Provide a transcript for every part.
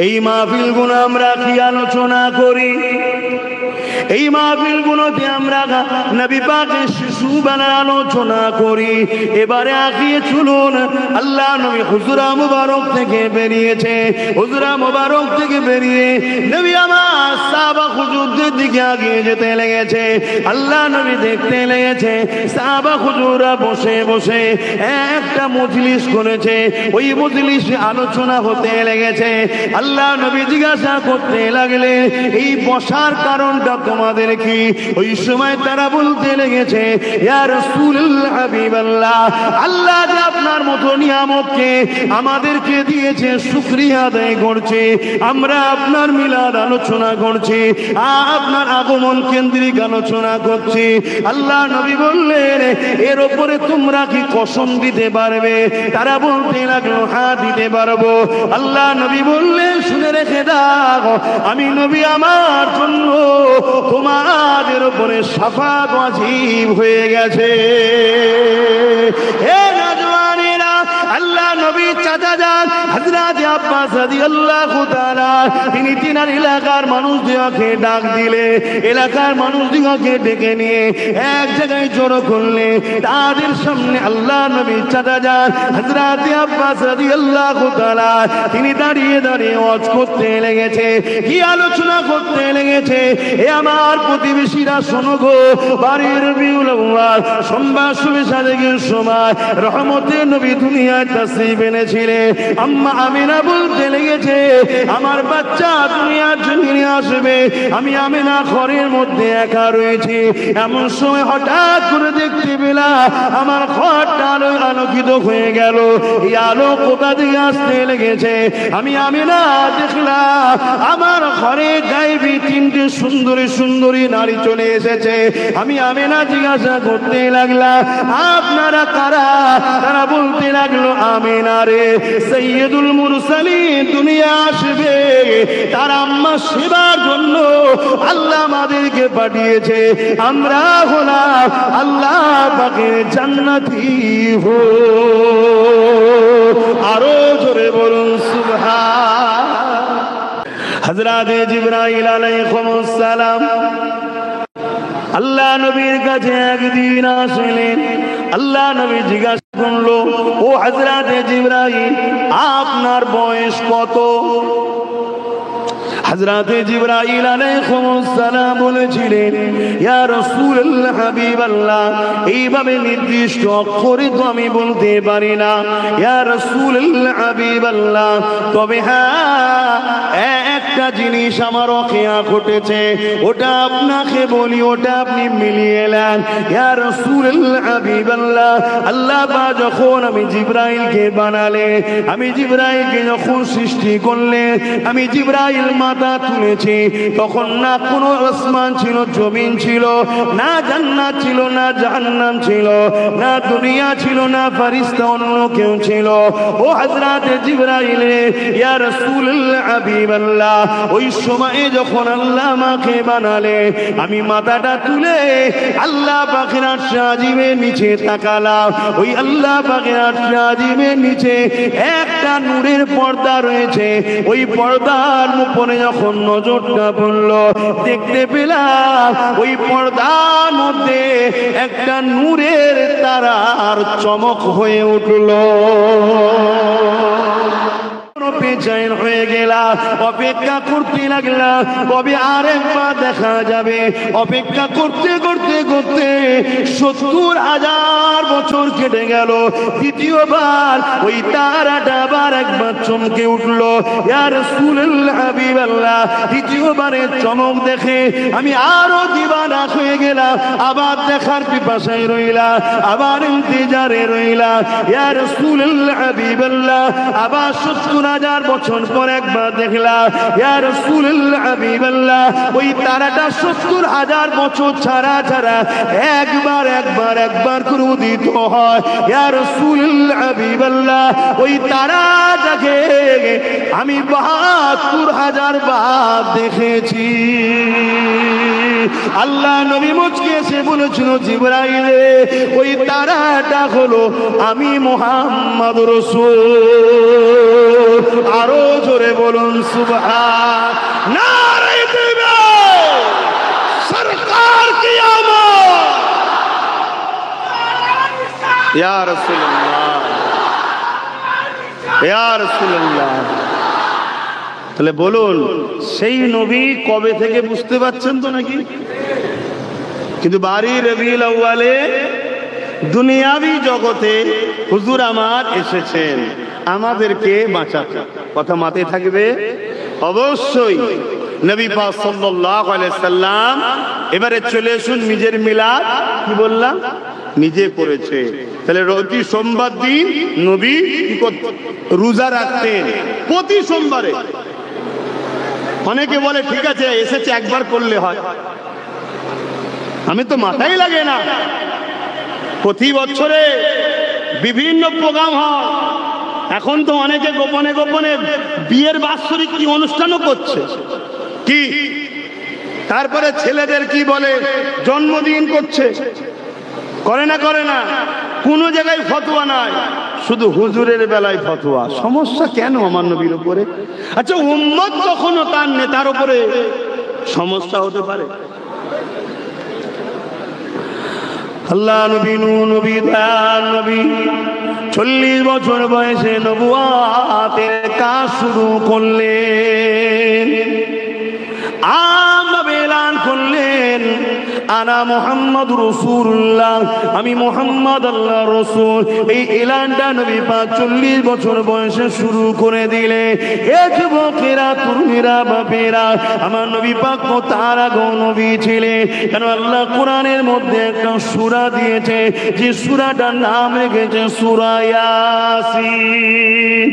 এই মাহফিলগুলো আমরা কি আলোচনা করি? এই মাহফিলগুলোতে আমরা নবী পাকের শিশুবেলা আলোচনা করি। এবারে আগিয়ে চলুন, আল্লাহ নবী হুজরা মুবারক থেকে বেরিয়েছে। হুজরা মুবারক থেকে বেরিয়ে নবী আমার সাহাবা হুজুরদের দিকে আগিয়ে যেতে লেগেছে। আল্লাহ নবী দেখতে লেগেছে সাহাবা হুজুররা বসে বসে একটা মজলিস করেছে। ওই মজলিসে আলোচনা হতে লেগেছে। আল্লাহ নবী জিজ্ঞাসা করতে লাগলে এই বসার কারণটা তোমাদের কি? ওই সময় তারা বলতে লেগেছে, ইয়া রাসূলুল্লাহ হাবিবাল্লাহ, আল্লাহ যে আপনার মতো নিয়ামতকে আমাদেরকে দিয়েছে শুকরিয়া আদায় করছে। আমরা আপনার মিলাদ আলোচনা করছি, আপনার আগমন কেন্দ্রিক আলোচনা করছি। আল্লাহ নবী বললেন, এর উপরে তোমরা কি কসম দিতে পারবে? তারা বলতে লাগলো, হ্যাঁ দিতে পারবো। আল্লাহ নবী বললেন, শুনে রেখে দাও, আমি নবী আমার জন্য তোমাদের উপরে শাফাত ওয়াজিব হয়ে গেছে। হে নওজওয়ানেরা, আল্লাহ নবী চাচা যান হযরত আব্বাস রাদিয়াল্লাহু তাআলা তিনি তিনার এলাকার মানুষদেরকে ডাক দিলে, এলাকার মানুষদেরকে ডেকে নিয়ে এক জায়গায় জড়ো করলে। তাদের সামনে আল্লাহ নবী চাচা যান হযরত আব্বাস রাদিয়াল্লাহু তাআলা তিনি দাঁড়িয়ে দাঁড়িয়ে ওয়াজ করতে লেগেছে। কি আলোচনা করতে লেগেছে? এ আমার প্রতিবেশীরা শোনো গো, বাড়ির রবিউল আউয়াল সোমবার শুভে সাদেকের সময় রহমতের নবী দুনিয়ায় তাশরীফ এনেছিলেন। আম্মা আমিনা বলতে লেগেছে, আমার বাচ্চা দুনিয়ার জন্য আসবে, আমি আমিনা ঘরের মধ্যে একা রয়েছি। এমন সময় হঠাৎ করে দেখতে পেলাম আমার ঘরটা আলোয় আলোকিত হয়ে গেল। এই আলো কোথা থেকে আসতে লেগেছে? আমি আমিনা দেখলাম আমার ঘরে গায়েবী তিনটে সুন্দরী সুন্দরী নারী চলে এসেছে। আমি আমিনা জিজ্ঞাসা করতে লাগলাম, আপনারা কারা? তারা বলতে লাগলো, আমিনা রে, সাইয়্যিদুল মুরসালিন দুনিয়া আসবে, তার আম্মা সেবার জন্য আল্লাহ আমাদেরকে পাঠিয়েছে। আমরা হলাম আল্লাহ পাকের জান্নাতি হো। আরো জোরে বলুন সুবহান। হযরত জিবরাইল আলাইহিস সালাম আল্লাহ নবীর কাছে একদিন আসলেন। আল্লাহ নবী জিজ্ঞাসা করলো, ও হযরত জিবরাইল, আপনার বয়স কত? হযরত জিবরাইল আলাইহিস সালাম বলেছিলেন, ইয়া রাসূলুল্লাহ হাবিবাল্লাহ, এইভাবে নির্দিষ্ট অক্ষরে তো আমি বলতে পারি না ইয়া রাসূলুল্লাহ হাবিবাল্লাহ, তবে হ্যাঁ একটা জিনিস আমার অখেয়া ঘটেছে, ওটা আপনাকে বলি, ওটা আপনি মিলিয়ে নেন। ইয়া রাসূলুল্লাহ হাবিবাল্লাহ, আল্লাহ পাক যখন আমি জিবরাইলকে বানালে, আমি জিবরাইলকে যখন সৃষ্টি করলে, আমি জিবরাইল মাথা তুলেছি, তখন না কোনো আসমান ছিল, জমিন ছিল, না জান্নাত ছিল, না জাহান্নাম ছিল, না দুনিয়া ছিল, না ফেরেশতা অন্য কেউ ছিল। ও হযরত জিবরাইল, ইয়া রাসূলুল্লাহ হাবিবাল্লাহ, ওই সময়ে যখন আল্লাহ আমাকে বানালে, আমি মাথাটা তুলে আল্লাহ পাকের আরশে আজিমের নিচে তাকালাম। ওই আল্লাহ পাকের আরশে আজিমের নিচে একটা নূরের পর্দা রয়েছে। ওই পর্দার উপরে যখন নজরটা পড়ল, দেখতে পেলাম ওই পর্দার মধ্যে একটা নূরের তারার চমক হয়ে উঠল। বেচैन হয়ে গেলাম, অপেক্ষা করতে লাগলাম কবে আরেকবার দেখা যাবে। অপেক্ষা করতে করতে করতে ৭০,০০০ বছর কেটে গেল। দ্বিতীয়বার ওই তারাটা আবার একবার চমকে উঠল। ইয়া রাসূলুল্লাহ হাবিবাল্লাহ, দ্বিতীয়বারের চমক দেখে আমি আরো দিবানা হয়ে গেলাম। আবার দেখার পিপাসায় রইলাম, আবার ইন্তজারে রইলাম। ইয়া রাসূলুল্লাহ হাবিবাল্লাহ, আবার ৭০,০০০ বছর পর একবার দেখলাম। ইয়া রাসূলুল্লাহ হাবিবাল্লাহ, ওই তারাটা ৭০,০০০ বছর ছাড়া ছাড়া একবার একবার একবার করে উদিত হয়। ইয়া রাসূলুল্লাহ হাবিবাল্লাহ, ওই তারাটাকে আমি ৭২,০০০ বার দেখেছি। আল্লাহ নবী মুচকি এসে বলেছিল, জিবরাইল, ওই তারাটা হলো আমি মুহাম্মদ রাসূল। আরো জোরে বলুন সুবহান। নারে তাকবীর, সরকার কি আমত, ইয়া রাসূলুল্লাহ, ইয়া রাসূলুল্লাহ। তাহলে বলুন সেই নবী কবে থেকে বুঝতে পারছেন তো নাকি? কিন্তু বারি রবিউল আউয়ালে দুনিয়াবি জগতে হুজুর আমার এসেছেন আমাদেরকে বাঁচাতে। কথা মাথায় থাকবে অবশ্যই। নবী পাক সাল্লাল্লাহু আলাইহি সাল্লাম এবারে চলে আসুন নিজের মিলাদ, কি বললাম, নিজে করেছে। তাহলে প্রতি সোমবার দিন নবী কি করতেন? রোজা রাখতেন প্রতি সোমবারে। অনেকে বলে ঠিক আছে এসেছে একবার করলে হয়, আমি তো মাথায় লাগে না। প্রতি বছরে বিভিন্ন প্রোগ্রাম হয়, এখন তো অনেকে গোপনে গোপনে বিয়ের বাৎসরিক কি অনুষ্ঠানও করছে, কি তারপরে ছেলেদের কি বলে জন্মদিন করছে, করে না করে না? কোনো জায়গায় ফতোয়া নাই, শুধু হুজুরের বেলায় ফতোয়া। সমস্যা কেন আমার নবীর উপরে? আচ্ছা উম্মত কখনো তার নেতার উপরে সমস্যা হতে পারে? আল্লাহ নবী নবী নবী 40 বছর বয়সে নবুয়াতের কাজ শুরু করলেন। এলান করলেন আনা মুহাম্মদ রাসূলুল্লাহ, আমি মুহাম্মদ আল্লাহর রাসূল। এই এলানটা নবী পাক 40 বছর বয়সে শুরু করে দিলে। এ যুবকেরা, তরুণীরা, বাপেরা, আমার নবী পাক তো তার আগে নবী ছিলেন। কেন আল্লাহ কোরআনের মধ্যে একটা সূরা দিয়েছে, যে সূরাটার নাম রেখেছে সূরা ইয়াসিন।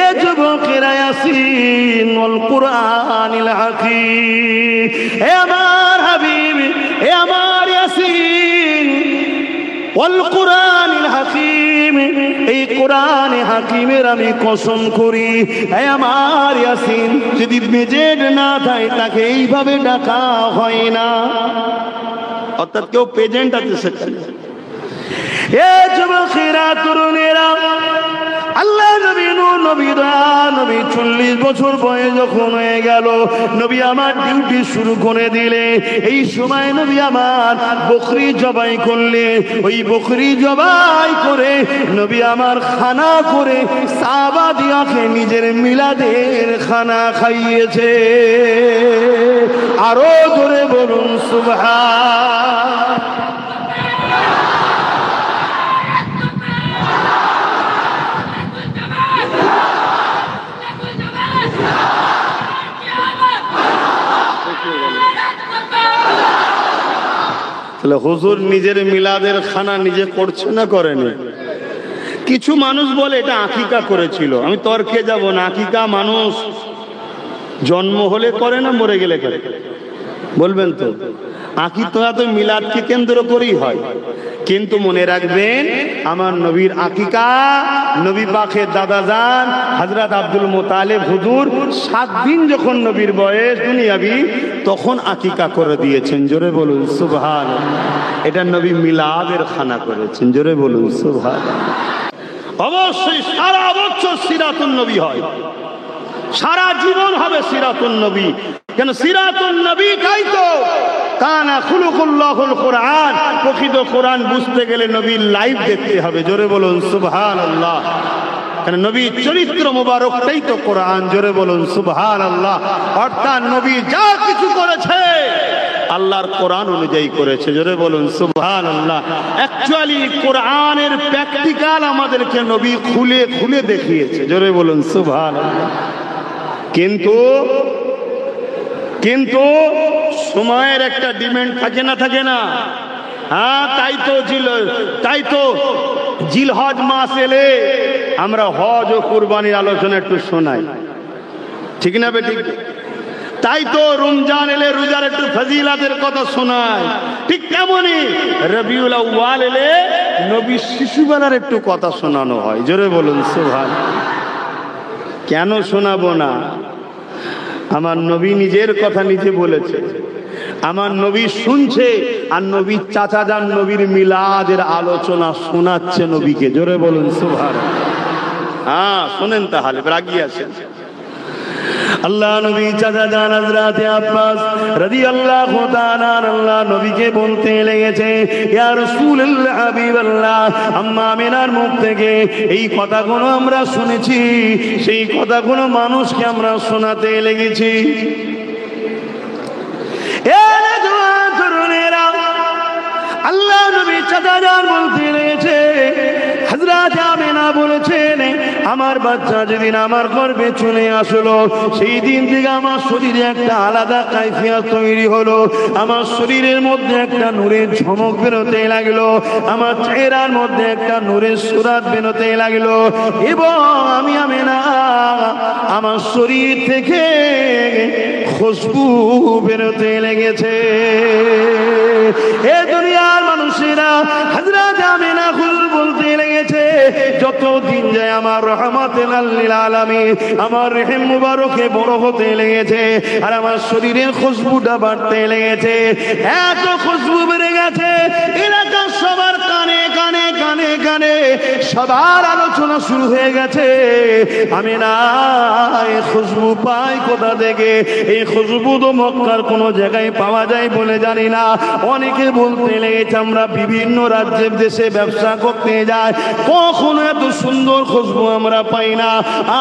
এ যুবকেরা, ইয়াসিন ওয়াল কুরআনিল হাকীম, হে আমার হাবিব, হে আমার ইয়াসিন ওয়াল কুরআনিল হাকীম, এই কোরআনে হাকিমের আমি কসম করি। হে আমার ইয়াসিন, যদি মেজেড না থাকে তাকে এইভাবে ডাকা হয় না, অর্থাৎ কেউ প্রেজেন্ট আছে সেখানে। এ যুবকেরা, তরুণেরা, আল্লাহ নবী নবী 40 বছর বয়স যখন হয়ে গেল, নবী আমার ডিউটি শুরু করে দিলে। এই সময় নবী আমার বকরি জবাই করলে। ওই বকরি জবাই করে নবী আমার খানা করে সাহাবাদিয়াকে নিজের মিলাদের খানা খাইয়েছে। আরো জোরে বলুন সুবহান। তাহলে হুজুর নিজের মিলাদের খানা নিজে করছে না করেনি? কিছু মানুষ বলে এটা আকিকা করেছিল। আমি তর্কে যাব না। আকিকা মানুষ জন্ম হলে করে না মরে গেলে করে? বলবেন তো? আকিকা তো মিলাদকে কেন্দ্র করেই হয়। কিন্তু মনে রাখবেন, আমার নবীর আকিকা, নবী পাকের দাদাজান হযরত আব্দুল মুতালিব হুজুর 7 দিন যখন নবীর বয়স দুনিয়াবি, তখন আকিকা করে দিয়েছেন। জোরে বলুন সুবহানাল্লাহ। এটা নবী মিলাদের খানা করেছেন। জোরে বলুন সুবহানাল্লাহ। অবশ্যই সারা বছর সিরাতুন নবী হয়, সারা জীবন হবে সিরাতুন নবী। কেন সিরাতুন নবীটাই তো কানা খুলুকুল্লাহুল কোরআন। প্রকৃত কোরআন বুঝতে গেলে নবীর লাইভ দেখতে হবে। জোরে বলুন সুবহানাল্লাহ। কেন নবীর চরিত্র মোবারকটাই তো কোরআন। জোরে বলুন সুবহানাল্লাহ। অর্থাৎ নবী যা কিছু করেছে আল্লাহর কোরআন অনুযায়ী করেছে। জোরে বলুন সুবহানাল্লাহ। অ্যাকচুয়ালি কোরআনের প্র্যাকটিক্যাল আমাদেরকে নবী খুলে খুলে দেখিয়েছে। জোরে বলুন সুবহানাল্লাহ। কিন্তু সময়ের একটা ডিমান্ড থাকে না, থাকে না? হ্যাঁ, তাই তো জিলহজ মাস এলে আমরা হজ ও কুরবানির আলোচনা একটু শোনাই, ঠিক না বেঠিক? তাই তো রমজান এলে রোজার একটু ফজিলাতের কথা শোনায়। ঠিক তেমনি রবিউল আউয়াল এলে নবীর শিশুবেলার একটু কথা শোনানো হয়। জোরে বলুন সুবহানাল্লাহ। কেন শোনাবো না? আমার নবী নিজের কথা নিজে বলেছে। আমার নবী শুনছে, আর নবীর চাচা যান নবীর মিলাদের আলোচনা শোনাচ্ছে নবীকে। জোরে বলুন সুবহানাল্লাহ। হ্যাঁ শোনেন, তাহলে রাগি আছেন। আল্লাহ নবী চাচা জান হযরত আব্বাস রাদিয়াল্লাহু তাআলা আল্লাহ নবীকে বলতে লেগেছে, ইয়া রাসূলুল্লাহ হাবিবাল্লাহ, আম্মা আমিনার মুখ থেকে এই কথাগুলো আমরা শুনেছি, সেই কথাগুলো মানুষকে আমরা শোনাতে লেগেছি। আল্লাহ নবী চাচা জান বলতে লেগেছে, হযরত আমিনা বলেছেন, আমার বাচ্চা যেদিন আমার গর্ভে চলে আসলো সেই দিন থেকে আমার শরীরে একটা আলাদা কাইফিয়ত তৈরি হলো। আমার শরীরের মধ্যে একটা নূরের ঝলক বেরোতে লাগলো, আমার চেহারার মধ্যে একটা নূরের সুরাত বেরোতে লাগলো, এবং আমি আমিনা আমার শরীর থেকে খুশবু বেরোতে লেগেছে। এ দুনিয়ার মানুষেরা হযরত আমিনা হুজুর বলতে লেগেছে, যত দিন যায় আমার রহমাতুল লিল আলামিন আমার রহিম মুবারকে বড় হতে লেগেছে, আর আমার শরীরের খুশবুটা বাড়তে লেগেছে। এত খুশবু বেড়ে গেছে, এলাকার সবার কানে কানে কানে কানে সবার আলোচনা শুরু হয়ে গেছে, আমিনা এই খুশবু পাই কোথা থেকে? এই খুশবু তো মক্কার কোনো জায়গায় পাওয়া যায় বলে জানি না। অনেকে বলতে লেগেছে, আমরা বিভিন্ন রাজ্যের দেশে ব্যবসা করতে যাই, কখনো এত সুন্দর খুশবু আমরা পাই না।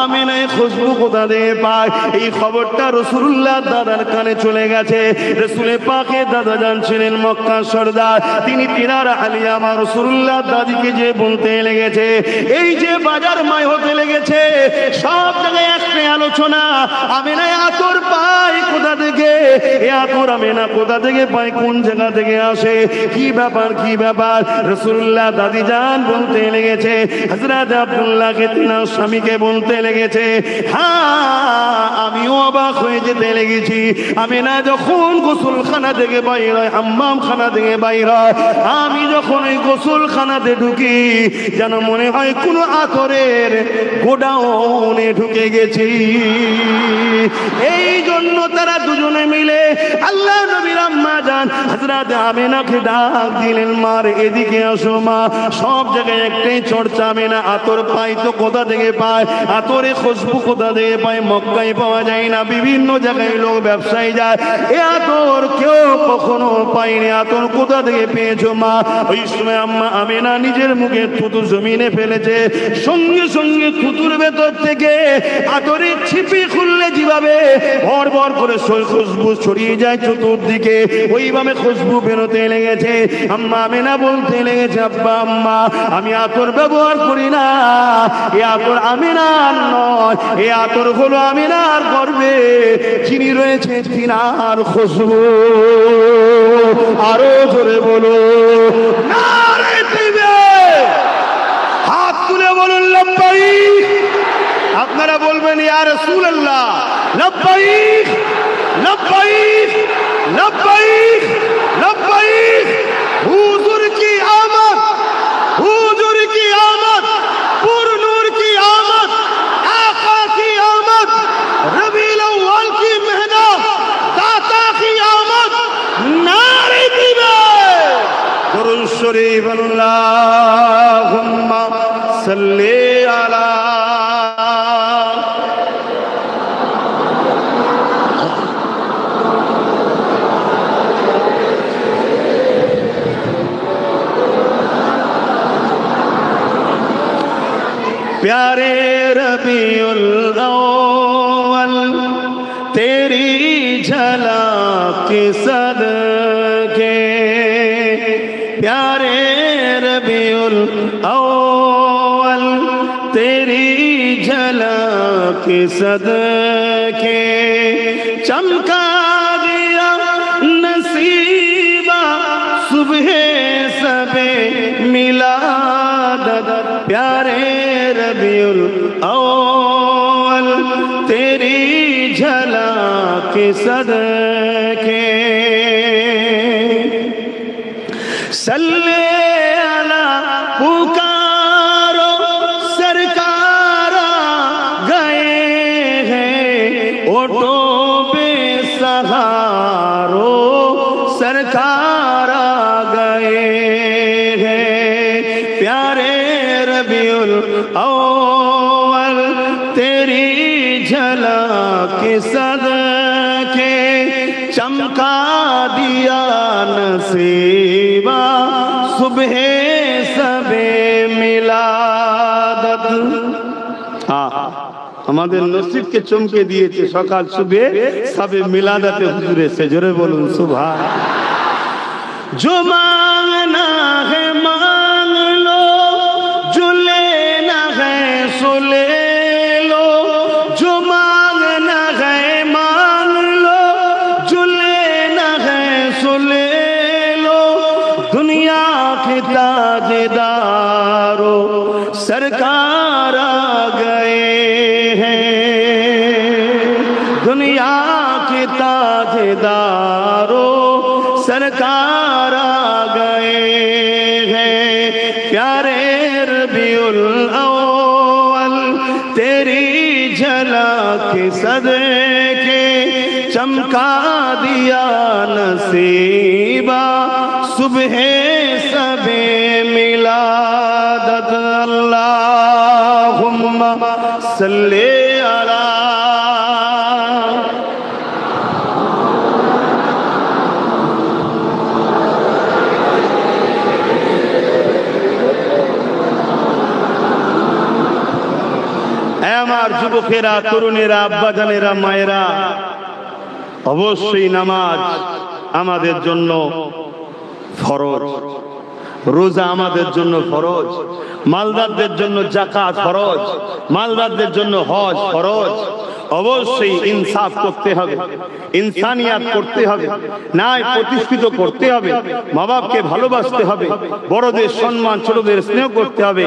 আমিনা এই খুশবু কোথা থেকে পাই? এই খবরটা রাসূলুল্লাহ দাদার কানে চলে গেছে। রাসূলে পাকের দাদা জান ছিলেন মক্কার সরদার, তিনি তিনার আলিয়া আমার রাসূলুল্লাহ দাদিকে যে বলতে লেগেছে, এই যে বাজার মাই হতে লেগেছে, সব জায়গায় একটা আলোচনা, আমিনা আতর পাই কোথা থেকে? এ আতর আমিনা কোথা থেকে পাই? কোন জায়গা থেকে আসে? কি ব্যাপার কি ব্যাপার? রাসূলুল্লাহ দাদি জান বলতে লেগেছে, হযরত আব্দুল্লাহকে তিনার স্বামীকে বলতে লেগেছে, হ্যাঁ আমিও অবাক হয়ে যেতে লেগেছি। আমিনা যখন গোসলখানা থেকে বাইর হয়, হাম্মামখানা থেকে বাইর হয়, আমি যখন ওই গোসলখানাতে ঢুকি যেন মনে হয় কোনো আতরের গোডাউনে ঢুকে গেছি। এই জন্য তারা দুজনে মিলে আল্লাহ নবীর আম্মা জান হযরত আমিনাকে ডাক দিলেন, মার এদিকে আসো মা। সব জায়গায় একটাই চর্চা, আমিনা আতর পাই তো কোথা থেকে পায়? আতরে খুশবু কোথা থেকে পায়? মক্কায় পাওয়া যায় না, বিভিন্ন জায়গায় লোক ব্যবসায়ী যায়, এ আতর কেউ কখনো পায়নি, আতর কোথা থেকে পেয়েছো মা? ওই সময় আম্মা আমিনা নিজের মুখে থুতু জমিনে ফেলেছে, সঙ্গে সঙ্গে থুতুর ভেতর থেকে আতরের ছিপি খুললে যেভাবে ভর ভর করে খুশবু ছড়িয়ে যায় চতুর্দিকে, ওইভাবে খুশবু বেরোতে লেগেছে। আম্মা আমিনা বলতে লেগেছে, আব্বা আম্মা আমি আতর ব্যবহার করি না, এ আতর আমিনার নয়, এ আতর হলো আমিনার গর্ভে যিনি রয়েছে তিনার খুশবু। আরো জোরে বলো নারে তাকবীর, হাত তুলে বলুন লাব্বাইক। আপনারা বলবেন ইয়া রাসূলুল্লাহ লাব্বাইক লাব্বাইক লাব্বাইক লাব্বাইক। হুজুর কি আমদ, হুজুর কি আমদ, পুর নূর কি আমদ, आका की आमद, रबीउल अव्वल की मेहनत, दाता की आमद, नारे तकबीर। दुरूद शरीफ अल्लाहुम्मा सल्ली अला। प्यारे रबीउल अव्वल तेरी झलक के सदके, प्यारे रबीउल अव्वल तेरी झलक के सदके, चमका दिया नसीबा सुबह सबे मिलादत, प्यारे रबीउल अव्वल तेरी झलक के सदके, सल्ले अला पुकारो सरकारा गए हैं, ओटो बेसहारो सरकारा गए हैं, प्यारे रबीउल अव्वल तेरी झलक के सदके चमका दिया नसीबा सुबह सबे मिलादत। আমাদের নসিবকে চমকে দিয়েছে সকাল সুবে সবে মিলাদাতে হুজুর এসে, জোরে বলুন সুবহান। जो मांगना है मांग लो, जो लेना है सो ले लो, जो मांगना है मांग लो, जो लेना है सो ले लो। दुनिया के ताजदारों सरकार आ गए हैं, दुनिया के ताजदारों सरकार आ गए हैं। प्यारे रबीउल अव्वल तेरी झलक सदके चमका दिया नसीबा सुबह सबे मिलादत। अल्लाहुम्मा सल्ली अला আমার যুবকেরা, তরুণেরা, আব্বাজানেরা, মায়েরা, অবশ্যই নামাজ আমাদের জন্য ফরজ, রোজা আমাদের জন্য ফরজ, মালদারদের জন্য যাকাত ফরজ, মালদারদের জন্য হজ ফরজ। অবশ্যই ইনসাফ করতে হবে, ইনসানিয়াত করতে হবে, ন্যায় প্রতিষ্ঠিত করতে হবে, মা বাপকে ভালোবাসতে হবে, বড়দের সম্মান ছোটদের স্নেহ করতে হবে,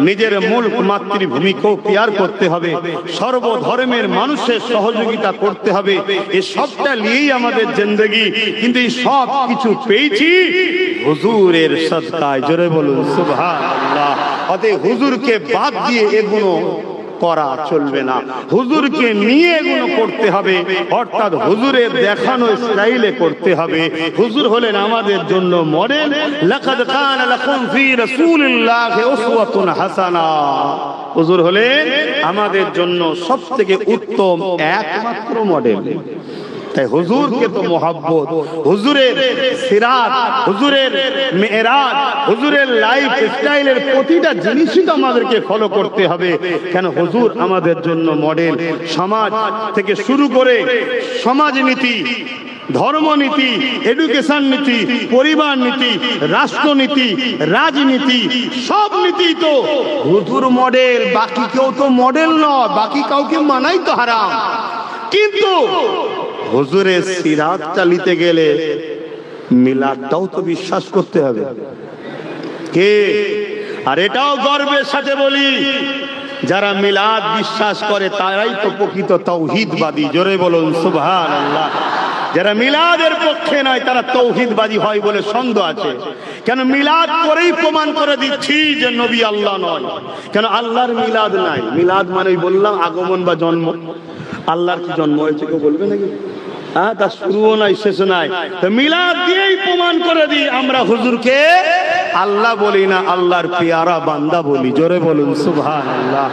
নিজের মূল মাতৃভূমিকেও কেয়ার করতে হবে, সর্বধর্মের মানুষের সহযোগিতা করতে হবে। এই সবটা নিয়েই আমাদের জিন্দেগি, কিন্তু এই সব কিছু পেয়েছি হুজুরের সদকায়, জোরে বলুন সুবহানাল্লাহ। অতএব হুজুরকে বাদ দিয়ে এগুলো করা চলবে না, হুজুরকে নিয়ে এগুলো করতে হবে, অর্থাৎ হুজুরের দেখানো স্টাইলে করতে হবে। হুজুর হলেন আমাদের জন্য মডেল। লাকাদ কানা লাকুম ফি রাসূলিল্লাহি উসওয়াতুন হাসানা। হুজুর হলেন আমাদের জন্য সবথেকে উত্তম একমাত্র মডেল। তাই হুজুরকে তো মোহাব্বত, হুজুরের সিরাত, হুজুরের মেরাজ, হুজুরের লাইফ স্টাইলের প্রতিটা জিনিসই তো আমাদেরকে ফলো করতে হবে। কেন? হুজুর আমাদের জন্য মডেল। সমাজ থেকে শুরু করে সমাজনীতি, ধর্মনীতি, এডুকেশন নীতি, পরিবার নীতি, রাষ্ট্রনীতি, রাজনীতি, সব নীতি তো হুজুর মডেল। বাকি কেউ তো মডেল নয়, বাকি কাউকে মানাই তো হারাম। কিন্তু হুজুরের সিরাত চালিতে গেলে মিলাদটাও তো বিশ্বাস করতে হবে। কে? আর এটাও গর্বের সাথে বলি, যারা মিলাদ বিশ্বাস করে তারাই তো প্রকৃত তাওহীদবাদী। জোরে বলুন সুবহানাল্লাহ। যারা মিলাদের পক্ষে নয় তারা তাওহীদবাদী হয় বলে সন্দেহ আছে। কেন? মিলাদ করেই প্রমাণ করে দিচ্ছি যে নবী আল্লাহ নয়। কেন? আল্লাহর মিলাদ নাই। মিলাদ মানে বললাম আগমন বা জন্ম। আল্লাহর কি জন্ম হয়েছে কেউ বলবে নাকি? হ্যাঁ, তার শুরুও নাই শেষও নাই। তো মিলাদ দিয়েই প্রমাণ করে দিই আমরা হুজুরকে আল্লাহ বলি না, আল্লাহর পেয়ারা বান্দা বলি। জোরে বলুন সুবহানাল্লাহ।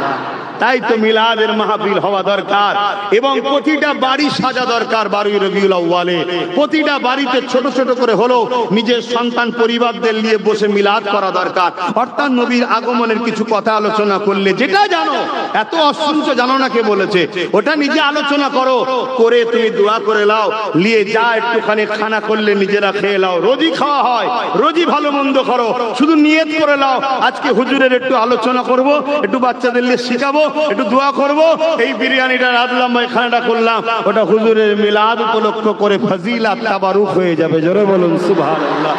তাই তো মিলাদের মাহফিল হওয়া দরকার এবং প্রতিটা বাড়ি সাজা দরকার। 12 রবিউল আউয়ালে প্রতিটা বাড়িতে ছোট ছোট করে হলো নিজের সন্তান পরিবারদের নিয়ে বসে মিলাদ করা দরকার। অর্থাৎ নবীর আগমনের কিছু কথা আলোচনা করলে, যেটা জানো, এত অসংখ্য জানো না কে বলেছে, ওটা নিজে আলোচনা করো, করে তুমি দোয়া করে লাও, নিয়ে যা একটুখানি খানা করলে নিজেরা খেয়ে লাও। রোজই খাওয়া হয়, রোজই ভালো মন্দ করো, শুধু নিয়ত করে লাও আজকে হুজুরের একটু আলোচনা করব, একটু বাচ্চাদের নিয়ে শিখাবো, একটু দোয়া করব। এই বিরিয়ানিটা রাঁধলাম, খানাটা করলাম, ওটা হুজুরের মিলাদ উপলক্ষ করে ফজিলাত তাবারুক হয়ে যাবে। জোরে বলুন সুবহানাল্লাহ।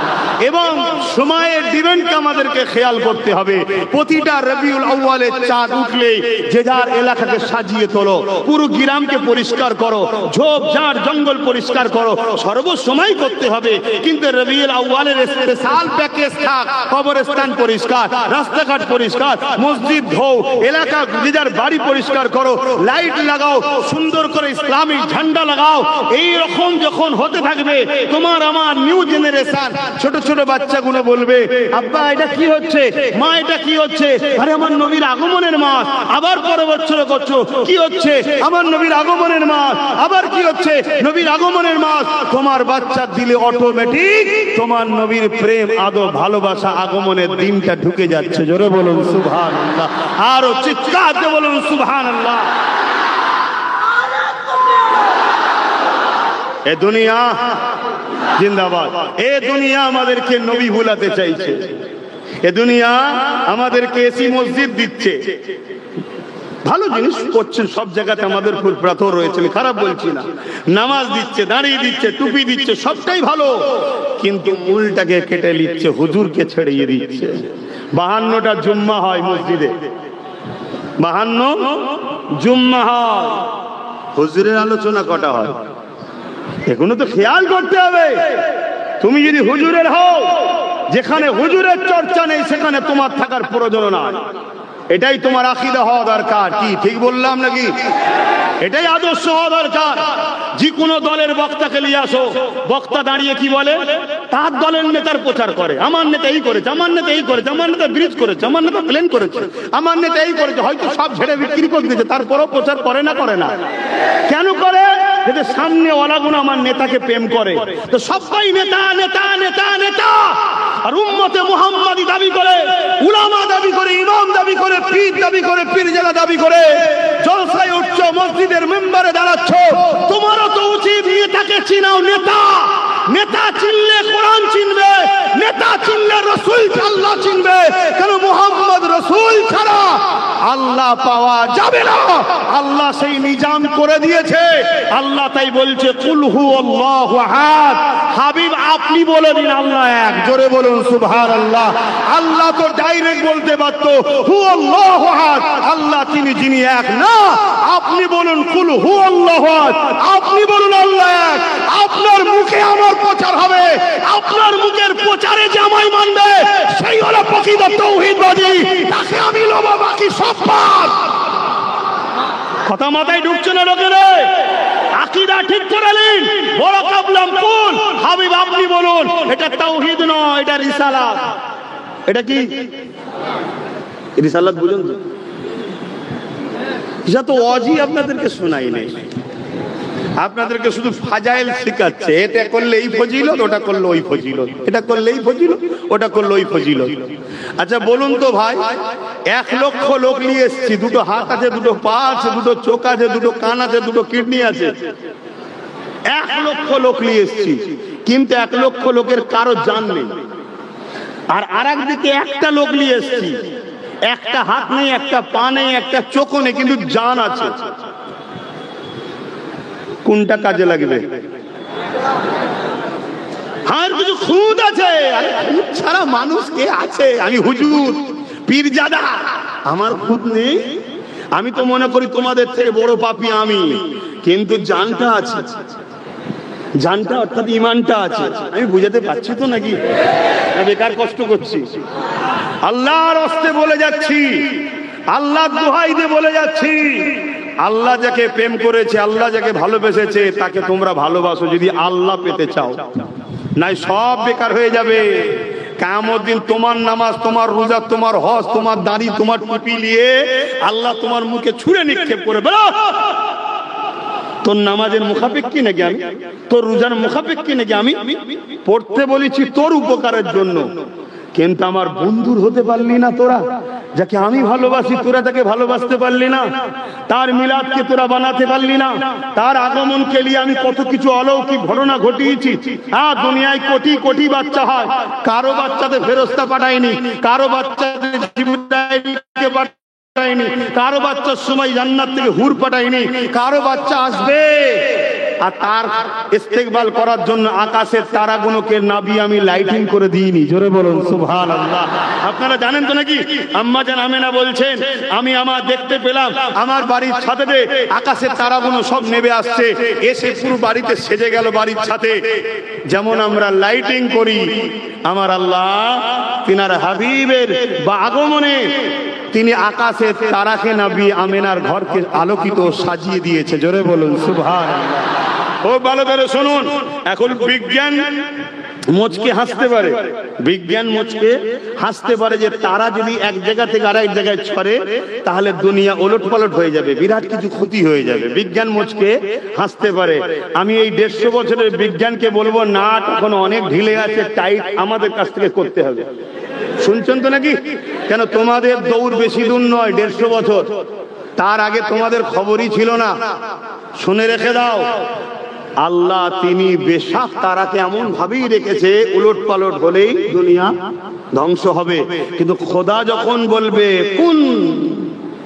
এবং সময়ের ডিমান্ডকে আমাদেরকে খেয়াল করতে হবে। প্রতিটা রবিউল আউয়ালে চাঁদ উঠলে যে যার এলাকাকে সাজিয়ে তোলো, পুরো গ্রামকে পরিষ্কার করো, ঝোপ ঝাড় জঙ্গল পরিষ্কার করো, সর্বসময় করতে হবে। কিন্তু রবিউল আউয়ালের স্পেশাল প্যাকেজ থাক, কবরস্থান পরিষ্কার, রাস্তাঘাট পরিষ্কার, মসজিদ ধোও, এলাকা যে যার বাড়ি পরিষ্কার করো, লাইট লাগাও, সুন্দর করে ইসলামিক ঝান্ডা লাগাও। এই রকম যখন হতে থাকবে, তোমার আমার নিউ জেনারেশন ছোট ছোট বাচ্চাগুলো বলবে, আব্বা এটা কি হচ্ছে, মা এটা কি হচ্ছে? আরে আমার নবীর আগমনের মাস। আবার পরের বছর করছো, কি হচ্ছে? আমার নবীর আগমনের মাস। আবার কি হচ্ছে? নবীর আগমনের মাস। তোমার বাচ্চার দিলে অটোমেটিক তোমার নবীর প্রেম, আদর, ভালোবাসা, আগমনের দিনটা ঢুকে যাচ্ছে। জোরে বলুন সুবহানাল্লাহ, আরো চিৎকার দিয়ে বলুন সুবহানাল্লাহ। এ দুনিয়া জিন্দাবাদ। এ দুনিয়া আমাদেরকে নবী ভুলাতে চাইছে। এ দুনিয়া আমাদেরকে এসি মসজিদ দিচ্ছে, ভালো জিনিস করছেন, সব জায়গাতে আমাদের ফুল প্রাথর রয়েছে, আমি খারাপ বলছি না। নামাজ দিচ্ছে, দাঁড়িয়ে দিচ্ছে, টুপি দিচ্ছে, সবটাই ভালো, কিন্তু মূলটাকে কেটে নিচ্ছে, হুজুরকে ছেড়িয়ে দিচ্ছে। 52টা জুম্মা হয় মসজিদে, 52 জুম্মা হয়, হুজুরের আলোচনা কটা হয়? এগুলো তো খেয়াল করতে হবে। তুমি যদি হুজুরের হও, যেখানে হুজুরের চর্চা নেই সেখানে তোমার থাকার প্রয়োজন নাই। এটাই তোমার আকীদা হওয়া দরকার। কি ঠিক বললাম নাকি? এটাই আদর্শ হওয়া দরকার। যে কোনো দলের বক্তাকে নিয়ে আসো, বক্তা দাঁড়িয়ে কি বলে? তার দলের নেতার প্রচার করে, আমার নেতা এই করেছে, আমার নেতা এই করেছে, আমার নেতা ব্রিজ করেছে, আমার নেতা প্লেন করেছে, আমার নেতা এই করেছে। হয়তো সব ঝেড়ে বিক্রি করে দিয়েছে, তারপরেও প্রচার করে না, করে না? কেন করে? যাতে সামনে ওলাগুলো আমার নেতাকে প্রেম করে। তো সবাই নেতা নেতা নেতা নেতা, আর উম্মতে মুহাম্মাদি দাবি করে, উলামা দাবি করে, ইমাম দাবি করে, পীর দাবি করে, পীরজাদা দাবি করে, জলসায় উঠছো, মসজিদের মেম্বারে দাঁড়াচ্ছ। তোমারও তো উচিত নেতাকে চিনাও। নেতা নেতা চিনলে কোরআন চিনবে, নেতা চিনলে রাসূল আল্লাহ চিনবে। কেন? মুহাম্মদ রাসূল ছাড়া আল্লাহ পাওয়া যাবে না। আল্লাহ সেই নিজাম করে দিয়েছে। আল্লাহ তাই বলছে, কুল হুয়াল্লাহু আহাদ। হাবিব আপনি বলে দিন আল্লাহ এক। জোরে বলুন সুবহানাল্লাহ। আল্লাহ তো ডাইরেক্ট বলতে পারত হুয়াল্লাহু আহাদ, আল্লাহ তিনি যিনি এক। না, আপনি বলুন কুল হুয়াল্লাহু আহাদ, আপনি বলুন আল্লাহ এক। আপনার মুখে আমার প্রচার হবে, আপনার মুখের প্রচারে যে আমায় মানবে সেই হলো প্রকৃত তাওহীদবাদী। তাকে আমি লব, বাকি সব বাদ। কথা মাথায় ঢুকছে না লোকের? আকীদা ঠিক করে নিন। বড় কাবলাম কুল, হাবিব আপনি বলুন। এটা তাওহীদ নয়, এটা রিসালাত। এটা কি রিসালাত? বুঝুন তো, এটা তো ওয়াজি আপনাদেরকে শোনাই নেই, আপনাদেরকে শুধু ফাজাইল শেখাচ্ছে। এটা করলে এই ফজিলত, ওটা করলে ওই ফজিলত, এটা করলে এই ফজিলত, ওটা করলে ওই ফজিলত। আচ্ছা বলুন তো ভাই, 1 লক্ষ লোক নিয়ে এসেছি, দুটো হাত আছে, দুটো পা আছে, দুটো চোখ আছে, দুটো কান আছে, দুটো কিডনি আছে। 1 লক্ষ লোক নিয়ে এসেছি, কিন্তু 1 লক্ষ লোকের কারো জান নেই। আর আরেকদিকে একটা লোক নিয়ে এসেছি, একটা হাত নেই, একটা পা নেই, একটা চোখ নেই, কিন্তু জান আছে। কোনটা কাজে লাগবে? আর কিছু খুদ আছে। আরে খুদ ছাড়া মানুষ কে আছে? আমি হুজুর, পীরজাদা, আমার খুদ নেই। আমি তো মনে করি তোমাদের থেকে বড় পাপী আমি, কিন্তু জানটা আছে। জানটা অর্থাৎ ঈমানটা আছে। আমি বুঝাতে পারছি তো নাকি? বেকার কষ্ট করছি? আল্লাহর হস্তে বলে যাচ্ছি, আল্লাহর দোহাই দিয়ে বলে যাচ্ছি, আল্লাহ যাকে প্রেম করেছে, আল্লাহ যাকে ভালোবেসেছে, তাকে তোমরা ভালোবাসো যদি আল্লাহ পেতে চাও। নাই সব বেকার হয়ে যাবে। কিয়ামত দিন তোমার নামাজ, তোমার রোজা, তোমার হজ, তোমার দাড়ি, তোমার টুপি নিয়ে আল্লাহ তোমার মুখে ছুঁড়ে নিক্ষেপ করে, বলো তোর নামাজের মুখাপেক্ষী নাকি আমি? তোর রোজার মুখাপেক্ষী নাকি আমি? পড়তে বলেছি তোর উপকারের জন্য, কিন্তু আমার বন্ধুর হতে পারলি না তোরা। যাকে আমি ভালোবাসি তোরা তাকে ভালোবাসতে পারলি না। তার মিলাদকে তোরা বানাতে পারলি না। তার আগমনকে নিয়ে আমি কত কিছু অলৌকিক ঘটনা ঘটিয়েছি। হ্যাঁ, দুনিয়ায় কোটি কোটি বাচ্চা হয়, কারো বাচ্চাতে ফেরেশতা পাঠায়নি, কারো বাচ্চাতে জিবরাইলকে পাঠায়নি, কারো বাচ্চার সময় জান্নাত থেকে হুর পাঠায়নি। কারো বাচ্চা আসবে, আর তার ইস্তেকবাল করার জন্য আকাশের তারাগুলোকে নাবি আমি লাইটিং করে দিইনি। জোরে বলুন সুবহানাল্লাহ। আপনারা জানেন তো নাকি? আম্মা জান আমেনা বলছেন, আমি আমার দেখতে পেলাম আমার বাড়ির ছাদে আকাশের তারাগুলো সব নেমে আসছে, এসে পুরো বাড়িতে সেজে গেল বাড়ির ছাদে। যেমন আমরা লাইটিং করি, আমার আল্লাহ তিনার হাবিবের বা আগমনে তিনি আকাশের তারাকে নাবি আমেনার ঘরকে আলোকিত সাজিয়ে দিয়েছে। জোরে বলুন সুবহানাল্লাহ। খুব ভালো করে শুনুন, এখন বিজ্ঞান মুচকে হাসতে পারে, বিজ্ঞান মুচকে হাসতে পারে যে তারা যদি এক জায়গা থেকে আরেক জায়গায় ছড়ে তাহলে দুনিয়া ওলটপালট হয়ে যাবে, বিরাট কিছু ক্ষতি হয়ে যাবে। বিজ্ঞান মুচকে হাসতে পারে। আমি এই 150 বছরের বিজ্ঞানকে বলবো না, এখন অনেক ঢিলে আছে, টাইট আমাদের কাছ থেকে করতে হবে। শুনছেন তো নাকি? কেন তোমাদের দৌড় বেশি দূর নয়, 150 বছর, তার আগে তোমাদের খবরই ছিল না। শুনে রেখে দাও, আল্লাহ তিনি বেশাক তারাকে এমন ভাবেই রেখেছে উলট পালট হলেই দুনিয়া ধ্বংস হবে। কিন্তু খোদা যখন বলবে কুন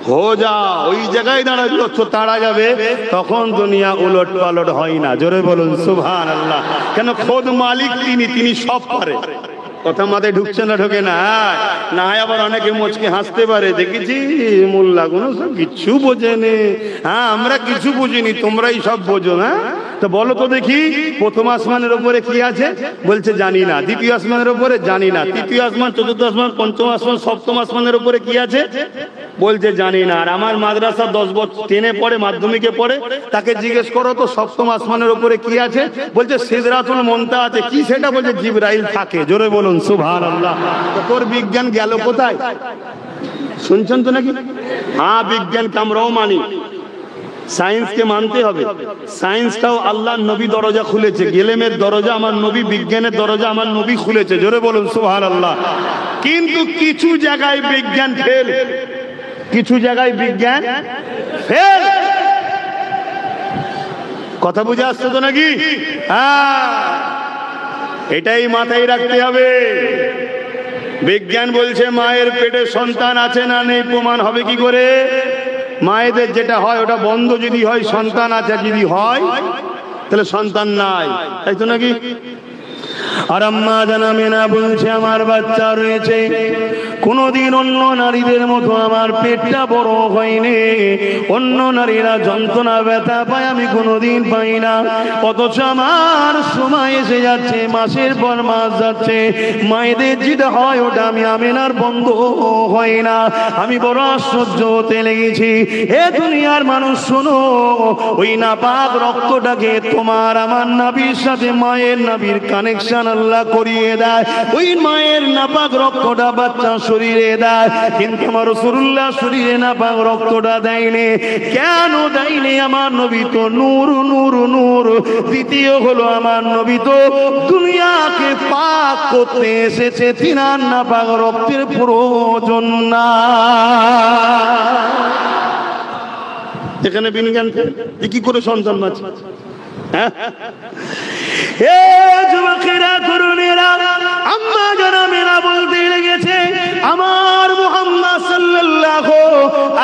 হো যা, ওই জায়গায় দাঁড়াবে তারা যাবে, তখন দুনিয়া উলট পালট হয় না। জোরে বলুন সুবহানাল্লাহ। কেন খোদ মালিক তিনি, তিনি সব পারে। কথা মাথায় ঢুকছে না? ঢোকে না? না হয় আবার অনেকে মুচকে হাসতে পারে, দেখেছি মোল্লা গুলো সব কিচ্ছু বোঝেনি। হ্যাঁ, আমরা কিছু বুঝিনি, তোমরাই সব বোঝো। হ্যাঁ, তো বলো তো দেখি, প্রথম আসমানের উপরে কি আছে? বলছে জানি না। দ্বিতীয় আসমানের উপরে জানি না। তৃতীয় আসমান, চতুর্থ আসমান, পঞ্চম আসমান, সপ্তম আসমানের উপরে কি আছে? বলছে জানি না। আর আমার মাদ্রাসা 10 বছর 10-এ পড়ে, মাধ্যমিকে পড়ে, তাকে জিজ্ঞেস করো তো সপ্তম আসমানের উপরে কি আছে? বলছে সিদরাতুল মুনতাহা আছে। কি সেটা? বলছে জিবরাইল থাকে। জোরে বলুন সুবহানাল্লাহ। তো তোর বিজ্ঞান গেল কোথায়? শুনছেন তো নাকি? হ্যাঁ, বিজ্ঞানকে আমরাও মানি, সায়েন্সকে মানতে হবে। সায়েন্সটাও আল্লাহর নবী দরজা খুলেছে, গেলেমের দরজা আমার নবী, বিজ্ঞানের দরজা আমার নবী খুলেছে। জোরে বলুন সুবহানাল্লাহ। কিন্তু কিছু জায়গায় বিজ্ঞান ফেল, কিছু জায়গায় বিজ্ঞান ফেল। কথা বুঝে আসছে তো নাকি? হ্যাঁ, এটাই মাথায় রাখতে হবে। বিজ্ঞান বলছে মায়ের পেটে সন্তান আছে না নেই প্রমাণ হবে কি করে? মায়েদের যেটা হয় ওটা বন্ধ যদি হয়, সন্তান আছে যদি হয় তাহলে সন্তান নাই, তাই তো নাকি? আর আম্মা জানামেনা বলছে আমার বাচ্চা রয়েছে, কোনদিন অন্য নারীদের মতো আমার পেটটা বড় হয়নি, অন্য নারীরা যন্ত্রণা ব্যথা পায়, আমি কোনদিন পাই না। অথচ আমার সময় এসে যাচ্ছে, মাসের পর মাস যাচ্ছে, মায়েদের যেটা হয় ওটা আমি আমেনার বন্ধ হয় না। আমি বড় আশ্চর্য হতে লেগেছি। হে দুনিয়ার মানুষ শোনো, ওই নাপাক রক্তটাকে তোমার আমার নাভির সাথে মায়ের নাভির কানেকশন আল্লাহ করিয়ে দেয়, ওই মায়ের নাপাক রক্তটা বাচ্চা শরীরে দেয়। কিন্তু আমার রাসূলুল্লাহ শরীরে নাপাক রক্তটা দেয়নি। কেন দেয়নি? আমার নবী তো নূর নূর নূর। দ্বিতীয় হলো আমার নবী তো দুনিয়াকে পাক করতে এসেছে, তিনার নাপাক রক্তের প্রয়োজন না। এখানে বিজ্ঞান কি করে সন্তান বাঁচে? হ্যাঁ, হে যুবকেরা, তরুণেরা, আম্মা জানামেরা বলতে লেগেছে আমার মুহাম্মদ সাল্লাল্লাহু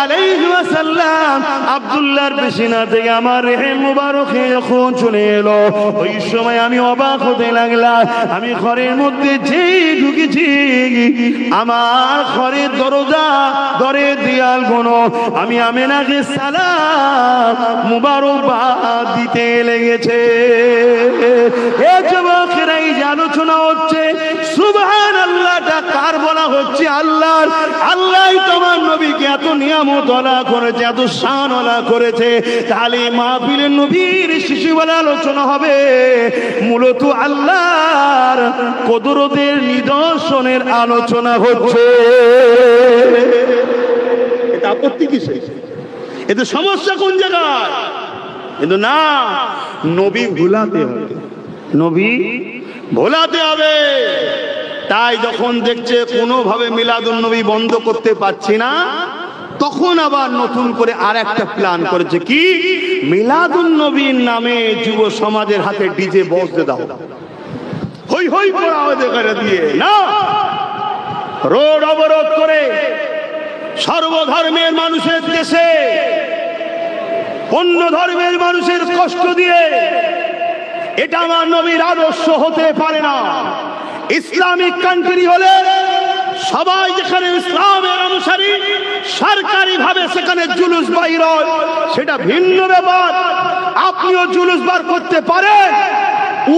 আলাইহি ওয়াসাল্লাম আব্দুল্লাহর পেশিনা থেকে আমার রেহেম মুবারকে যখন চলে এলো, ওই সময় আমি অবাক হতে লাগলাম। আমি ঘরের মধ্যে যেই ঢুকেছি, আমার ঘরের দরজা দরের দেয়াল গুলো আমি আমেনাকে সালাম মুবারকবাদ দিতে লেগেছে। এ যুবকেরা, এই যে আলোচনা হচ্ছে সুবহানাল্লাহটা কার বলা হচ্ছে? আল্লাহর। আল্লাহই তোমার নবীকে এত নিয়ামত ওয়ালা করেছে, এত শান ওয়ালা করেছে। তাহলে মাহফিলের নবীর শিশু বলে আলোচনা হবে, মূলত আল্লাহর কুদরতের নিদর্শনের আলোচনা হচ্ছে। এটা আপত্তি কিসে? এতে সমস্যা কোন জায়গায়? কিন্তু না, নবী ভুলাতে হবে, নবী ভোলাতে হবে। তাই যখন দেখছে কোনোভাবে মিলাদুন নবী বন্ধ করতে পারছি না, তখন আবার নতুন করে আর একটা প্ল্যান করেছে। কি? মিলাদুন নবীর নামে যুব সমাজের হাতে ডিজে বসতে দাও, হই হই করা করে দিয়ে না, রোড অবরোধ করে সর্বধর্মের মানুষের দেশে অন্য ধর্মের মানুষের কষ্ট দিয়ে, এটা আমার নবীর আদর্শ হতে পারে না। ইসলামিক কান্ট্রি হলে সবাই যেখানে ইসলামের অনুসারী, সরকারি ভাবে সেখানে জুলুস বাইর হয়, সেটা ভিন্ন ব্যাপার। আপনিও জুলুস বার করতে পারেন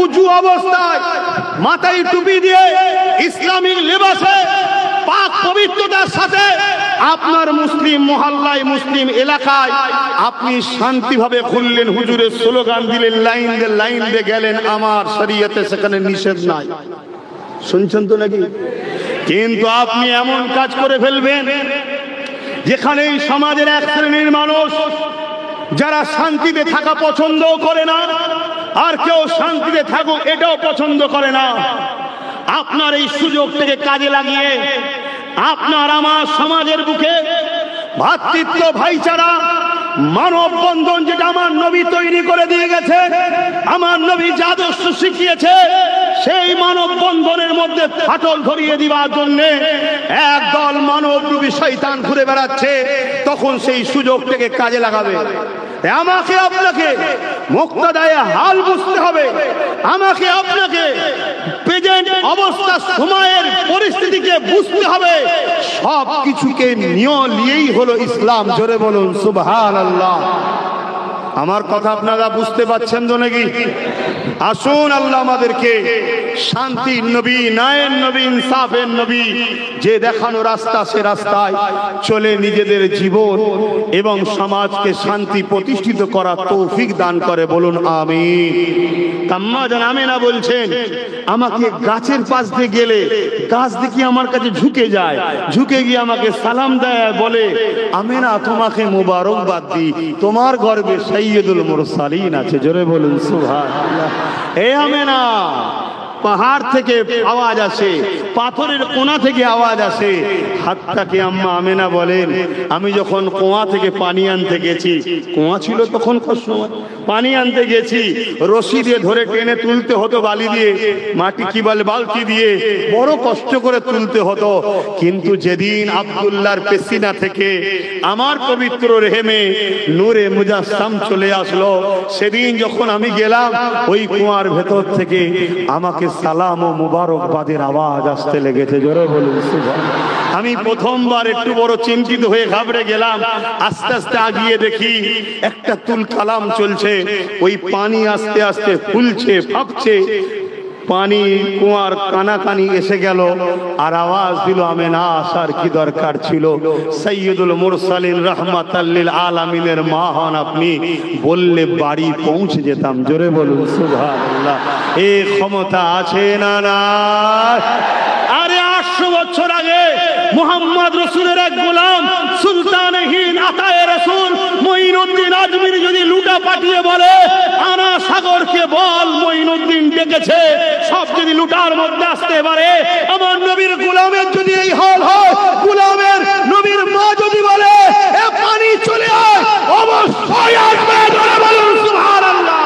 উজু অবস্থায়, মাথায় টুপি দিয়ে, ইসলামিক লেবাসে, পাক পবিত্রতার সাথে আপনার মুসলিম মহল্লায়, মুসলিম এলাকায় আপনি শান্তিভাবে খুললেন, হুজুরের স্লোগান দিলেন, লাইন দিয়ে গেলেন, আমার শরীয়তে সেখানে নিষেধ নাই। শুনছেন তো নাকি? কিন্তু আপনি এমন কাজ করে ফেলবেন যেখানে এই সমাজের এক শ্রেণীর মানুষ যারা শান্তিতে থাকা পছন্দ করে না, আর কেউ শান্তিতে থাকুক এটাও পছন্দ করে না, আপনার এই সুযোগটাকে কাজে লাগিয়ে আপনার আমার সমাজের বুকে ভ্রাতৃত্ব, ভাইচারা, মানব বন্ধন যেটা আমার নবী তৈরি করে দিয়ে গেছে, আমার নবী যা আদর্শ শিখিয়েছে, সেই মানব বন্ধনের মধ্যে ফাটল ধরিয়ে দিবার জন্য একদল মানবরূপী শয়তান ঘুরে বেড়াচ্ছে। তখন সেই সুযোগটাকে কাজে লাগাবে। আমাকে আপনাকে মুক্তদায়ে হাল বুঝতে হবে, আমাকে আপনাকে প্রেজেন্ট অবস্থা সময়ের পরিস্থিতিকে বুঝতে হবে। সব কিছুকে নিয়েই হলো ইসলাম। জোরে বলুন সুবহানাল্লাহ। আমার কথা আপনারা বুঝতে পারছেন তো নাকি? আসুন আল্লাহ আমাদেরকে শান্তির নবী, ন্যায়ের নবী, ইনসাফের নবী যে দেখানো রাস্তা, সে রাস্তায় চলে নিজেদের জীবন এবং সমাজকে শান্তি প্রতিষ্ঠিত করার তৌফিক দান করে। বলুন আমিন। আম্মা জান আমেনা বলছেন, আমাকে গাছের পাশ দিয়ে গেলে গাছ দেখি আমার কাছে ঝুঁকে যায়, ঝুঁকে গিয়ে আমাকে সালাম দেয়, বলে আমেনা তোমাকে মোবারকবাদ দিই, তোমার গর্ভে সাইয়্যিদুল মুরসালিন আছে। জোরে বলুন সুবহানাল্লাহ। এ আমেনা, পাহাড় থেকে আওয়াজ আসে, পাথরের কোণা থেকে আওয়াজ আসে। হাত্তাকে আম্মা আমেনা বলেন, আমি যখন কুয়া থেকে পানি আনতে গেছি, কুয়া ছিল তখন সময়, পানি আনতে গেছি, রশি দিয়ে ধরে টেনে তুলতে হতো, বালি দিয়ে, মাটি কি বলে, বালতি দিয়ে বড় কষ্ট করে তুলতে হতো। কিন্তু যেদিন আব্দুল্লাহর পেসিনা থেকে আমার পবিত্র রেহেমে নূরে মুজাসসাম চলে আসলো, সেদিন যখন আমি গেলাম, ওই কুয়ার ভেতর থেকে আমাকে সালাম ও মুবারকবাদের আওয়াজ আসতে লেগেছে। জোরে বলুন সুবহানাল্লাহ। আমি প্রথমবার একটু বড় চিন্তিত হয়ে ঘাবড়ে গেলাম। আস্তে আস্তে আগিয়ে দেখি একটা তুল কালাম চলছে, ওই পানি আস্তে আস্তে ফুলছে, ফাঁপছে, পানি কুয়ার কানাকানি এসে গেল, আর আওয়াজ দিল, আমেনা আসার কি দরকার ছিল? সাইয়্যিদুল মুরসালিন রাহমাতাল লিল আলামিনের মা হন আপনি, বললে বাড়ি পৌঁছে যেতাম। জোরে বলুন সুবহানাল্লাহ। এই ক্ষমতা আছে না না? আরে 800 বছর আগে মুহাম্মদ রাসূলের এক গোলাম সুলতানে হিন্দ আতায়ে রাসূল মঈনুদ্দিন আজমিরি যদি লুটা পাঠিয়ে বলে, আনা সাগরকে বল মঈনুদ্দিন ডেকেছে, সব যদি লুটার মধ্যে আসতে পারে, আমার নবীর গোলামের যদি এই হাল হয়, গোলামের নবীর মা যদি বলে এ পানি চলে আয়, অবশ্যই আসবে। জোরে বলুন সুবহানাল্লাহ।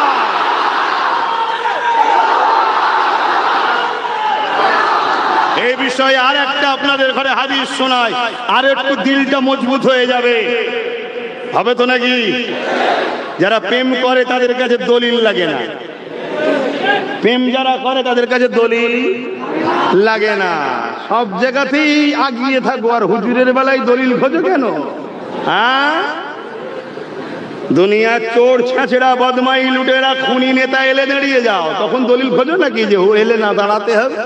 এই বিষয়ে আর একটা আপনাদের ঘরে হাদিস শোনাই, আর একটু দিলটা মজবুত হয়ে যাবে, হবে তো নাকি? যারা প্রেম করে তাদের কাছে দলিল লাগে না, প্রেম যারা করে তাদের কাছে দলিল লাগে না, সব জায়গাতেই আগিয়ে থাকবো। আর হুজুরের বেলায় দলিল খোঁজো কেন? হ্যাঁ, দুনিয়ার চোর ছাঁচড়া বদমাই লুটেরা খুনি নেতা এলে দাঁড়িয়ে যাও, তখন দলিল খোঁজো নাকি যে ও এলে না দাঁড়াতে হবে?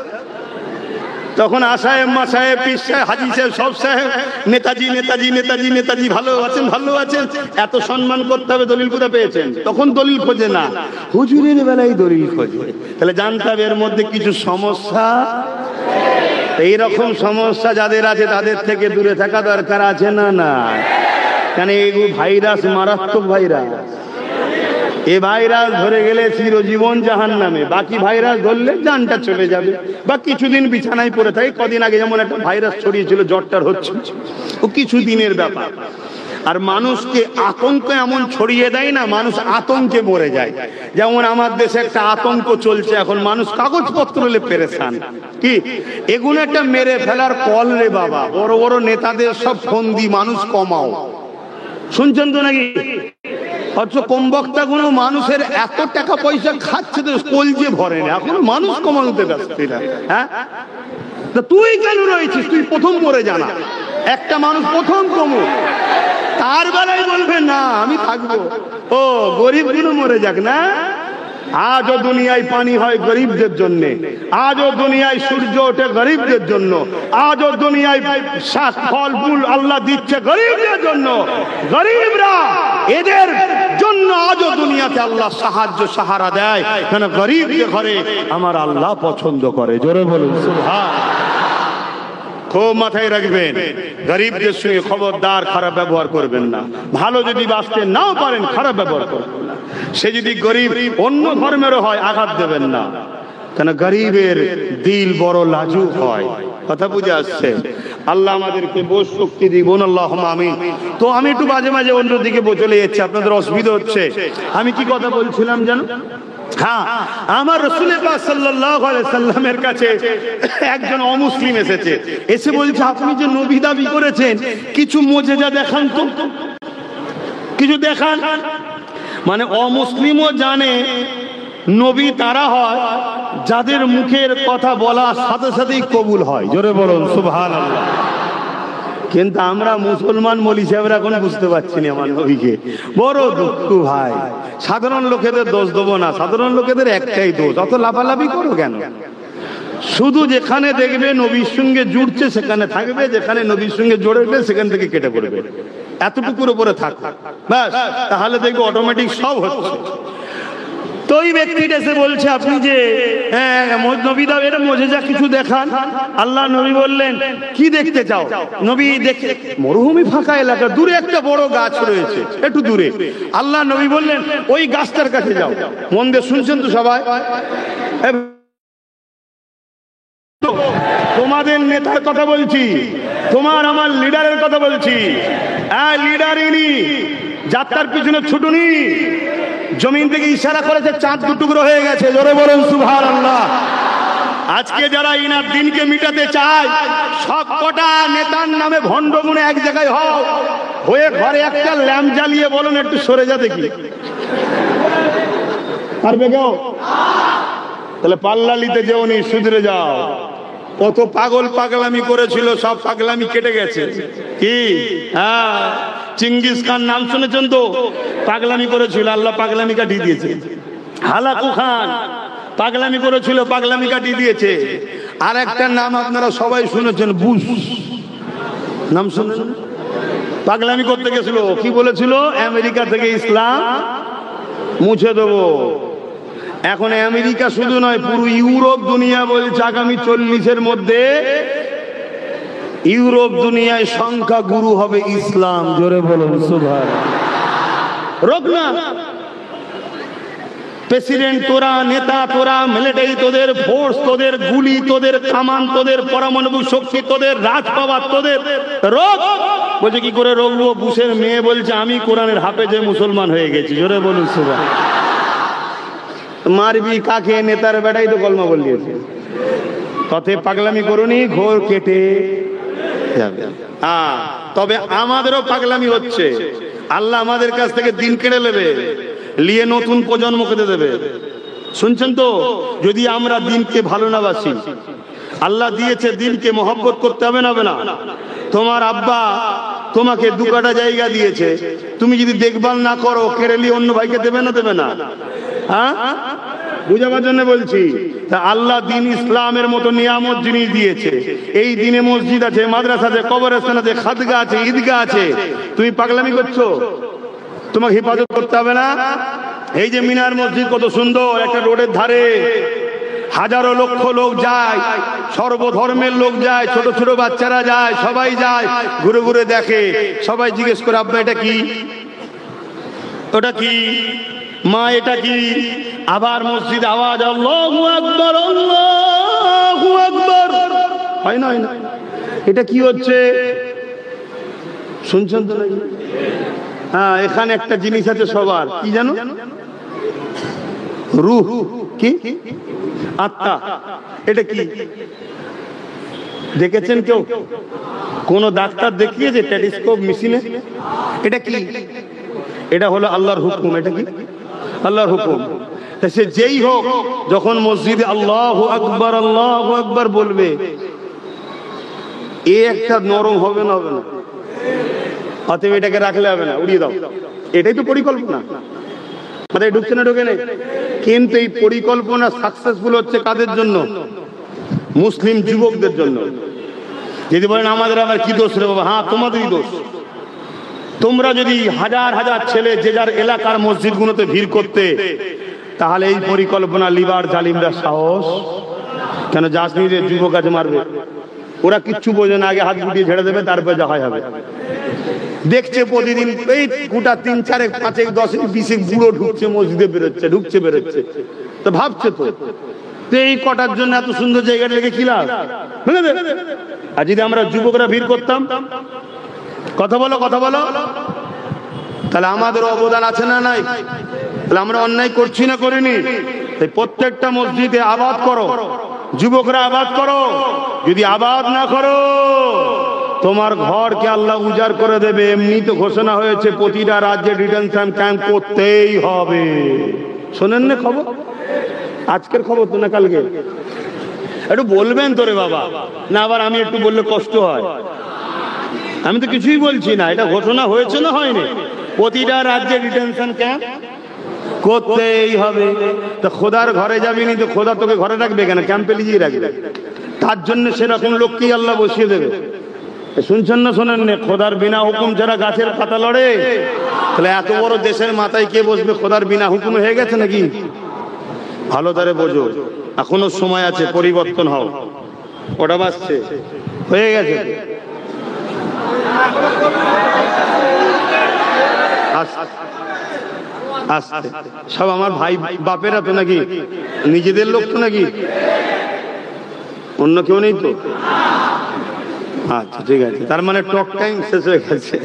তখন আসাহেব, মা সাহেব, পীর সাহেব, হাজি সাহেব, সব সাহেব নেতাজি নেতাজি নেতাজি নেতাজি, ভালো আছেন ভালো আছেন, এত সম্মান করতে হবে, দলিল কোথা পেয়েছেন? তখন দলিল খোঁজে না, হুজুরের বেলায় দলিল খোঁজে। তাহলে জানতে হবে এর মধ্যে কিছু সমস্যা। এইরকম সমস্যা যাদের আছে তাদের থেকে দূরে থাকা দরকার আছে না না? কেন এই ভাইরাস মারাত্মক ভাইরাস, এ ভাইরাস ধরে গেলে চিরজীবন জাহান্নামে, বাকি ভাইরাস ধরলে জানটা চলে যাবে বা কিছুদিন বিছানায় পড়ে থাকে। কদিন আগে যেমন একটা ভাইরাস ছড়িয়েছিল, জ্বরটার হচ্ছে, ও কিছুদিনের ব্যাপার। আর মানুষকে আতঙ্ক এমন ছড়িয়ে দেয় না, মানুষ আতঙ্কে মরে যায়। যেমন আমার দেশে একটা আতঙ্ক চলছে এখন, মানুষ কাগজপত্র হলে পেরেশান, কি এগুলো একটা মেরে ফেলার কল রে বাবা। বড় বড় নেতাদের সব ফন্দি, মানুষ কমাও, শুনছেন তো নাকি? অথচ কম বক্তা গুলো মানুষের এত টাকা পয়সা খাচ্ছে তো কলজে ভরে না, এখন মানুষ কমানোতে ব্যস্ত। হ্যাঁ, তুই কেন রয়েছিস? তুই প্রথম মরে জানা, একটা মানুষ প্রথম কমু, তার বেলায় বলবে না আমি থাকবো। ও গরিব গুলো মরে যাক না, আজও দুনিয়ায় পানি হয় গরিবদের জন্য, আজও দুনিয়ায় সূর্য ওঠে গরিবদের জন্য, আজও দুনিয়ায় শাক ফল ফুল আল্লাহ দিচ্ছে গরিবদের জন্য। গরিবরা এদের জন্য আজও দুনিয়াতে আল্লাহ সাহায্য সাহারা দেয়, কেন গরিবদের ঘরে আমার আল্লাহ পছন্দ করে। জোরে বলুন সুবহানাল্লাহ। খুব মাথায় রাখবেন, গরিবদের সঙ্গে খবরদার খারাপ ব্যবহার করবেন না। ভালো যদি বাঁচতে নাও পারেন খারাপ ব্যবহার করবেন না। সে যদি গরিব অন্য ধর্মেরও হয় আঘাত দেবেন না, কেন গরিবের দিল বড় লাজুক হয়। কথা বুঝে আসছে? আল্লাহ আমাদেরকে বোঝ শক্তি দিবেন, আল্লাহুম্মা আমিন। তো আমি একটু মাঝে মাঝে অন্যদিকে চলে যাচ্ছি, আপনাদের অসুবিধা হচ্ছে। আমি কি কথা বলছিলাম জানো? হ্যাঁ, আমার রাসূল পাক সাল্লাল্লাহু আলাইহি সাল্লামের কাছে একজন অমুসলিম এসেছে, এসে বলছে আপনি যে নবী দাবি করেছেন কিছু মুজিজা দেখান তো, কিছু দেখান। মানে অমুসলিমও জানে নবী তারা হয় যাদের মুখের কথা বলার সাথে সাথেই কবুল হয়। জোরে বলুন সুবহানাল্লাহ। কিন্তু আমরা মুসলমান মৌলভী সাহেবরা এখন বুঝতে পারছি না আমার নবীকে। বড় দুঃখ ভাই। সাধারণ লোকেদের দোষ দেবো না, সাধারণ লোকেদের একটাই দোষ, অত লাফালাফি করো কেন? শুধু যেখানে দেখবে নবীর সঙ্গে জুড়ছে সেখানে থাকবে, যেখানে নবীর সঙ্গে জড়বে সেখান থেকে কেটে পড়বে, এতটুকুর উপরে থাক ব্যাস, তাহলে দেখবে অটোমেটিক সব হচ্ছে। তো ওই ব্যক্তিটা এসে বলছে আপনি যে নবী দাও, এটা মুজিজা কিছু দেখান। আল্লাহ নবী বললেন কি দেখতে চাও? নবী দেখে মরুভূমি ফাঁকা এলাকা, দূরে একটা বড় গাছ রয়েছে, একটু দূরে। আল্লাহ নবী বললেন ওই গাছটার কাছে যাও। মন দিয়ে শুনছেন তো সবাই? তোমাদের নেতার কথা বলছি, তোমার আমার লিডারের কথা বলছি। লিডারিনি যাত্রার পিছনে ছুটুনি, জমিন থেকে ইশারা করেছে, চাঁদ দুটুকরো হয়ে গেছে। জোরে বলুন সুবহানাল্লাহ। আজকে যারা ইনার দিনকে মিটাতে চায়, সব কটা নেতার নামে ভণ্ড গুণে এক জায়গায় হয়ে ঘরে একটা ল্যাম্প জ্বালিয়ে বলুন একটু সরে যা দেখি, পারবে কেউ? তাহলে পাল্লা নিতে যেওনি, শুধরে যাও। কত পাগল পাগলামি করেছিল, সব পাগলামি কেটে গেছে। কি চিঙ্গিস খান নাম শুনেছেন তো? পাগলামি করেছিল, আল্লাহ পাগলামি কাটিয়ে দিয়েছে। হালাকু খান পাগলামি করেছিল, পাগলামি কাটিয়ে দিয়েছে। আর একটা নাম আপনারা সবাই শুনেছেন, বুশ নাম শুনেছেন? পাগলামি করতে গেছিল, কি বলেছিল? আমেরিকা থেকে ইসলাম মুছে দেবো। এখন আমেরিকা শুধু নয়, পুরো ইউরোপ দুনিয়া বলছে আগামী 40-এর মধ্যে ইউরোপ দুনিয়ায় সংখ্যা গুরু হবে ইসলাম। জোরে বলুন সুবহানাল্লাহ। রোক না প্রেসিডেন্ট তোরা, নেতা তোরা, মিলিটারি তোদের, ফোর্স তোদের, গুলি তোদের, কামান তোদের, পরমাণু শক্তি তোদের, রাজপাওয়ার তোদের, রোক। বলছে কি করে রোকবো? বুশের মেয়ে বলছে আমি কোরআনের হাফেজে মুসলমান হয়ে গেছি। জোরে বলুন সুবহানাল্লাহ। মারবি কাকে? নেতার বেটাই তো কলমা বলিয়েছে। তথে পাগলামি করুনি, ঘোর কেটে যাবে। তবে আমাদেরও পাগলামি হচ্ছে। আল্লাহ আমাদের কাছ থেকে দিন কেড়ে নেবে, নিয়ে নতুন প্রজন্মকে দেবে। শুনছেন তো? যদি আমরা দিনকে ভালো না বাসি, আল্লাহ দিয়েছে দিনকে মহব্বত করতে হবে না? তোমার আব্বা তোমাকে 2 কাঠা জায়গা দিয়েছে, তুমি যদি দেখভাল না করো কেড়ে নিয়ে অন্য ভাইকে দেবে না? হ্যাঁ, বুঝাবার জন্য বলছি। তা আল্লাহ দিন ইসলামের মতো নিয়ামত জিনিস দিয়েছে। এই দিনে মসজিদ আছে, মাদ্রাসা আছে, কবরস্থান আছে, খাদগা আছে, ঈদগাহ আছে। তুমি পাগলামি করছো, তোমাকে হেফাজত করতে হবে না? এই যে মিনার মসজিদ কত সুন্দর, একটা রোডের ধারে, হাজারো লক্ষ লোক যায়, সর্বধর্মের লোক যায়, ছোট ছোট বাচ্চারা যায়, সবাই যায়, ঘুরে ঘুরে দেখে। সবাই জিজ্ঞেস করে আব্বা এটা কি, ওটা কি, মা এটা কি? আবার মসজিদ আওয়াজ আল্লাহু আকবার, আল্লাহু আকবার, হয় না? এটা কি হচ্ছে শুনছেন তো নাকি? হ্যাঁ, এখানে একটা জিনিস আছে সবার, কি জানো? রূহ, কি আত্মা। এটা কি দেখেছেন কেউ? কোন ডাক্তার দেখিয়েছে টেলিস্কোপ মেশিনে? এটা কি? এটা হলো আল্লাহর হুকুম। এটা কি? আল্লাহর হুকুম। সে যেই হোক, যখন মসজিদে আল্লাহু আকবার, আল্লাহু আকবার বলবে, একটা নরম হবে না? অতএব এটাকে রাখলে হবে না, উড়িয়ে দাও। এটাই তো পরিকল্পনা। মাথায় ঢুকছে না ঢুকে নেই? কিন্তু এই পরিকল্পনা সাকসেসফুল হচ্ছে কাদের জন্য? মুসলিম যুবকদের জন্য। যদি বলেন আমাদের আবার কি দোষ রে বাবা, হ্যাঁ তোমাদেরই দোষ। তোমরা যদি হাজার হাজার ছেলে যে যার এলাকার মসজিদগুলোতে ভিড় করতে, তাহলে এই পরিকল্পনা লিবার জালিমরা সাহস কেন? জাসমিনের যুবক আছে মারবে, ওরা কিচ্ছু বোঝে না, আগে হাত গুটিয়ে ঝেড়ে দেবে, তারপরে যা হয় হবে। দেখছে প্রতিদিন এই গোটা 3, 4, 5, 10, 20 বুড়ো ঢুকছে মসজিদে, বেরোচ্ছে ঢুকছে বেরোচ্ছে, তো ভাবছে তো এই কটার জন্য এত সুন্দর জায়গাটা লেগে কি লাভ? আর যদি আমরা যুবকরা ভিড় করতাম, কথা বলো কথা বলো, তাহলে আমাদের অবদান আছে না নাই? তাহলে আমরা অন্যায় করছি না করিনি? তাই প্রত্যেকটা মসজিদে আবাদ করো, যুবকরা আবাদ করো। যদি আবাদ না করো, তোমার ঘরকে আল্লাহ উজাড় করে দেবে। এমনি তো ঘোষণা হয়েছে প্রতিটা রাজ্যে ডিটেনশন ক্যাম্প করতেই হবে। শোনেন না খবর? আজকের খবর তো না কালকে? একটু বলবেন তোরে বাবা, না আবার আমি একটু বললে কষ্ট হয়? আমি তো কিছুই বলছি না, এটা ঘোষণা হয়েছে না হয়নি? প্রতিটা রাজ্যে ডিটেনশন ক্যাম্প করতেই হবে। তো খোদার ঘরে যাবি নি তো খোদা তোকে ঘরে রাখবে কেন? ক্যাম্পে লিজিয়ে রাখবে। তার জন্য সেরকম লোককেই আল্লাহ বসিয়ে দেবে। শুনছেন না শোনেন না? খোদার বিনা হুকুম ছাড়া গাছের পাতা লড়ে। তাহলে এত বড় দেশের মাথায় কে বসবে? খোদার বিনা হুকুম হয়ে গেছে নাকি? ভালো করে বোঝো, এখনো সময় আছে, পরিবর্তন হও। ওটা বাসছে হয়ে গেছে। আস্তে সব আমার ভাই বাপেরা তো নাকি? নিজেদের লোক তো নাকি? অন্য কেউ নেই তো? আচ্ছা ঠিক আছে, তার মানে টক টাইম শেষ হয়ে গেছে,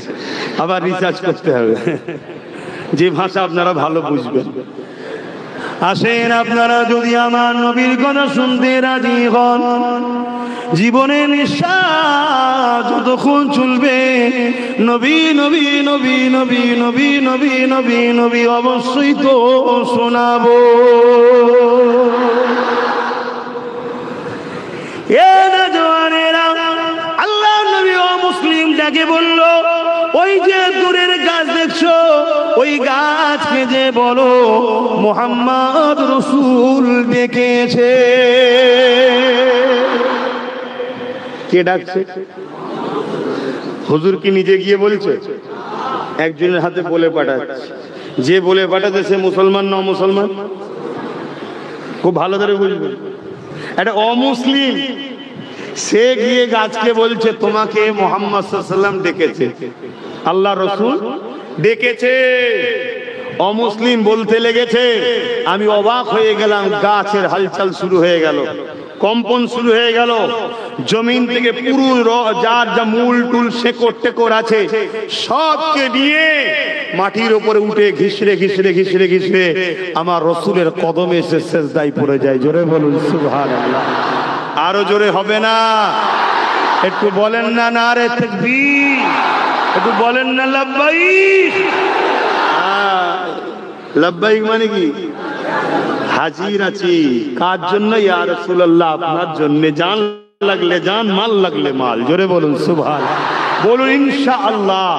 আবার রিসার্চ করতে হবে যে ভাষা আপনারা ভালো বুঝবেন। আসেন আপনারা যদি আমার নবীর কথা শুনতে রাজি হন, জীবনে নিঃশ্বাস যতক্ষণ চলবে নবী নবী নবী নবী নবী নবী নবী নবী অবশ্যই তো শোনাবো। আল্লাহ নবী ও মুসলিম ডাকে বলল, ওই যে দূরের গাছ দেখছো, ওই গাছকে যে বলো মুহাম্মদ রাসূল ডেকেছে। কে ডাকছে? হুজুর কি নিজে গিয়ে বলছে? একজনের হাতে বলে পাঠাচ্ছে। যে বলে পাঠাচ্ছে সে মুসলমান না অমুসলমান? খুব ভালো করে বুঝবেন, এটা অমুসলিম। সে গিয়ে গাছকে বলছে তোমাকে মুহাম্মদ সাল্লাল্লাহু আলাইহি ওয়াসাল্লাম ডেকেছে, আল্লাহ রাসূল ডেকেছে। অমুসলিম বলতে লেগেছে। আমি অবাক হয়ে গেলাম, গাছের হালচাল শুরু হয়ে গেল, কম্পন শুরু হয়ে গেল। জমিন থেকে পুরো যার যা মূল টুল শেকড় টেকড় আছে সবকে নিয়ে মাটির উপরে উঠে ঘিসড়ে ঘিসড়ে ঘিসড়ে ঘিসড়ে আমার রাসূলের কদমে এসে সিজদায় পড়ে যায়। জোরে বলুন সুবহানাল্লাহ। আরো জোরে হবে না? একটু বলেন না নারে তাকবীর, একটু বলেন না লাব্বাইক। লাব্বাইক মানে কি? হাজির আছি। কার জন্য? ইয়া রাসূলুল্লাহ, আপনার জন্য। জান লাগলে জান, মাল লাগলে মাল। জোরে বলুন সুবহানাল্লাহ, বলুন ইনশাআল্লাহ।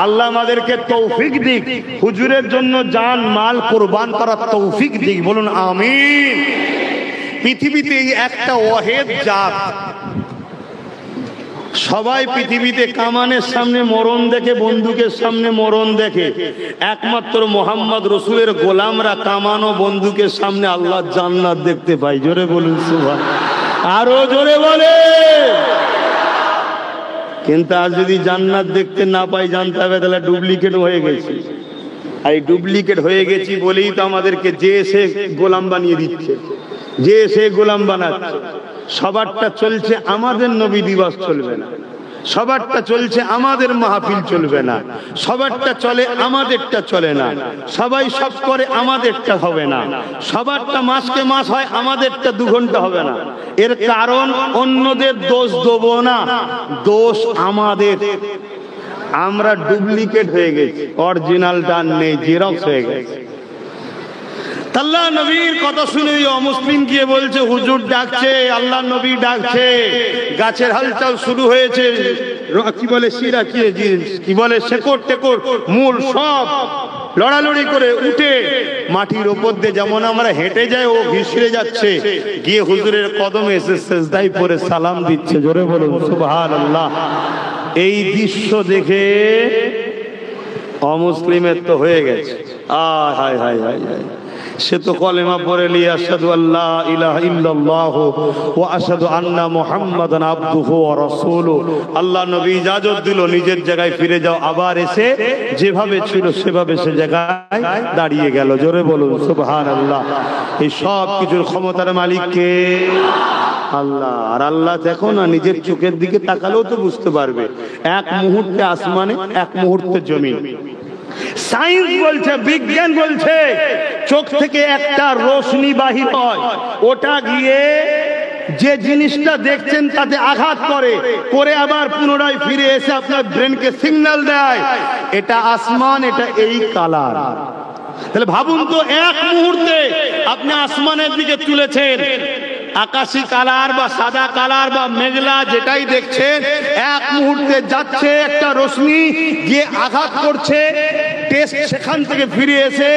আল্লাহ আমাদেরকে তৌফিক দিক, হুজুরের জন্য জান মাল কুরবান করার তৌফিক দিক। বলুন আমিন। পৃথিবীতে একটা ওয়াহিদ জাত, সবাই পৃথিবীতে কামানের সামনে মরণ দেখে, বন্দুকের সামনে মরণ দেখে। একমাত্র মুহাম্মদ রাসূলের গোলামরা কামান ও বন্দুকের সামনে আল্লাহর জান্নাত দেখতে পায়। জোরে বলুন সুবহানাল্লাহ, আরো জোরে বলে। কিন্তু আজ যদি জান্নাত দেখতে না পাই, জানতে হবে তাহলে ডুপ্লিকেট হয়ে গেছি। আর এই ডুপ্লিকেট হয়ে গেছি বলেই তো আমাদেরকে যে সে গোলাম বানিয়ে দিচ্ছে, যে সে গোলাম বানাচ্ছে। সবারটা চলছে, আমাদের নবী দিবস চলবে না। সবারটা চলছে, আমাদের মাহফিল চলবে না। সবারটা চলে, আমাদেরটা চলে না। সবাই সব করে, আমাদেরটা হবে না। সবারটা মাসকে মাস হয়, আমাদেরটা 2 ঘন্টা হবে না। এর কারণ অন্যদের দোষ দেবো না, দোষ আমাদের। আমরা ডুপ্লিকেট হয়ে গেছি, অরিজিনালটা নেই, জেরক্স হয়ে গেছে। আল্লাহ নবীর কথা শুনে অমুসলিম গিয়ে বলছে হুজুর ডাকছে, আল্লাহ নবী ডাকছে। গাছের হালচাল শুরু হয়েছে, কি বলে শিরা, কি বলে শেকড় টেকড় মূল সব লড়ালড়ি করে উঠে মাটির ওপর দিয়ে যেমন আমরা হেঁটে যাই ও ঘিসড়ে যাচ্ছে, গিয়ে হুজুরের কদমে এসে সিজদায় পড়ে সালাম দিচ্ছে। জোরে বলুন সুবহানাল্লাহ। এই দৃশ্য দেখে অমুসলিমের তো হয়ে গেছে, আয় হায় হায় হায় হায়, সে তো কলেমা পড়ে লি আশহাদু আল্লা ইলাহা ইল্লাল্লাহ ওয়া আশহাদু আন্না মুহাম্মাদান আবদুহু ওয়া রাসূলুহু। আল্লাহ নবী ইজাজত দিল নিজের জায়গায় ফিরে যাও, আবার এসে যেভাবে ছিল সেভাবে সে জায়গায় দাঁড়িয়ে গেল। জোরে বলুন সুবহানাল্লাহ। এই সব কিছুর ক্ষমতার মালিক কে? আল্লাহ। আর আল্লাহ দেখো না, নিজের চোখের দিকে তাকালেও তো বুঝতে পারবে, এক মুহূর্তে আসমানে, এক মুহূর্তে জমিন। সায়েন্স বলছে, বিজ্ঞান বলছে, চোখ থেকে একটা রোশনি বাহির হয়, ওটা গিয়ে যে জিনিসটা দেখছেন তাতে আঘাত করে, করে আবার পুনরায় ফিরে এসে আপনার ব্রেনকে সিগন্যাল দেয় এটা আসমান, এটা এই কালার। তাহলে ভাবুন তো, এক মুহূর্তে আপনি আসমানের দিকে তুলেছেন, আকাশী কালার বা সাদা কালার বা মেঘলা যেটাই দেখছেন, এক মুহূর্তে যাচ্ছে একটা রশ্মি গিয়ে আঘাত করছে, টেস্ট সেখান থেকে ফিরে এসে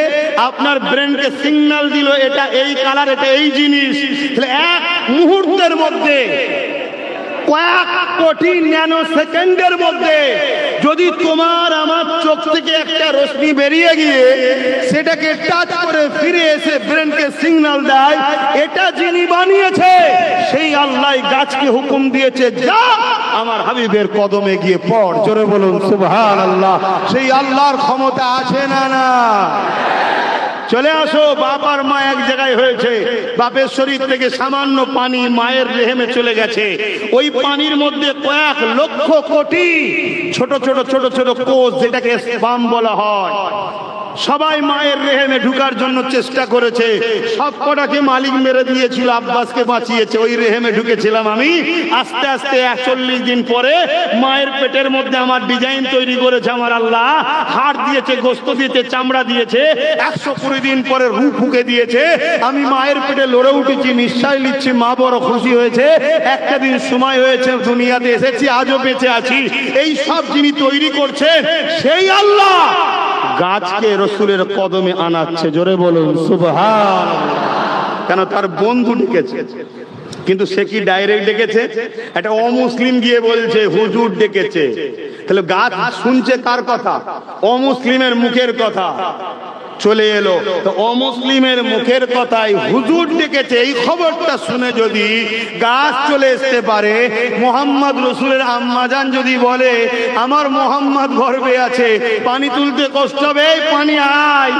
আপনার ব্রেনকে সিগন্যাল দিল এটা এই কালার, এটা এই জিনিস। তাহলে এক মুহূর্তের মধ্যে, কয়েক কোটি ন্যানো সেকেন্ডের মধ্যে যদি তোমার আমার চোখ থেকে একটা রশ্মি বেরিয়ে গিয়ে সেটাকে টাচ করে ফিরে এসে ব্রেনকে সিগন্যাল দেয়, এটা যিনি বানিয়েছে সেই আল্লাহ গাছকে হুকুম দিয়েছে, যা আমার হাবিবের কদমে গিয়ে পড়। জোরে বলুন সুবহানাল্লাহ। সেই আল্লাহর ক্ষমতা আছে না? না। চলে আসো, বাপ আর মা এক জায়গায় হয়েছে, বাপের শরীর থেকে সামান্য পানি মায়ের রেহেমে চলে গেছে, ওই পানির মধ্যে কয়েক লক্ষ কোটি ছোট ছোট ছোট ছোট কোষ, যেটাকে স্পার্ম বলা হয়, সবাই মায়ের রেহেমে ঢুকার জন্য চেষ্টা করেছে, সব কটাকে মালিক মেরে দিয়েছিল, আব্বাসকে বাঁচিয়েছে, ওই রেহেমে ঢুকেছিলাম আমি। আস্তে আস্তে 41 দিন পরে মায়ের পেটের মধ্যে আমার ডিজাইন তৈরি করেছে আমার আল্লাহ, হাড় দিয়েছে, গোস্ত দিয়েছে, চামড়া দিয়েছে, 120 দিন পরে রূহ ফুঁকে দিয়েছে, আমি মায়ের পেটে লড়ে উঠেছি, নিঃশ্বাস নিচ্ছি, মা বড় খুশি হয়েছে, একটা দিন সময় হয়েছে দুনিয়াতে এসেছি, আজও বেঁচে আছি। এই সব যিনি তৈরি করছেন সেই আল্লাহ গাছকে রসুলের কদমে আনাচ্ছে। জোরে বলুন সুবহানাল্লাহ। কেন? তার বন্ধু ডেকেছে, কিন্তু সে কি ডাইরেক্ট ডেকেছে? একটা অমুসলিম গিয়ে বলছে হুজুর ডেকেছে। তাহলে গাছ শুনছে কার কথা? অমুসলিমের মুখের কথা। চলে এলো তো অমুসলিমের মুখের কথায় হুজুর ডেকেছে, এই খবরটা শুনে যদি গাছ চলে আসতে পারে, মোহাম্মদ রসুলের আম্মাজান যদি বলে আমার মোহাম্মদ গর্ভে আছে, পানি তুলতে কষ্ট হবে, পানি আয়,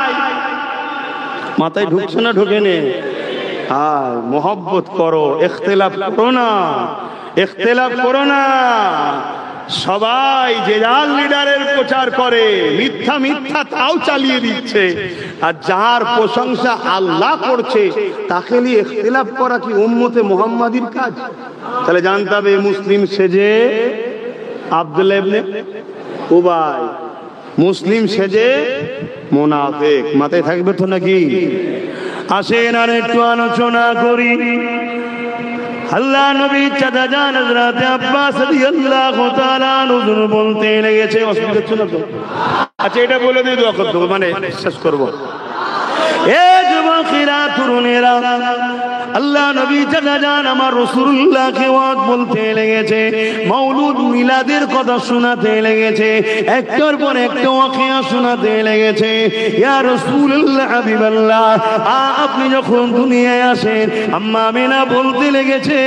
মাথায় ঢুকছে না? ঢুকে নে, আয়, মোহব্বত করো, ইখতিলাফ করো না, ইখতিলাফ করো না। সবাই যে যার লিডারের প্রচার করে, মিথ্যা মিথ্যা তাও চালিয়ে দিচ্ছে, আর যার প্রশংসা আল্লাহ করছে তাকে নিয়ে ইখতিলাফ করা কি উম্মতে মুহাম্মাদির কাজ? তাহলে জানতে হবে মুসলিম সেজে আব্দুল্লাহ ইবনে উবাই, মুসলিম সেজে মুনাফিক। মাথায় থাকবে তো নাকি? আসেন আর একটু আলোচনা করি। আল্লাহ নবী চাচা জান হযরত আব্বাস রাদিয়াল্লাহু তাআলা হুজুর বলতে লেগেছে, অসুবিধা ছিল তো? আচ্ছা, এটা বলে দিই, দোয়া করতে হবে, মানে শেষ করবো। এ যুবকেরা, তরুণেরা, আল্লাহ নবী চাচা জান আমার রাসূলুল্লাহকে ওয়াজ বলতে লেগেছে, মাওলুদ মিলাদের কথা শোনাতে লেগেছে, একটার পর একটা ওয়াকিয়া শোনাতে লেগেছে। ইয়া রাসূলুল্লাহ, হাবিবাল্লাহ, আপনি যখন দুনিয়ায় আসেন, আম্মা আমিনা বলতে লেগেছে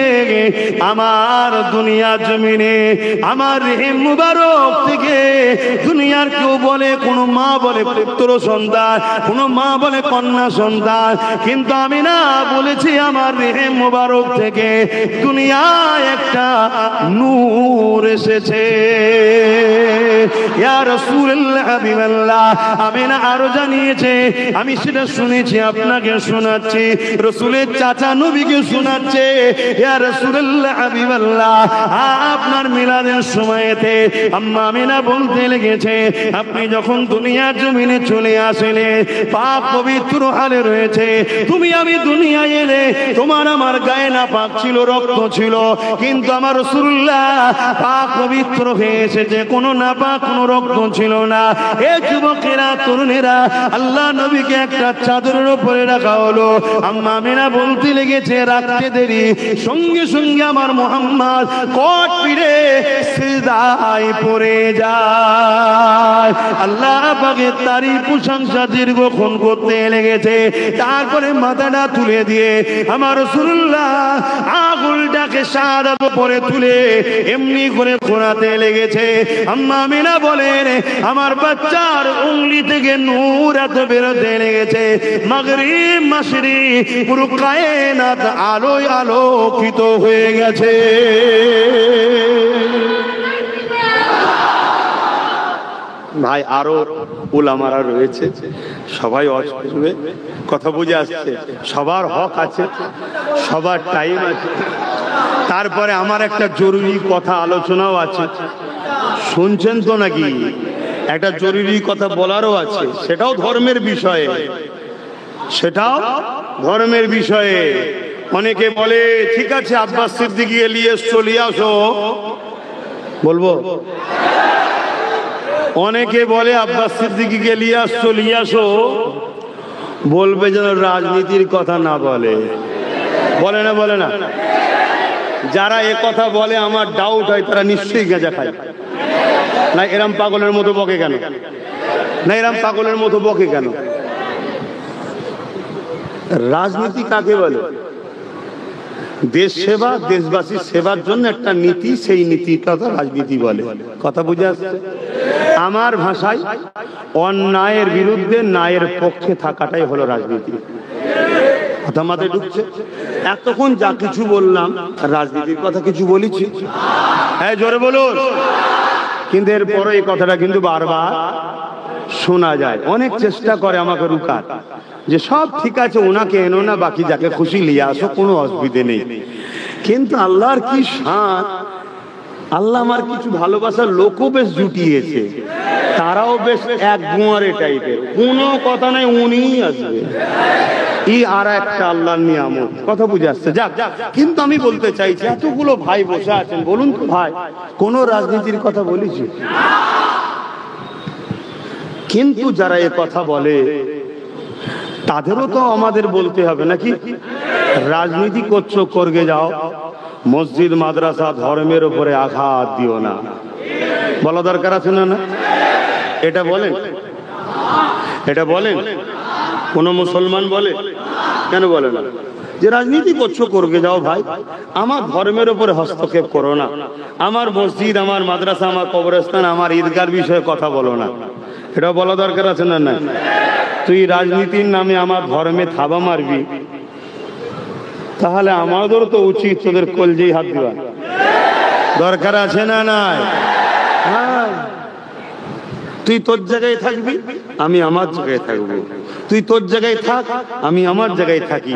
আমার দুনিয়ার জমিনে আমার রেহেম মুবারক থেকে দুনিয়ার কেউ বলে, কোন মা বলে পুত্র সন্তান, কোন মা বলে কন্যা সন্তান, কিন্তু আমি না বলেছি আমার রেহেম মুবারক থেকে দুনিয়ায় একটা নূর এসেছে। ইয়া রাসূলুল্লাহ, হাবিবাল্লাহ, আমি না আরো জানিয়েছে, আমি সেটা শুনেছি, আপনাকে শোনাচ্ছি, রাসূলের চাচা নবীকে শোনাচ্ছে। ইয়া রাসূলুল্লাহ, হাবিবাল্লাহ, আপনার মিলাদের সময়তে আম্মা আমিনা বলতে লেগেছে, আপনি যখন দুনিয়ার জমিনে চলে আসলে পাক পবিত্র হালে রয়েছে, তুমি আমি দুনিয়ায় এলে তোমার আমার গায়ে না পাক ছিল, রক্ত ছিল, কিন্তু আমার রাসূলুল্লাহ পাক পবিত্র হয়ে এসেছে, কোনো না পাক কোনো রক্ত ছিল না। এ যুবকেরা, তরুণেরা, আল্লাহ নবীকে একটা চাদরের উপরে রাখা হলো। আম্মা আমিনা বলতে লেগেছে, রাখতে দেরি, সঙ্গে সঙ্গে আমার মুহাম্মদ কট পিড়ে সিজদায় পড়ে যায়। আল্লাহ পাকের তারই প্রশংসা দীর্ঘক্ষণ করতে লেগেছে। তারপরে মাথাটা তুলে দিয়ে আমার রাসূলুল্লাহ আঙুলটাকে শাহাদাত পরে তুলে এমনি করে ঘোরাতে লেগেছে। আম্মা আমিনা বলেন, আমার বাচ্চার উংলি থেকে নূর এত বেরোতে লেগেছে, মাগরিব মাশরিক পুরো কায়নাত আলোয় আলোকিত হয়ে গেছে। ভাই, আরো উলামারা রয়েছে, সবাই অসুবিধে কথা বুঝে আসছে, সবার হক আছে, সবার টাইম আছে। তারপরে আমার একটা জরুরি কথা আলোচনাও আছে, শুনছেন তো নাকি? একটা জরুরি কথা বলারও আছে, সেটাও ধর্মের বিষয়ে, সেটাও ধর্মের বিষয়ে। অনেকে বলে ঠিক আছে আব্বাস সিদ্দিকী ইলিয়াস চলে আসো, বলবো? অনেকে বলে আব্বাস সিদ্দিকীকে ইলিয়াস চলে আসো, বলবে যেন রাজনীতির কথা না বলে। বলে না? বলে না? যারা এ কথা বলে আমার ডাউট হয় তারা নিশ্চয়ই গাঁজা খায়। না এরম পাগলের মতো বকে কেন? না এরম পাগলের মতো বকে কেন? রাজনীতি কাকে বলে? দেশ সেবা, দেশবাসীর সেবার জন্য একটা নীতি, সেই নীতিটা তো রাজনীতি বলে। কথা বুঝে আসছে? আমার ভাষায় অন্যায়ের বিরুদ্ধে ন্যায়ের পক্ষে থাকাটাই হলো রাজনীতি। কথা মাথায় ঢুকছে? এতক্ষণ যা কিছু বললাম রাজনীতির কথা কিছু বলেছি? হ্যাঁ, জোরে বলুন। কিন্তু এরপরে এই কথাটা কিন্তু বারবার শোনা যায়। অনেক চেষ্টা করে আমাকে রুকার, যে সব ঠিক আছে, ওনাকে এনো না, বাকি যাকে খুশি নিয়ে আসো, কোনো অসুবিধে নেই। কিন্তু আল্লাহর কি শান, আল্লাহ আমার কিছু ভালোবাসার লোকও বেশ জুটিয়েছে, তারাও বেশ এক গুঁয়ারে টাইপের, কোনো কথা নাই, উনিই আসবে। এই আর একটা আল্লাহর নিয়ামত। কথা বুঝে আসছে? যাক, কিন্তু আমি বলতে চাইছি, এতগুলো ভাই বসে আছেন, বলুন তো ভাই, কোন রাজনীতির কথা বলেছি? কিন্তু যারা এ কথা বলে তাদেরও তো আমাদের বলতে হবে নাকি? রাজনীতি করছো, করগে যাও, মসজিদ মাদ্রাসা ধর্মের উপরে আঘাত দিও না, বলা দরকার আছে না? না এটা বলেন? এটা বলেন? কোন মুসলমান বলে? কেন বলে না? যে রাজনীতি করছো, করগে যাও ভাই, আমার ধর্মের উপরে হস্তক্ষেপ করো না, আমার মসজিদ, আমার মাদ্রাসা, আমার কবরস্থান, আমার ঈদগার বিষয়ে কথা বলো না, এটা বলা দরকার আছে না? না। তুই রাজনীতির নামে আমার ধর্মে থাবা মারবি, তাহলে আমাদের তো উচিত তোদের কলজেই হাত দিবা। দরকার আছে না? নাই? হ্যাঁ, তুই তোর জায়গায় থাকবি, আমি আমার জায়গায় থাকবো, তুই তোর জায়গায় থাক, আমি আমার জায়গায় থাকি,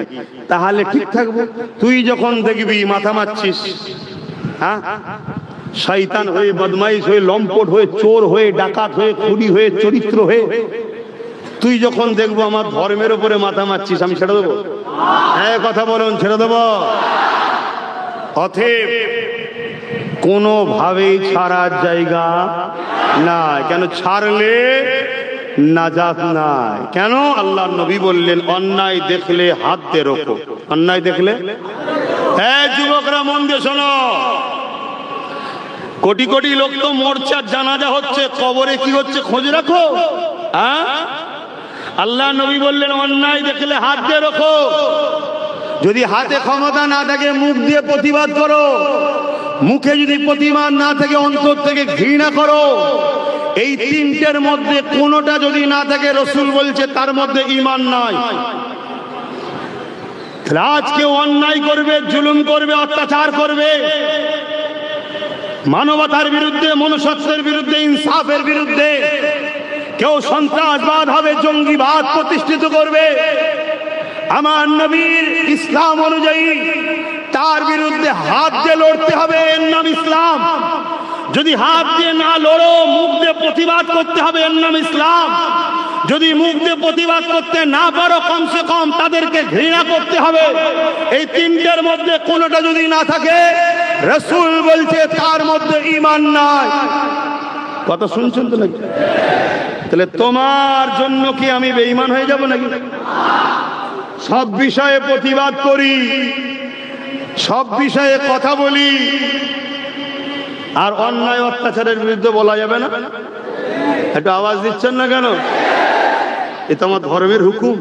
তাহলে ঠিক থাকবো। তুই যখন দেখবি মাথা মারছিস, হ্যাঁ, শয়তান হয়ে, বদমাইশ হয়ে, লম্পট হয়ে, চোর হয়ে, ডাকাত হয়ে, খুনি হয়ে, চরিত্র হয়ে, তুই যখন দেখবো আমার ধর্মের উপরে মাথা মারছিস, আমি ছেড়ে দেবো? হ্যাঁ, কথা বলুন, ছেড়ে দেবো? অতএব কোনোভাবেই ছাড়ার জায়গা না। কেন? ছাড়লে নাজাত নাই। কেন? আল্লাহর নবী বললেন, অন্যায় দেখলে হাত দিয়ে রোখো। অন্যায় দেখলে, হ্যাঁ যুবকরা মন দিয়ে শোনো, কোটি কোটি লোক তো মরছে, জানাজা হচ্ছে, কবরে কি হচ্ছে খোঁজ রাখো। হ্যাঁ, আল্লাহ নবী বললেন, অন্যায় দেখলে হাত দিয়ে রোখো। যদি হাতে ক্ষমতা না থাকে, মুখ দিয়ে প্রতিবাদ করো। মুখে যদি প্রতিবাদ না থাকে, অন্তর থেকে ঘৃণা করো। এই তিনটের মধ্যে কোনোটা যদি না থাকে, রাসূল বলছে তার মধ্যে ঈমান নাই। আজ কেউ অন্যায় করবে, জুলুম করবে, অত্যাচার করবে, মানবতার বিরুদ্ধে, মনুষ্যত্বের বিরুদ্ধে, ইনসাফের বিরুদ্ধে, কেউ সন্ত্রাসবাদ হবে, জঙ্গিবাদ প্রতিষ্ঠিত করবে, আমার নবীর ইসলাম অনুযায়ী তার বিরুদ্ধে হাত দিয়ে লড়তে হবে, এর নাম ইসলাম। যদি হাত দিয়ে না লড়ো, মুখ দিয়ে প্রতিবাদ করতে হবে, এর নাম ইসলাম। যদি মুখ দিয়ে প্রতিবাদ করতে না পারো, কমসে কম তাদেরকে ঘৃণা করতে হবে। এই তিনটের মধ্যে কোনোটা যদি না থাকে, রাসূল বলছে তার মধ্যে ঈমান নাই। কথা শুনছেন তো নাকি? তাহলে তোমার জন্য কি আমি বেঈমান হয়ে যাব নাকি? সব বিষয়ে প্রতিবাদ করি, সব বিষয়ে কথা বলি, আর অন্যায় অত্যাচারের বিরুদ্ধে বলা যাবে না? একটু আওয়াজ দিচ্ছেন না কেন? এটা আমার ধর্মের হুকুম।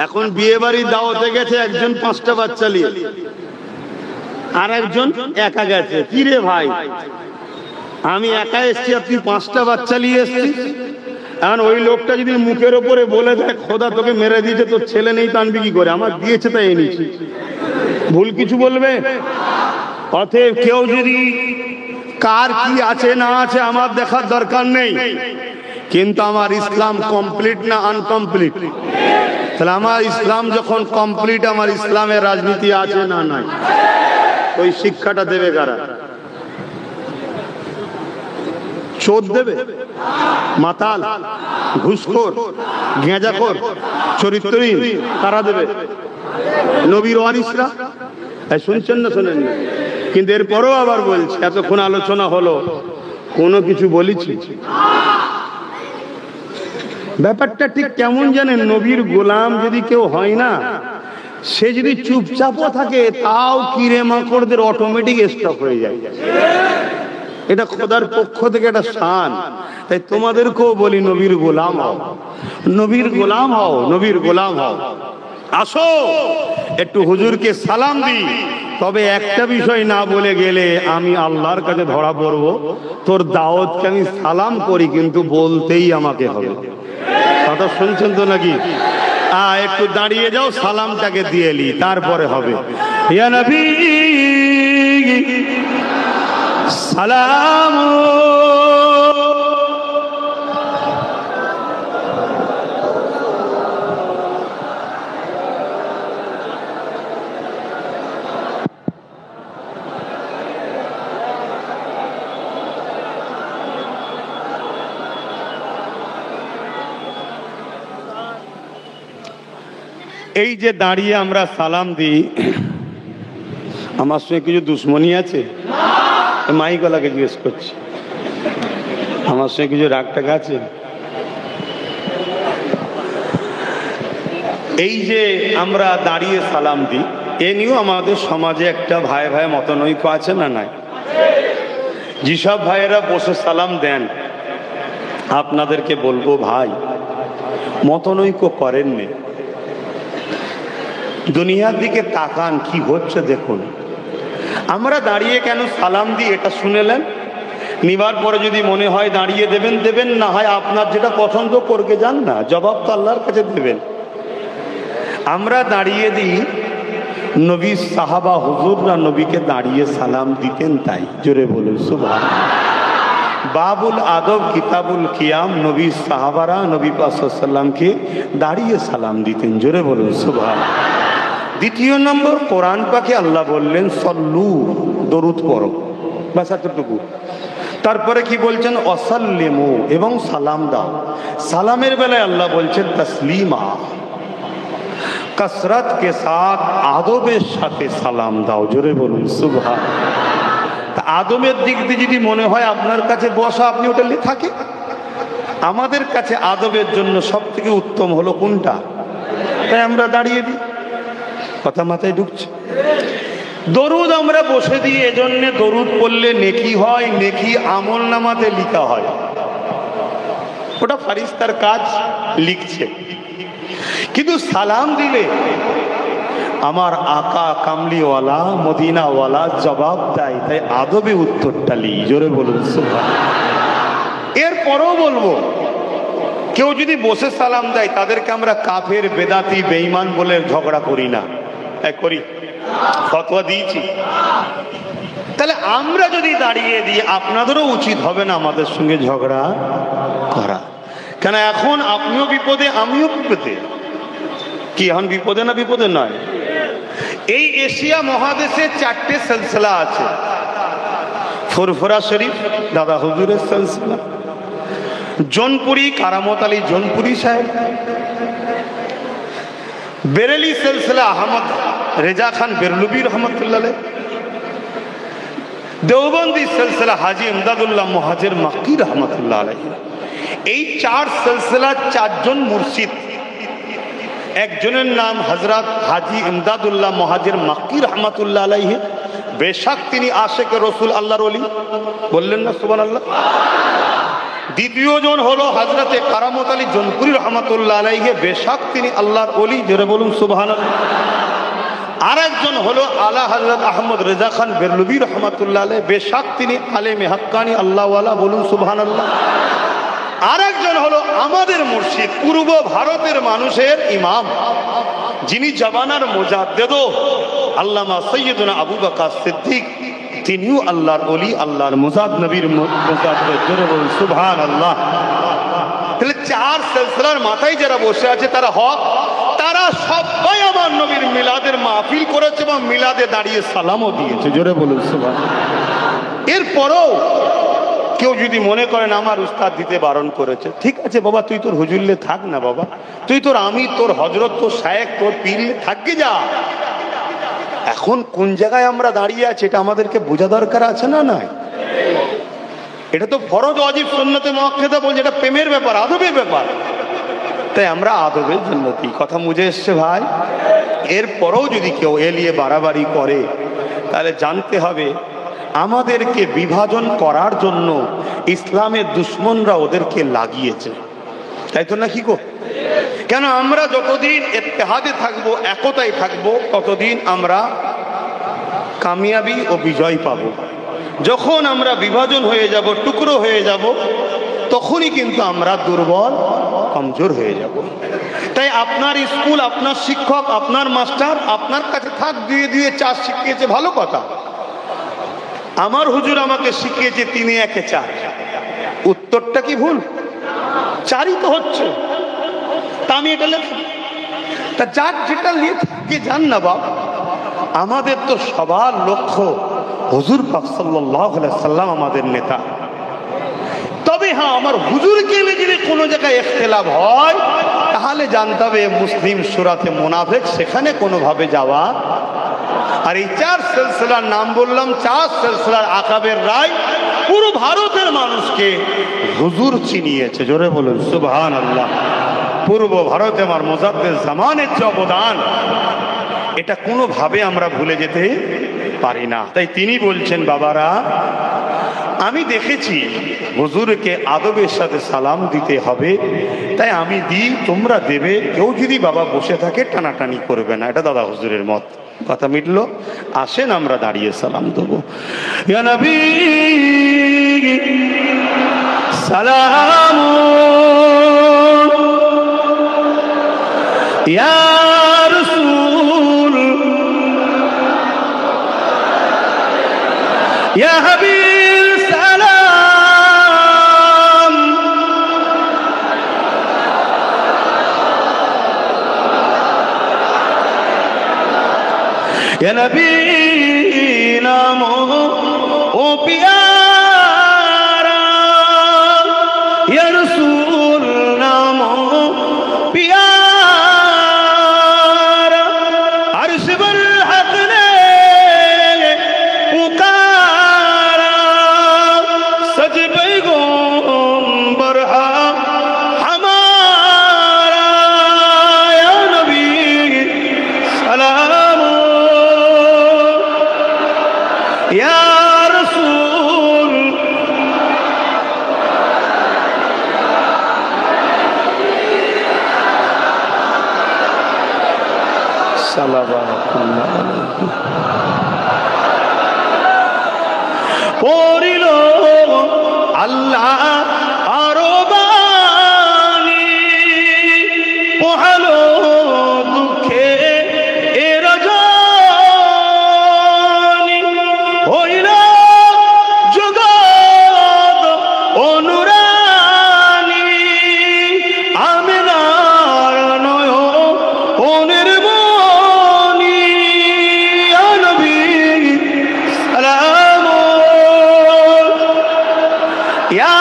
এখন বিয়ে বাড়ির দাওয়াতে গেছে একজন 5টা বাচ্চা নিয়ে, আর একজন একা গেছে। কি রে ভাই, আমি একা এসছি আর তুই 5টা বাচ্চা নিয়ে এসছিস? এখন ওই লোকটা যদি মুখের ওপরে বলে দেয় খোদা তোকে মেরে দিয়েছে, তোর ছেলে নেই তো আনবি কি করে? আমার দিয়েছে তাই এনেছি, ভুল কিছু বলবে? অতএব কেউ যদি কার কি আছে না আছে আমার দেখার দরকার নেই, কিন্তু আমার ইসলাম কমপ্লিট না আনকমপ্লিট? তাহলে আমার ইসলাম যখন কমপ্লিট, আমার ইসলামের রাজনীতি আছে না নাই? ওই শিক্ষাটা দেবে কারা? চোর দেবে? মাতাল, ঘুষখোর, গেঁজাখোর, চরিত্রহীন কারা দেবে? নবীর ওয়ারিসরা। শুনছেন না শোনেন না? কিন্তু এরপরও আবার বলছি, এতক্ষণ আলোচনা হলো, কোনো কিছু বলেছি? ব্যাপারটা ঠিক কেমন জানেন? নবীর গোলাম যদি কেউ হয় না, সে যদি চুপচাপও থাকে তাও কিরে মাকড়দের অটোমেটিক স্টপ হয়ে যায়। এটা খোদার পক্ষ থেকে একটা শান। তাই তোমাদেরকেও বলি, নবীর গোলাম হও, নবীর গোলাম হও, নবীর গোলাম হও। আসো একটু হুজুরকে সালাম দিই, তবে একটা বিষয় না বলে গেলে আমি আল্লাহর কাছে ধরা পড়বো। তোর দাওয়াতকে আমি সালাম করি, কিন্তু বলতেই আমাকে হবে। কথা শুনছেন তো নাকি? একটু দাঁড়িয়ে যাও, সালামটাকে দিয়ে নি, তারপরে হবে। ইয়া নবী সালাম। এই যে দাঁড়িয়ে আমরা সালাম দিই, আমার সঙ্গে কিছু দুশ্মনী আছে? মাইকওয়ালাকে জিজ্ঞেস করছি, আমার সঙ্গে কিছু রাগ টাগ আছে? এই যে আমরা দাঁড়িয়ে সালাম দিই, এ নিয়েও আমাদের সমাজে একটা ভাই ভাই মতনৈক্য আছে না নাই? যেসব ভাইয়েরা বসে সালাম দেন, আপনাদেরকে বলবো ভাই, মতনৈক্য করেননি। দুনিয়ার দিকে তাকান, কি হচ্ছে দেখুন। আমরা দাঁড়িয়ে কেন সালাম দিই এটা শুনেলেন? নিবার পরে যদি মনে হয় দাঁড়িয়ে দেবেন দেবেন, না হয় আপনার যেটা পছন্দ করকে যান না, জবাব তো আল্লাহর কাছে দেবেন। আমরা দাঁড়িয়ে দিই, নবী সাহাবা হুজুররা নবীকে দাঁড়িয়ে সালাম দিতেন, তাই জোরে বলুন সুবহানাল্লাহ। বাবুল আদব কিতাবুল কিয়াম, নবী সাহাবারা নবী পাক সাল্লাল্লাহু আলাইহি ওয়াসাল্লামকে দাঁড়িয়ে সালাম দিতেন, জোরে বলুন সুবহানাল্লাহ। দ্বিতীয় নম্বর, কোরআন পাকে আল্লাহ বললেন সল্লু, দরুদ পড়ো, বাস এতটুকু। তারপরে কি বলছেন? অসাল্লিমু, এবং সালাম দাও। সালামের বেলায় আল্লাহ বলছেন তসলিমা, কসরত কে সাথ, আদবের সাথে সালাম দাও, জোরে বলুন সুবহানাল্লাহ। আদবের দিক দিয়ে যদি মনে হয় আপনার কাছে বসা, আপনি ওটা থাকে। আমাদের কাছে আদবের জন্য সব থেকে উত্তম হলো কোনটা? তাই আমরা দাঁড়িয়ে দিই। কথা মাথায় ঢুকছে? দরুদ আমরা বসে দিই এজন্য, দরুদ পড়লে নেকি হয়, নেকি আমল নামাতে লিখা হয়। ওটা ফারিস্তার কাজ, লিখছে। কিন্তু সালাম দিলে আমার আকা কামলিওয়ালা মদিনাওয়ালা জবাব দেয়, তাই আদবে উত্তরটা লি, জোরে বলুন সুবহানাল্লাহ। এরপরও বলবো, কেউ যদি বসে সালাম দেয় তাদেরকে আমরা কাফের, বেদাতি, বেঈমান বলে ঝগড়া করি না, করি? ফতোয়া দিয়েছি। তাহলে আমরা যদি দাঁড়িয়ে দিই, আপনাদেরও উচিত হবে না আমাদের সঙ্গে ঝগড়া করা। কেন এখন আপনিও বিপদে, আমিও বিপদে। কি এখন বিপদে না বিপদে নয়? এই এশিয়া মহাদেশে 4টে সিলসিলা আছে। ফুরফুরা শরীফ দাদা হুজুরের সিলসিলা, জোনপুরি কারামত আলী জোনপুরি সাহেব, বেরেলি সিলসিলা আহমদ রেজা খান বেরলুবি রহমতুল্লাহ, দেওবন্দি সিলসিলা হাজি ইমদাদুল্লাহ মুহাজির মাক্কি রহমতুল্লাহ আলাইহি। এই চার সিলসিলার চারজন মুর্শিদ, একজনের নাম হযরত হাজি ইমদাদুল্লাহ মুহাজির মাক্কি রহমতুল্লাহ আলাইহি, বেশক তিনি আশিক রাসূল আল্লাহর ওলি, বললেন না সুবহানাল্লাহ। দ্বিতীয় জন হলো হযরতে কারামত আলী জোনপুরি রহমতুল্লাহ আলাইহি, বেশক তিনি আল্লাহর ওলি, জোরে বলুন সুবহানাল্লাহ। আরেকজন হলো আলা হযরত আহমদ রেজা খান বেরলুবি রহমতুল্লাহ আলাইহি, বেশক তিনি আলেমে হাক্কানি আল্লাহওয়ালা, বলুন সুবহানাল্লাহ। আরেকজন হলো আমাদের মুর্শিদ, পূর্ব ভারতের মানুষের ইমাম, যিনি জামানার মুজাদ্দিদ আল্লামা সৈয়দনা আবু বকর সিদ্দিক, তিনিও আল্লাহর ওলি, আল্লাহর মুজাদ্দিদ, নবীর মুজাদ্দিদ, জোরে বলুন সুবহানাল্লাহ। তাহলে চার সিলসিলার মাথায় যারা বসে আছে তারা হক, তারা সবাই আমার নবীর মিলাদের মাহফিল করেছে এবং মিলাদে দাঁড়িয়ে সালামও দিয়েছে, জোরে বলুন সুবহানাল্লাহ। এরপরও কেউ যদি মনে করেন আমার উস্তাদ দিতে বারণ করেছে, ঠিক আছে বাবা, তুই তোর হুজুরলে থাক না বাবা, তুই তোর আমি তোর হজরত তোর শায়েখ তোর পীরলে থাককে যা। এখন কোন জায়গায় আমরা দাঁড়িয়ে আছি এটা আমাদেরকে বোঝা দরকার আছে না? নাই, এটা তো ফরজ ওয়াজিব সুন্নতে মুআক্কাদা বলছে, এটা প্রেমের ব্যাপার, আদবের ব্যাপার। তাই আমরা আদবের জন্য কি কথা মুঝে এসছে ভাই। এরপরেও যদি কেউ এলিয়ে বাড়াবাড়ি করে তাহলে জানতে হবে আমাদেরকে বিভাজন করার জন্য ইসলামের দুশ্মনরা ওদেরকে লাগিয়েছে, তাই তো না কি গো? কেন আমরা যতদিন ইত্তেহাদে থাকবো, একতায় থাকবো, ততদিন আমরা কামিয়াবি ও বিজয় পাবো। যখন আমরা বিভাজন হয়ে যাব, টুকরো হয়ে যাব, তখনই কিন্তু আমরা দুর্বল, কমজোর হয়ে যাব। তাই আপনার স্কুল, আপনার শিক্ষক, আপনার মাস্টার আপনার কাছে থাক, দুয়ে দুয়ে চার শিখিয়েছে, ভালো কথা। আমার হুজুর আমাকে শিখিয়েছে 3 1 4, উত্তরটা কি ভুল? 4ই তো হচ্ছে, তা আমি এটা লেখ, তা যার যেটা লিখে যান না বাবা। আমাদের তো সবার লক্ষ্য হুজুর পাক সাল্লাল্লাহু আলাইহি সাল্লাম আমাদের নেতা। তবে হ্যাঁ, আমার হুজুরকে যদি কোনো জায়গায় ইখতিলাফ হয় তাহলে জানতে হবে মুসলিম সূরাতে মুনাফিক, সেখানে কোনোভাবে যাওয়া। আর এই 4 সিলসিলার নাম বললাম, 4 সিলসিলার আকাবের রায় পুরো ভারতের মানুষকে হুজুর চিনিয়েছে, জোরে বলুন সুবহানাল্লাহ। পূর্ব ভারতে আমার মুজাদ্দিদ জামানের যে অবদান, এটা কোনোভাবে আমরা ভুলে যেতে পারি না। তাই তিনি বলছেন, বাবারা আমি দেখেছি হুজুরকে আদবের সাথে সালাম দিতে হবে, তাই আমি দিই, তোমরা দেবে। কেউ যদি বাবা বসে থাকে টানাটানি করবে না, এটা দাদা হুজুরের মত। কথা মিটলো? আসেন আমরা দাঁড়িয়ে সালাম দেবো। ইয়া নবী সালাম, ইয়া রাসূল, ইয়া হাবিব সালাম, ইয়া নবী নাম ও পিয়ারা, ইয়া রাসূল নাম পিয়ারা, আরশ বর হক নে পুকারা, সজ पैगंबर हमारा, या नबी सलाम, या रसूल सल्लल्लाहु अलैहि পড়িল আল্লাহ আরো বাণী, পোহালো দুঃখে এ রজনী, হইল জগৎ অনুরানী, আমিনার নয়নের মণি, ইয়া নবী সালাম, ইয়া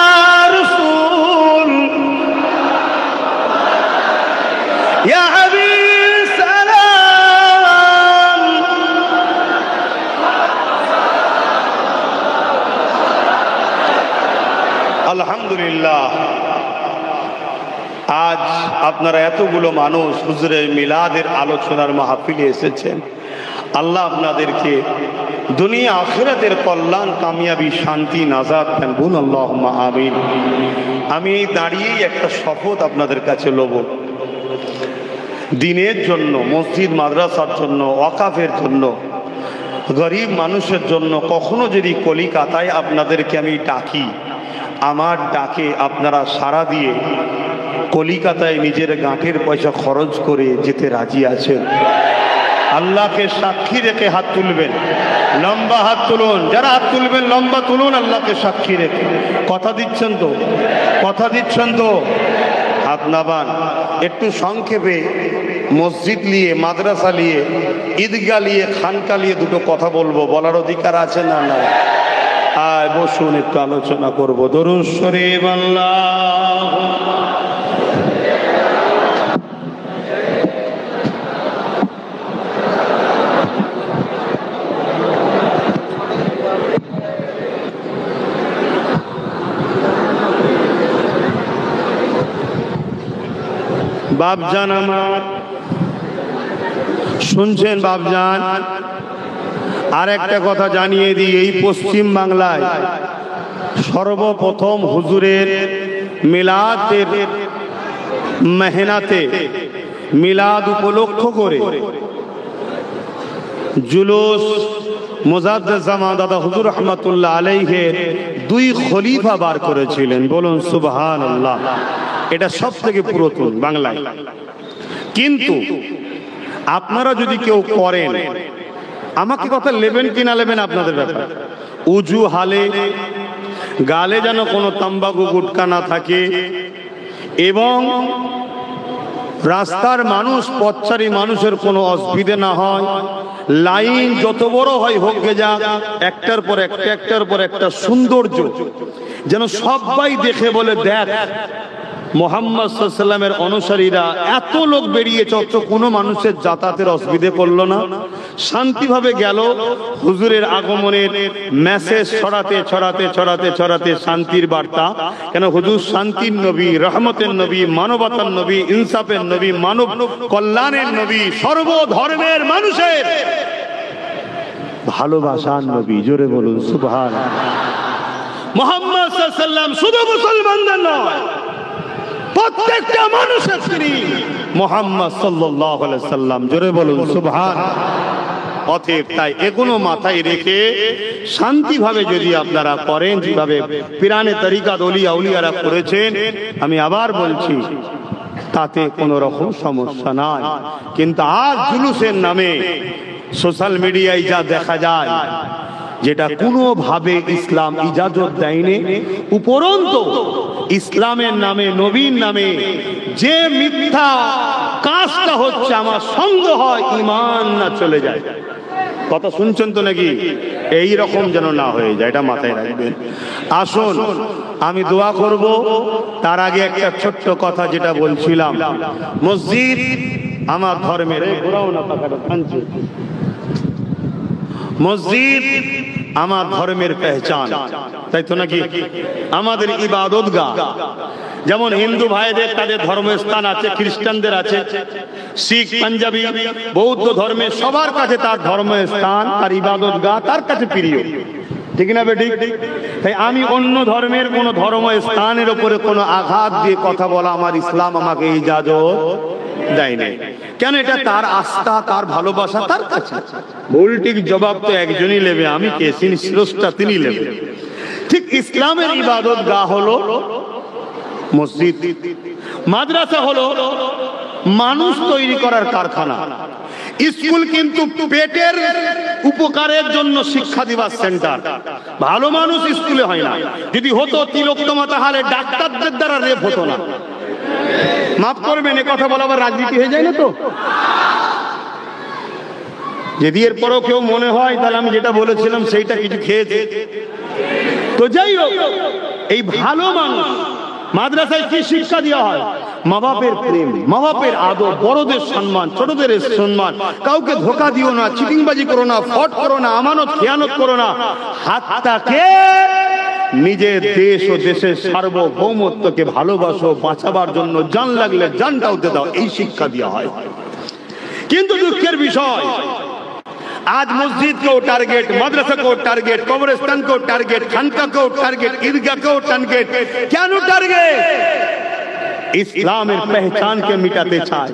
আপনারা এতগুলো মানুষ হুজুরের মিলাদের আলোচনার মাহফিলে এসেছেন। আল্লাহ আপনাদেরকে দুনিয়া আখিরাতের কল্যাণ, কামিয়াবি, শান্তি, নাজাত দেন। বলুন আল্লাহুম্মা আমিন। আমি দাঁড়িয়েই একটা শপথ আপনাদের কাছে লব। দিনের জন্য, মসজিদ মাদ্রাসার জন্য, ওয়াকাফের জন্য, গরিব মানুষের জন্য কখনো যদি কলিকাতায় আপনাদেরকে আমি ডাকি, আমার ডাকে আপনারা সাড়া দিয়ে কলিকাতায় নিজের গাঁটের পয়সা খরচ করে যেতে রাজি আছেন? আল্লাহকে সাক্ষী রেখে হাত তুলবেন। লম্বা হাত তুলুন। যারা হাত তুলবেন লম্বা তুলুন, আল্লাহকে সাক্ষী রেখে। কথা দিচ্ছেন তো? কথা দিচ্ছেন তো? হাত নাবান। একটু সংক্ষেপে মসজিদ নিয়ে, মাদ্রাসা নিয়ে, ঈদগাহ নিয়ে, খানকা নিয়ে দুটো কথা বলবো। বলার অধিকার আছে না? না। আয় বসুন, একটু আলোচনা করবো। দরুদ শরীফ। আল্লাহ বাপজান আমার, শুনছেন বাপজান? আর একটা কথা জানিয়ে দিই, এই পশ্চিম বাংলায় সর্বপ্রথম হুজুরের মিলাদের মেহনাতে, মিলাদ উপলক্ষ করে জুলুস মুজাদ্দেদ জামান দাদা হুজুর রহমাতুল্লাহ আলাইহির 2 খলিফা বার করেছিলেন। বলুন সুবহানাল্লাহ। এটা সব থেকে পুরাতন বাংলায়। কিন্তু আপনারা যদি কেউ করেন, আমাকে কথা নেবেন কি না নেবেন আপনাদের ব্যাপার। উজু হালে, গালে যেন কোনো তাম্বাকু গুটকা না থাকে, এবং রাস্তার মানুষ, পথচারী মানুষের কোনো অসুবিধা না হয়। লাইন যত বড় হয় হোক গে যাক, একটার পর একটা, একটার পর একটা সৌন্দর্য যেন সবাই দেখে বলে, দেখ মুহাম্মদ সাল্লাল্লাহু আলাইহি ওয়াসাল্লামের অনুসারীরা এত লোক বেরিয়েছে, অথচ কোনো মানুষের যাতায়াতের অসুবিধে করলো না, শান্তিভাবে গেল। হুজুরের আগমনের মেসেজ ছড়াতে ছড়াতে ছড়াতে ছড়াতে শান্তির বার্তা। কেন? হুজুর শান্তির নবী, রহমতের নবী, মানবতার নবী, ইনসাফের নবী, মানব কল্যাণের নবী, সর্বধর্মের মানুষের ভালোবাসার নবী। জোরে বলুন সুবহানাল্লাহ। মুহাম্মদ সাল্লাল্লাহু আলাইহি ওয়াসাল্লাম শুধু মুসলমানদের নয়, প্রত্যেকটা মানুষের তিনি মুহাম্মদ সাল্লাল্লাহু আলাইহি ওয়াসাল্লাম। জোরে বলুন সুবহানাল্লাহ। অতএব তাই এগুলো মাথায় রেখে শান্তিভাবে যদি আপনারা করেন, যেভাবে পিরানে তরিকাত ওলিয়া উলিয়ারা করেছেন, আমি আবার বলছি, তাতে কোনো রকম সমস্যা নাই। কিন্তু আজ জুলুসের নামে সোশ্যাল মিডিয়ায় যা দেখা যায়, যেটা কোনোভাবে ইসলাম ইজাজত দেয়নি, উপরন্তু ইসলামের নামে, নবীর নামে যে মিথ্যা কাজটা হচ্ছে, আমার সন্দেহ হয় ঈমান না চলে যায়। কথা শুনছেন তো নাকি? এই রকম যেন না হয়ে যায়, এটা মাথায় রাখবেন। আসুন আমি দোয়া করব। তার আগে একটা ছোট্ট কথা যেটা বলছিলাম, মসজিদ আমার ধর্মের, মসজিদ আমার ধর্মের পেহচান, তাই তো নাকি? আমাদের ইবাদতগাহ, যেমন হিন্দু ভাইদের তাদের ধর্মস্থান আছে, খ্রিস্টানদের আছে, শিখ, পাঞ্জাবি, বৌদ্ধ ধর্মের সবার কাছে তার ধর্মস্থান, তার ইবাদতগাহ তার কাছে প্রিয়, ঠিক না বেটি? তাই আমি অন্য ধর্মের কোন ধর্মস্থানের উপরে কোনো আঘাত দিয়ে কথা বলা আমার ইসলাম আমাকে ইজাজত দেয় নাই। কেন? এটা তার আস্থা, তার ভালোবাসা তার কাছে। ভুল ঠিক জবাব তো একজনই নেবে, আমি কে? স্রষ্টা, তিনি নেবে। ঠিক ইসলামের ইবাদতগাহ হলো মসজিদ, মাদ্রাসা হলো মানুষ তৈরি করার কারখানা, স্কুল কিন্তু পেটের উপকারের জন্য শিক্ষা দিবার সেন্টার। ভালো মানুষ স্কুলে হয় না। যদি হতো তিলোত্তমা, তাহলে ডাক্তারদের দ্বারা রেপ হতো না। মাফ করবেন, এ কথা বলা আবার রাজনীতি হয়ে যায় না তো? যদি এরপরও কেউ মনে হয় তাহলে আমি যেটা বলেছিলাম সেইটা কিছু খেয়েছে, তো যাই হোক, এই ভালো মানুষ মাদ্রাসায় কি শিক্ষা দেওয়া হয়? মা বাপের প্রেম, মা বাপের আদর, বড়দের সম্মান, ছোটদের সম্মান, কাউকে ধোকা দিও না, চিটিংবাজি করো না, ফট করো না, আমানত খেয়ানত করো না, হাতটাকে নিজের দেশ ও দেশের সার্বভৌমত্বকে ভালোবাসো, বাঁচাবার জন্য জান লাগলে জানটাও দিয়ে দাও, এই শিক্ষা দেওয়া হয়। কিন্তু দুঃখের বিষয়, आज मस्जिद को टारगेट, मदरसा को टारगेट, कब्रिस्तान को टारगेट, खानका को टारगेट, ईदगाह को टारगेट, क्या नो टारगेट? इस्लामेर पहचान के मिटाते चाय,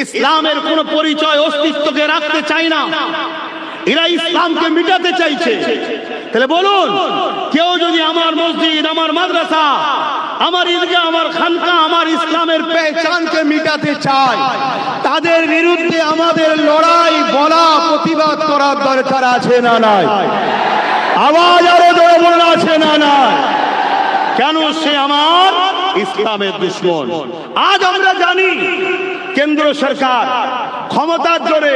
इस्लामेर कोनो परिचय अस्तित्व के रखते चाय ना, এরা ইসলামকে মিটাতে চাইছে। তাহলে বলুন, কেউ যদি আমার মসজিদ, আমার মাদ্রাসা, আমার ঈদগাহ, আমার খানকা, আমার ইসলামের পেহচানকে মিটাতে চায়, তাদের বিরুদ্ধে আমাদের লড়াই, বলা, প্রতিবাদ করার দরকার আছে না নাই? আওয়াজ আরো জোরে বলুন, আছে না নাই? কেন সে আমার ইসলামের দুশমন। আজ আমরা জানি কেন্দ্র সরকার ক্ষমতার জোরে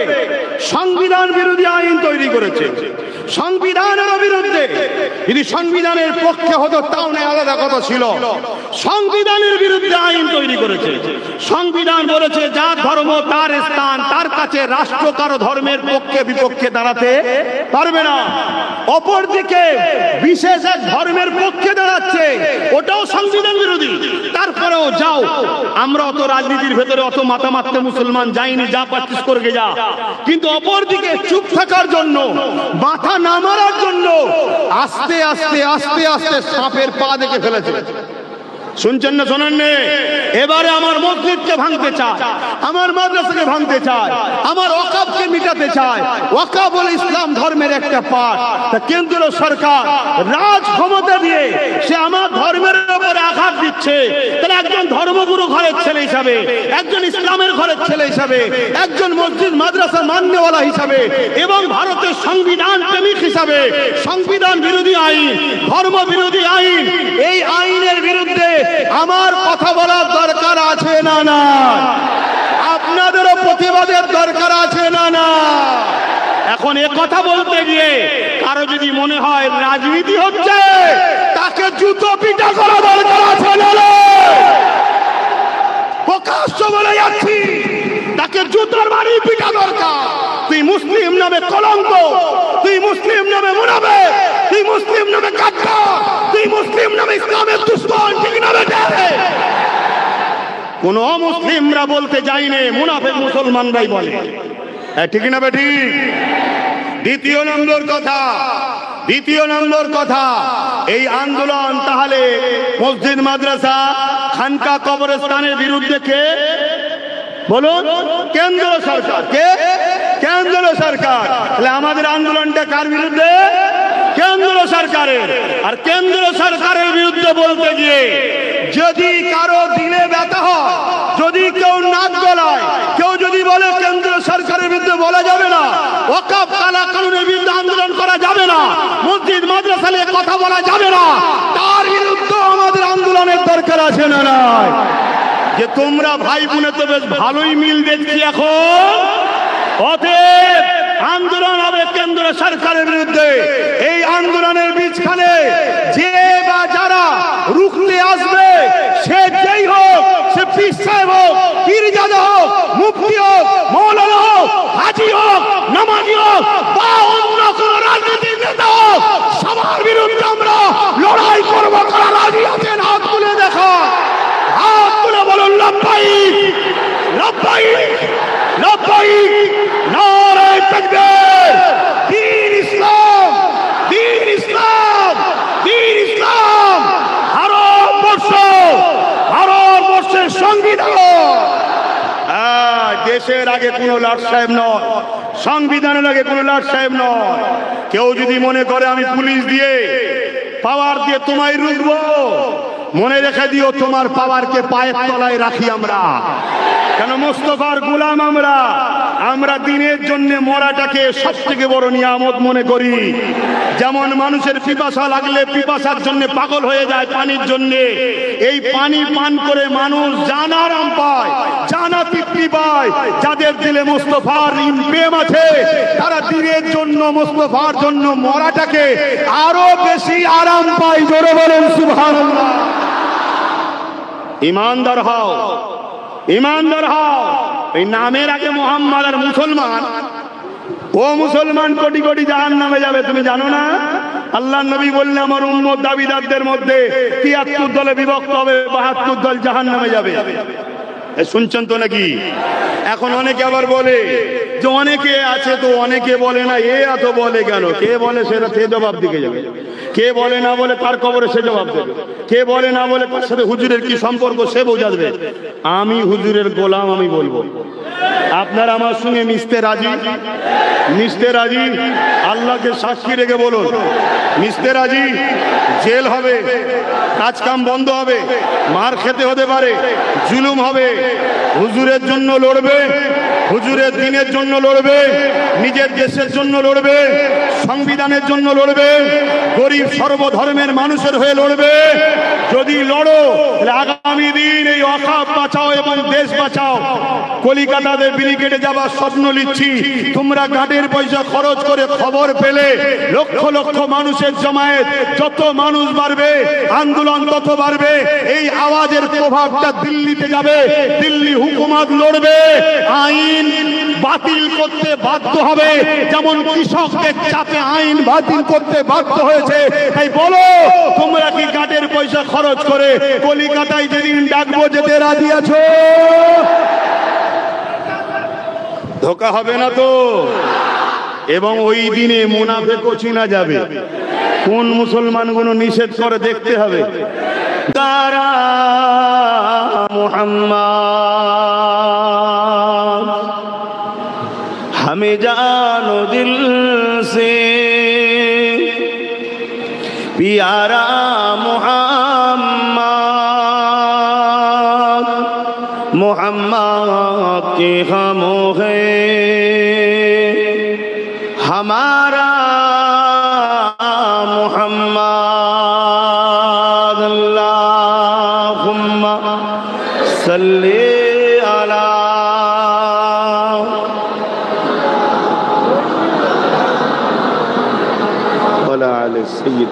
সংবিধান বিরোধী আইন তৈরি করেছে। সংবিধানের বিরুদ্ধে, যদি সংবিধানের পক্ষে হতো তাও না আলাদা কথা ছিল, সংবিধানের বিরুদ্ধে আইন তৈরি করেছে। সংবিধান বলেছে যার ধর্ম তার স্থান, তার কাছে রাষ্ট্র কারো ধর্মের পক্ষে বিপক্ষে দাঁড়াতে পারবে না। অপরদিকে বিশেষ এক ধর্মের পক্ষে দাঁড়াচ্ছে, ওটাও সংবিধান বিরোধী। তারপরেও যাও, আমরা অত রাজনীতির ভেতরে অত মাথা মারতে মুসলমান যাইনি, যা পাচ্ছিস করে যা। কিন্তু অপরদিকে চুপ থাকার জন্য, মাথা না মারার জন্য আস্তে আস্তে আস্তে আস্তে সাপের পা দেখে ফেলেছে। শুনছেন না শোনেন? এবারে আমার মসজিদকে ভাঙতে চায়, আমার মাদ্রাসাকে ভাঙতে চায়, আমার ওয়াকফকে মিটাতে চায়। ওয়াকফ হলো ইসলাম ধর্মের একটা পার্ট। তা কেন্দ্র সরকার রাজ ক্ষমতা দিয়ে সে আমার ধর্মের উপরে আঘাত দিচ্ছে। তাহলে একজন ধর্মগুরু ঘরের ছেলে হিসাবে, একজন ইসলামের ঘরের ছেলে হিসাবে, একজন মসজিদ মাদ্রাসা মান্যওয়ালা হিসাবে এবং ভারতের সংবিধান প্রেমিক হিসাবে, সংবিধান বিরোধী আইন, ধর্ম বিরোধী আইন, এই আইনের বিরুদ্ধে আমার কথা বলার দরকার আছে না না? আপনাদেরও প্রতিবাদের দরকার আছে না না? এখন এ কথা বলতে গিয়ে কারো যদি মনে হয় রাজনীতি হচ্ছে, তাকে জুতো পিটা করা দরকার আছে না না? প্রকাশ্য বলে যাচ্ছি, তাকে জুতোর বাড়ি পিটা দরকার। তুই মুসলিম নামে কলঙ্ক, তুই মুসলিম নামে মুনাফিক, তুই মুসলিম নামে গাদ্দার, তুই মুসলিম নামে ইসলামের দুশমন, ঠিক না বেটা? কোন অমুসলিমরা বলতে যায়নি, মুনাফিক মুসলমানরাই বলে, ঠিক না বেটি? দ্বিতীয় নম্বর কথা, এই আন্দোলন তাহলে মসজিদ মাদ্রাসা খানকা কবরস্থানের বিরুদ্ধে কে বলুন? কেন্দ্র সরকার। কে? কেন্দ্র সরকার। তাহলে আমাদের আন্দোলনটা কার বিরুদ্ধে? কেন্দ্র সরকারের। আর কেন্দ্র সরকারের বিরুদ্ধে বলতে গিয়ে যদি কারো দিলে ব্যথা হয়, যদি কেউ নাক গলায়, কেউ যদি বলে কেন্দ্র সরকারের বিরুদ্ধে বলা যাবে না, ওয়াকফ কালা কানুনের বিরুদ্ধে আন্দোলন করা যাবে না, মসজিদ মাদ্রাসা নিয়ে কথা বলা যাবে না, তার বিরুদ্ধে আমাদের আন্দোলনের দরকার আছে না নাই? যে তোমরা ভাই বোনে তো বেশ ভালোই মিল দেখছি এখন। অতএব আন্দোলন হবে কেন্দ্র সরকারের বিরুদ্ধে। এই আন্দোলনের বীজখানে যে বা যারা রুখতে আসবে, সে যেই হোক, সে পীর সাহেব হোক, পীরজাদা হোক, মুফতি হোক, মৌলানা হোক, হাজি হোক, নামাজি হোক বা অন্য কোন রাজনীতির নেতা হোক, সবার বিরুদ্ধে আমরা লড়াই করবো। কারা রাজি আছেন হাত তুলে দেখা, হাত তুলে বলুন লব্বাইক, লব্বাইক, লব্বাইক, নারে তাকবীর। দ্বীন ইসলাম, দ্বীন ইসলাম, দ্বীন ইসলাম। ভারতবর্ষের সংবিধান দেশের আগে কোনো লর্ড সাহেব নয়, সংবিধানের আগে কোনো লর্ড সাহেব নয়। কেউ যদি মনে করে আমি পুলিশ দিয়ে, পাওয়ার দিয়ে তোমায় রুখবো, মনে রেখে দিও তোমার পাওয়ারকে পায়ের তলায় রাখি আমরা। কেন? মোস্তফার গোলাম আমরা। আমরা দিনের জন্য মরাটাকে সব থেকে বড় নিয়ামত মনে করি। যেমন মানুষের পিপাসা লাগলে পিপাসার জন্য পাগল হয়ে যায় পানির জন্য, এই পানি পান করে মানুষ জান আরাম পায়, জানা তৃপ্তি পায়। যাদের দিলে মোস্তফার প্রেম আছে, তারা দিনের জন্য, মোস্তফার জন্য মরাটাকে আরো বেশি আরাম পায়। জোরে বলেন সুবহানাল্লাহ। ইমানদার হও, ইমানদার হও। এই নামের আগে মোহাম্মদ আর মুসলমান, ও মুসলমান কোটি কোটি জাহান্নামে যাবে, তুমি জানো না? আল্লাহ নবী বললেন আমার উম্মত দাবিদারদের মধ্যে ৭৩ দলে বিভক্ত হবে, ৭২ দল জাহান্নামে যাবে। শুনছেন তো নাকি? এখন অনেকে আবার বলে যে অনেকে আছে তো, অনেকে বলে না, এ এত বলে কেন? কে বলে সেটা সে জবাব দিকে যাবে, কে বলে না বলে তার কবরে সে জবাব দেবে, কে বলে না বলে তার সাথে হুজুরের কি সম্পর্ক সে বোঝাবে। আমি হুজুরের গোলাম, আমি বলবো আপনারা আমার সঙ্গে মিশতে রাজি? মিশতে রাজি? আল্লাহকে সাক্ষী রেখে বলুন মিশতে রাজি? জেল হবে, কাজ কাম বন্ধ হবে, মার খেতে হতে পারে, জুলুম হবে, হুজুরের জন্য লড়বে, হুজুরের দিনের জন্য লড়বে, নিজের দেশের জন্য লড়বে, সংবিধানের জন্য লড়বে, গরিব সর্বধর্মের মানুষের হয়ে লড়বে। যদি লড়ো আগামী দিন এই অখাপ বাঁচাও এবং দেশ বাঁচাও। কলিকাতাতে ব্রিগেডে যাবার স্বপ্ন নিচ্ছি, তোমরা গাড়ির পয়সা খরচ করে খবর পেলে লক্ষ লক্ষ মানুষের জমায়েত, যত মানুষ বাড়বে আন্দোলন তত বাড়বে, এই আওয়াজের প্রভাবটা দিল্লিতে যাবে, দিল্লি হুকুমত লড়বে, আইন বাতিল করতে বাধ্য হবে, যেমন কৃষকদের চাপে আইন বাতিল করতে বাধ্য হয়েছে। তাই বলো তোমরা কি গাড়ির পয়সা খরচ করে কলিকাতায় যেদিন ডাকবো যেতে রাজি আছো? ধোকা হবে না তো? এবং ওই দিনে মুনাফিকও চিনা যাবে। কোন মুসলমানগুলো নিষেধ করে দেখতে হবে। তারা মুহাম্মদ हमें जानो दिल से प्यारा मुहम्मद, मुहम्मद के खामों है हमारा मुहम्मद। अल्लाहुम्मा सल्ली अला على سيد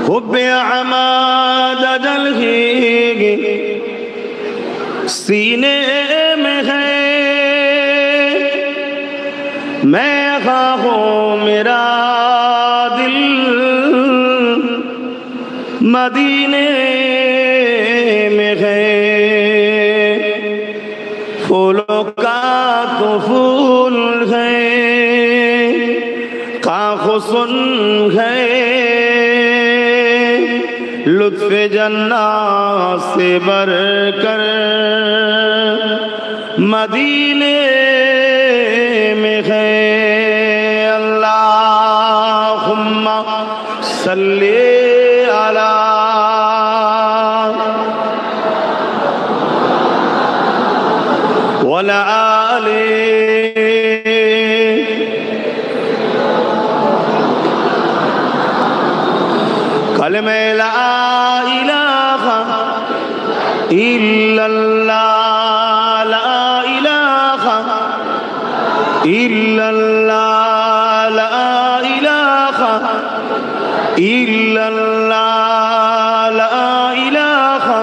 حب احمد جل ہی سینے میں ہے، میں خواہوں میرا دل مدینے میں ہے، फूलों का तो फूल है, का हुस्न है, लुत्फ जन्नत से बढ़कर मदीने में है। अल्लाहुम्मा सल्ली अला ولا آله कलमे ला इलाहा इल्लल्लाह, ला इलाहा इल्लल्लाह, ला इलाहा इल्लल्लाह, ला इलाहा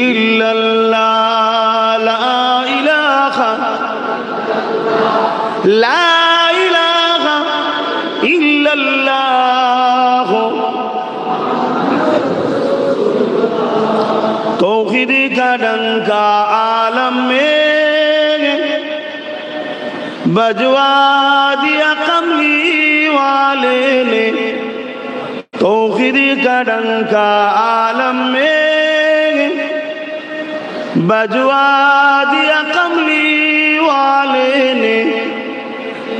इल्लल्लाह, ला इलाहा इल्लल्लाह। तौहीद का डंका आलम में बजवा दिया कमली वाले ने, तौहीद का डंका आलम में बजवा दिया कमली वाले ने,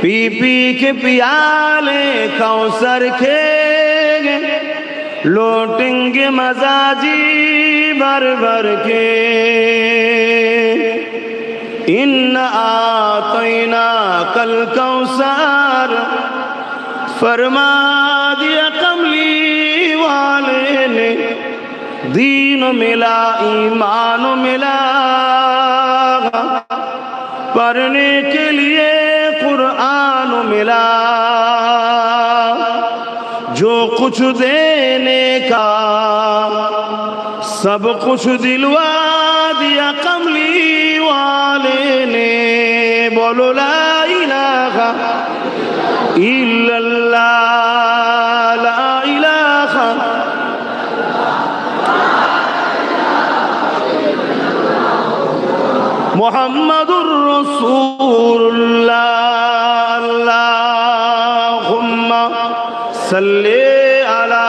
पी पी के पियाले कौसर के लौटेंगे मजाजी भर भर के। इन्ना आतैना कल कौसर फरमा दिया कमली वाले ने, दीन मिला ईमान मिला, पढ़ने के लिए कुरान मिला, जो कुछ देने का सब कुछ दिलवा दिया कमली वाले আলেনে বলো লা ইলাহা ইল্লাল্লাহ লা ইলাহা মুহাম্মাদুর রাসূলুল্লাহ আল্লাহুম্মা সাল্লি আলা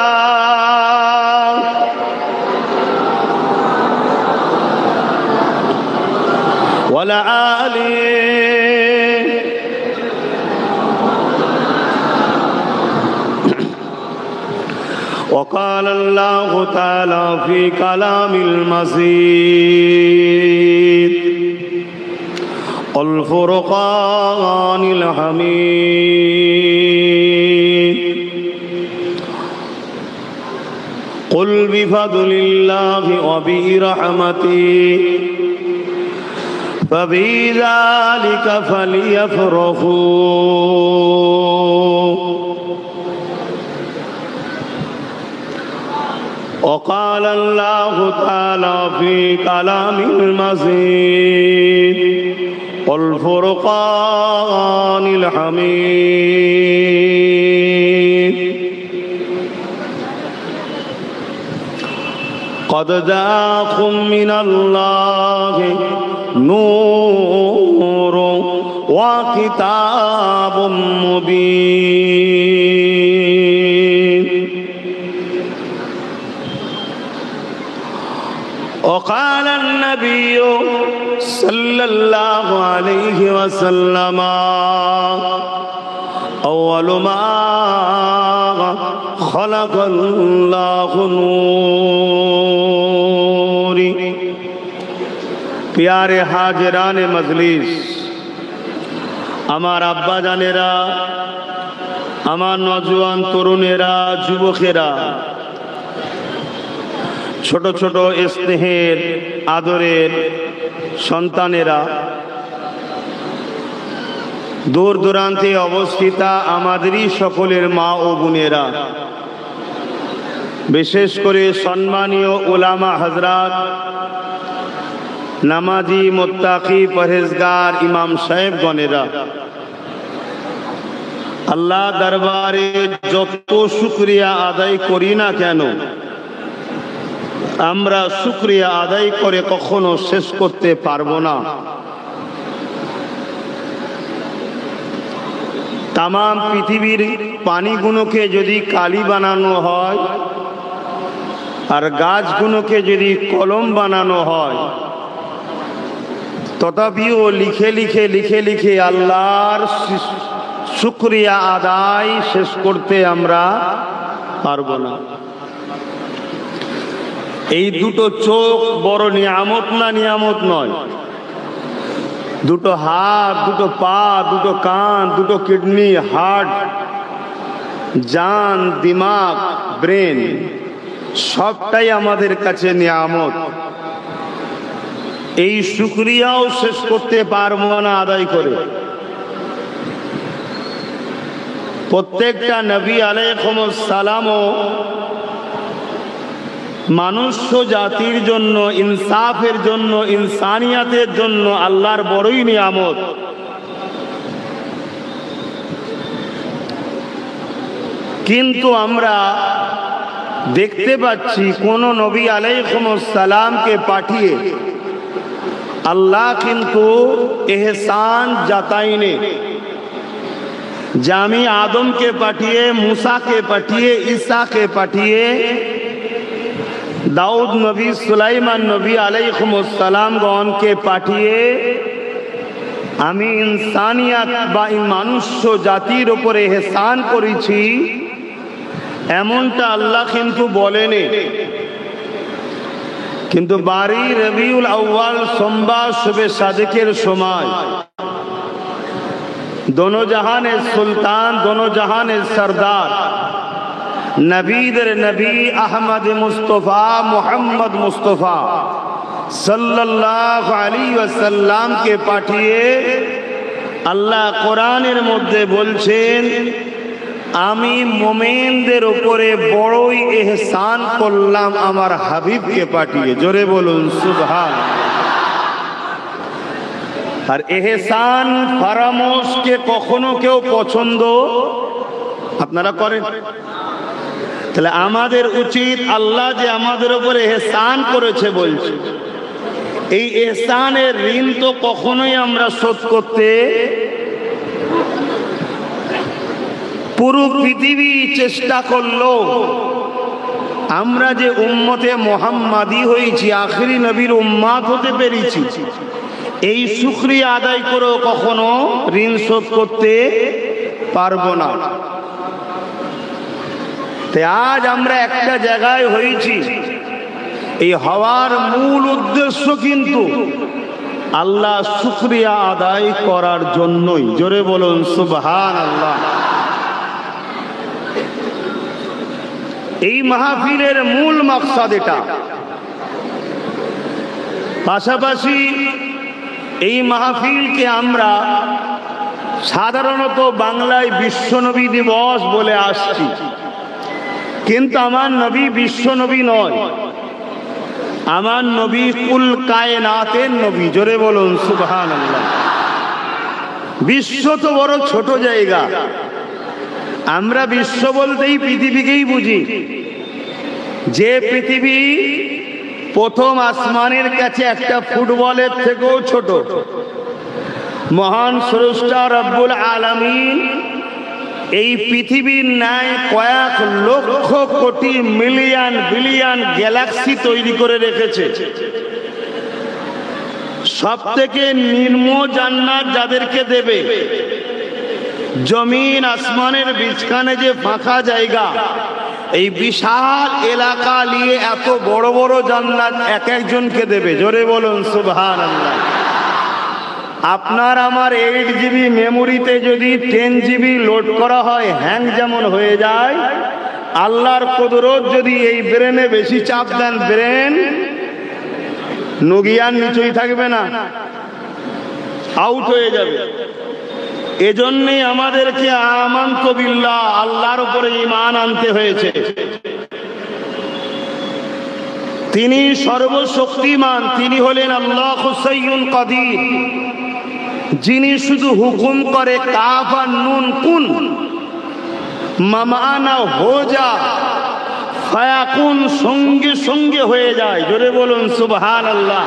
ওয়ালা আলি وقال الله تعالى في كلام المزيد الفرقان الحميد قل بفضل الله وبرحمته فبذلك فليفرحوا وقال الله تعالى في كلام المزيد والفرقان الحميد قد جاءكم من الله نور وكتاب مبين وقال النبي صلى الله عليه وسلم أول ما خلق الله نور प्यारे हाजिरान मजलिस আমার আব্বা জানেরা আমার নওজোয়ান তরুণেরা যুবকেরা ছোট ছোট স্নেহের আদরের সন্তানেরা দূর দূরান্তে অবস্থিতা আমাদেরই সকলের মা ও বোনেরা বিশেষ করে সম্মানীয় উলামা হযরত নামাজি মুত্তাকি পরহেজগার ইমাম সাহেবগণেরা আল্লাহ দরবারে যত শুকরিয়া আদায় করি না কেন আমরা শুকরিয়া আদায় করে কখনো শেষ করতে পারবো না। তাম পৃথিবীর পানিগুলোকে যদি কালি বানানো হয় আর গাছগুলোকে যদি কলম বানানো হয় তথাপিও লিখে লিখে লিখে লিখে আল্লাহর শুকরিয়া আদায় শেষ করতে আমরা পারবো না। এই দুটো চোখ বড় নিয়ামত না নিয়ামত নয়? দুটো হাত, দুটো পা, দুটো কান, দুটো কিডনি, হার্ট, জান, দিমাগ, ব্রেন সবটাই আমাদের কাছে নিয়ামত। এই শুকরিয়াও শেষ করতে পারবো না আদায় করে। প্রত্যেকটা নবী আলাইহিস সালামও মানুষ্য জাতির জন্য, ইনসাফের জন্য, ইনসানিয়াতের জন্য আল্লাহর বড়ই নিয়ামত। কিন্তু আমরা দেখতে পাচ্ছি কোন নবী আলাইহিস সালামকে পাঠিয়ে আল্লাহ কিন্তু এহসান জাতাইনে, যে আমি আদমকে পাঠিয়ে, মুসাকে পাঠিয়ে, ঈসাকে পাঠিয়ে, দাউদ নবী, সুলাইমান নবী আলাইহিস সালাম গণকে পাঠিয়ে আমি ইনসানিয়াত বা মানুষ্য জাতির উপরে এহসান করেছি, এমনটা আল্লাহ কিন্তু বলেনি। কিন্তু 12 রবিউল আউয়াল সোমবার শুবে সাদেকের সময় দোনো জাহানের সুলতান, দোনো জাহানের সরদার, নবীদের নবী আহমদ মুস্তফা মুহাম্মদ মুস্তফা সাল্লাল্লাহু আলাইহি ওয়াসাল্লাম কে পাঠিয়ে আল্লাহ কোরআনের মধ্যে বলছেন, আমি মুমিনদের উপরে বড়ই ইহসান করলাম আমার হাবিবকে পাঠিয়ে। জোরে বলুন সুবহান। আর এহসান ফারামোশকে কখনো কেউ পছন্দ আপনারা করেন? তাহলে আমাদের উচিত, আল্লাহ যে আমাদের উপরে এহসান করেছে বলছে, এই এহসানের ঋণ তো কখনোই আমরা শোধ করতে, পুরো পৃথিবী চেষ্টা করলো, আমরা যে উম্মতে মুহাম্মাদি হয়েছি, আখিরি নবীর উম্মাত হতে পেরেছি, এই শুকরিয়া আদায় করেও কখনো ঋণ শোধ করতে পারবো না। তাই আজ আমরা একটা জায়গায় হয়েছি, এই হওয়ার মূল উদ্দেশ্য কিন্তু আল্লাহ শুকরিয়া আদায় করার জন্যই। জোরে বলুন সুবহানাল্লাহ। এই মাহফিলের মূল মাকসাদ এটা। পাশাপাশি এই মাহফিলকে আমরা সাধারণত বাংলায় বিশ্বনবী দিবস বলে আসছি, কিন্তু আমার নবী বিশ্বনবী নয়, আমার নবী কুল কায়নাতের নবী। জোরে বলুন সুবহানাল্লাহ। বিশ্ব তো বড় ছোট জায়গা, আমরা বিশ্ব বলতেই পৃথিবীকেই বুঝি, যে পৃথিবী প্রথম আসমানের কাছে একটা ফুটবলের থেকেও ছোট। মহান স্রষ্টা রব্বুল আলামিন এই পৃথিবীর ন্যায় কয়েক lakh crore million billion Galaxy তৈরি করে রেখেছে। সব থেকে নিম্ন জান্নাত যাদেরকে দেবে, জমিন আসমানের বিছখানে যে ফাঁকা জায়গা, এই বিশাল এলাকা নিয়ে এত বড় বড় জান্নাত এক একজনকে দেবে। জোরে বলুন সুবহানাল্লাহ। আপনার আমার 8 GB মেমোরিতে যদি 10 GB লোড করা হয়, হ্যাং যেমন হয়ে যায়, আল্লাহর কুদরত যদি এই ব্রেনে বেশি চাপ দেন, ব্রেন নগিয়ার নিচেই থাকবে না, আউট হয়ে যাবে। এজন্যই আমাদেরকে আমানতু বিল্লাহ, আল্লাহর উপরে ঈমান আনতে হয়েছে। তিনি সর্বশক্তিমান, তিনি হলেন আল্লাহু সাইয়্যুন কাদির, যিনি শুধু হুকুম করে কাফ আর নুন কুন মামানা হো যা, ফায়াকুন সঙ্গে সঙ্গে হয়ে যায়। জোরে বলুন সুবহানাল্লাহ।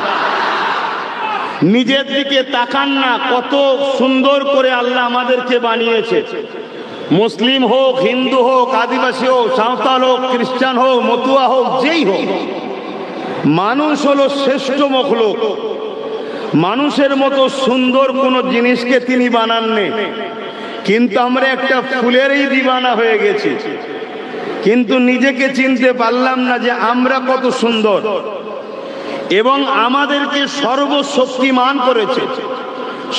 নিজের দিকে তাকান না, কত সুন্দর করে আল্লাহ আমাদেরকে বানিয়েছে। মুসলিম হোক, হিন্দু হোক, আদিবাসী হোক, সাঁওতাল হোক, খ্রিস্টান হোক, মতুয়া হোক, যেই হোক, মানুষ হলো শ্রেষ্ঠ মখলুক। মানুষের মতো সুন্দর কোনো জিনিসকে তিনি বানাননি, কিন্তু আমরা একটা ফুলেরই দিবানা হয়ে গেছি, কিন্তু নিজেকে চিনতে পারলাম না যে আমরা কত সুন্দর। এবং আমাদেরকে সর্বশক্তিমান করেছে,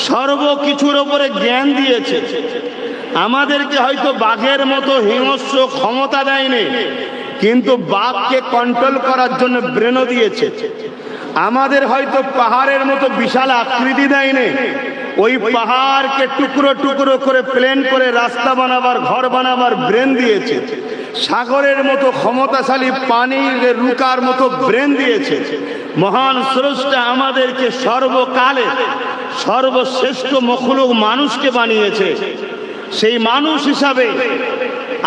সর্বকিছুর উপরে জ্ঞান দিয়েছে। আমাদেরকে হয়তো বাঘের মতো হিংস্র ক্ষমতা দেয়নি, কিন্তু বাঘকে কন্ট্রোল করার জন্য ব্রেনও দিয়েছে। আমাদের হয়তো পাহাড়ের মতো বিশাল আকৃতি দেয়নি, ওই পাহাড়কে টুকরো টুকরো করে প্লেন করে রাস্তা বানাবার, ঘর বানাবার ব্রেন দিয়েছে। সাগরের মতো ক্ষমতাশালী পানির রুকার মতো ব্রেন দিয়েছে। মহান স্রষ্টা আমাদেরকে সর্বকালে সর্বশ্রেষ্ঠ মখলুক মানুষকে বানিয়েছে। সেই মানুষ হিসাবে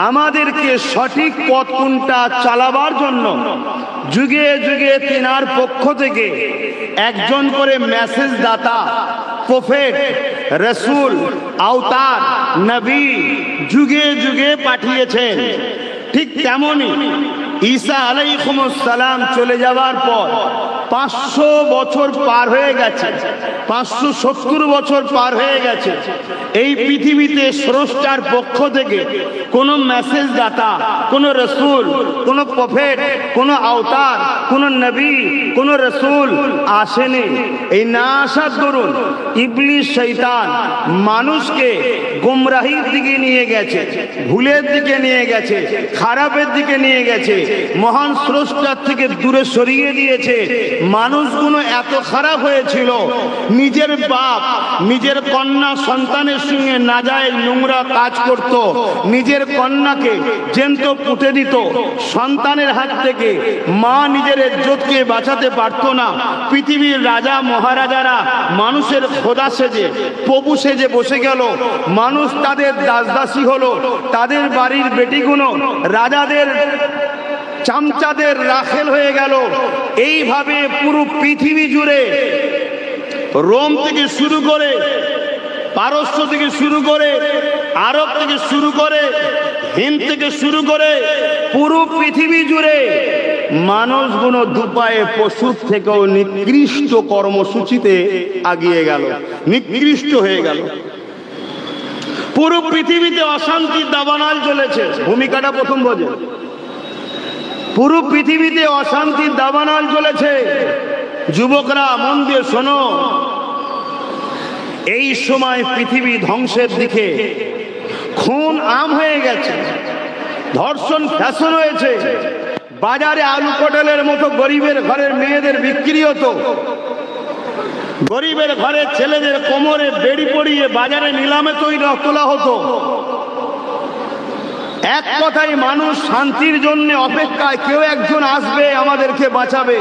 আমাদেরকে সঠিক পথ কোনটা চালাবার জন্য যুগে যুগে তিনার পক্ষ থেকে একজন করে মেসেজ দাতা, প্রফেট, রসুল, আওতার, নবী যুগে যুগে পাঠিয়েছেন। ঠিক তেমনি ঈসা আলাইহিস সালাম চলে যাওয়ার পর 500 বছর পার হয়ে গেছে, 570 বছর পার হয়ে গেছে। এই পৃথিবীতে স্রষ্টার পক্ষ থেকে কোনো মেসেজ দাতা, কোনো রসুল, কোনো প্রফেট, কোনো আওতার, কোনো নবী, কোনো রসুল আসেনি। এই না আসার দরুন ইবলিস শয়তান মানুষকে গুমরাহির দিকে নিয়ে গেছে, ভুলের দিকে নিয়ে গেছে, খারাপের দিকে নিয়ে গেছে, মহান স্রষ্টার থেকে দূরে সরিয়ে দিয়েছে। মানুষগুলো এত খারাপ হয়েছিল, নিজের বাপ নিজের কন্যা সন্তানের সঙ্গে নাজায়েজ নোংরা কাজ করত, নিজের কন্যাকে জ্যান্ত পুঁতে দিত, সন্তানের হাত থেকে মা নিজের ইজ্জতকে বাঁচাতে পারত না। পৃথিবীর রাজা মহারাজারা মানুষের খোদা সেজে প্রভু সেজে বসে গেল, মানুষ তাদের দাসদাসী হলো, তাদের বাড়ির বেটিগুলো রাজাদের চামচাদের রাখেল হয়ে গেল। এইভাবে পুরো পৃথিবী জুড়ে রোম থেকে শুরু করে, পারস্য থেকে শুরু করে, আরব থেকে শুরু করে, হিন্দ থেকে শুরু করে পুরো পৃথিবী জুড়ে মানুষগুলো দুপায়ে পশুর থেকেও নিকৃষ্ট কর্মসূচিতে আগিয়ে গেল, নিকৃষ্ট হয়ে গেল। পুরো পৃথিবীতে অশান্তির দাবানল চলেছে। ভূমিকাটা প্রথম বোঝে। পুরো পৃথিবীতে অশান্তির দাবানল চলেছে। যুবকরা মন দিয়ে শোনো, এই সময় পৃথিবী ধ্বংসের দিকে, খুন আম হয়ে গেছে, ধর্ষণ ফ্যাশন হয়েছে। বাজারে আলু পটলের মতো গরিবের ঘরের মেয়েদের বিক্রি হতো, গরিবের ঘরের ছেলেদের কোমরে বেড়ি পরিয়ে বাজারে নিলামে তোলা হতো। এক কথায় মানুষ শান্তির জন্য অপেক্ষায়, কেউ একজন আসবে আমাদেরকে বাঁচাবে,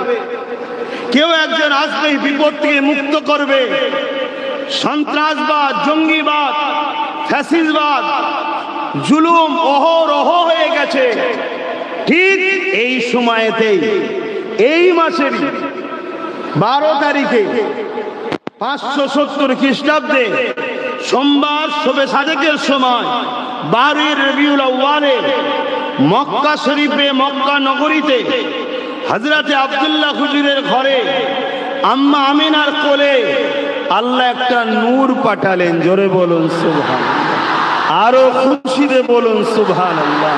কেউ একজন আসবে বিপদ থেকে মুক্ত করবে। সন্ত্রাসবাদ, জঙ্গিবাদ, ফ্যাসিসবাদ, জুলুম অহরহ হয়ে গেছে। ঠিক এই সময়েতেই, এই মাসের 12 তারিখে 570 খ্রিস্টাব্দে সোমবার শবে সাদেকের সময় 12 রবিউল আউয়ালে মক্কা শরীফে, মক্কা নগরীতে হযরতে আব্দুল্লাহ হুজুরের ঘরে আম্মা আমিনার কোলে আল্লাহ একটা নূর পাঠালেন। জোরে বলুন সুবহানাল্লাহ, আরো খুশিতে বলুন সুবহানাল্লাহ,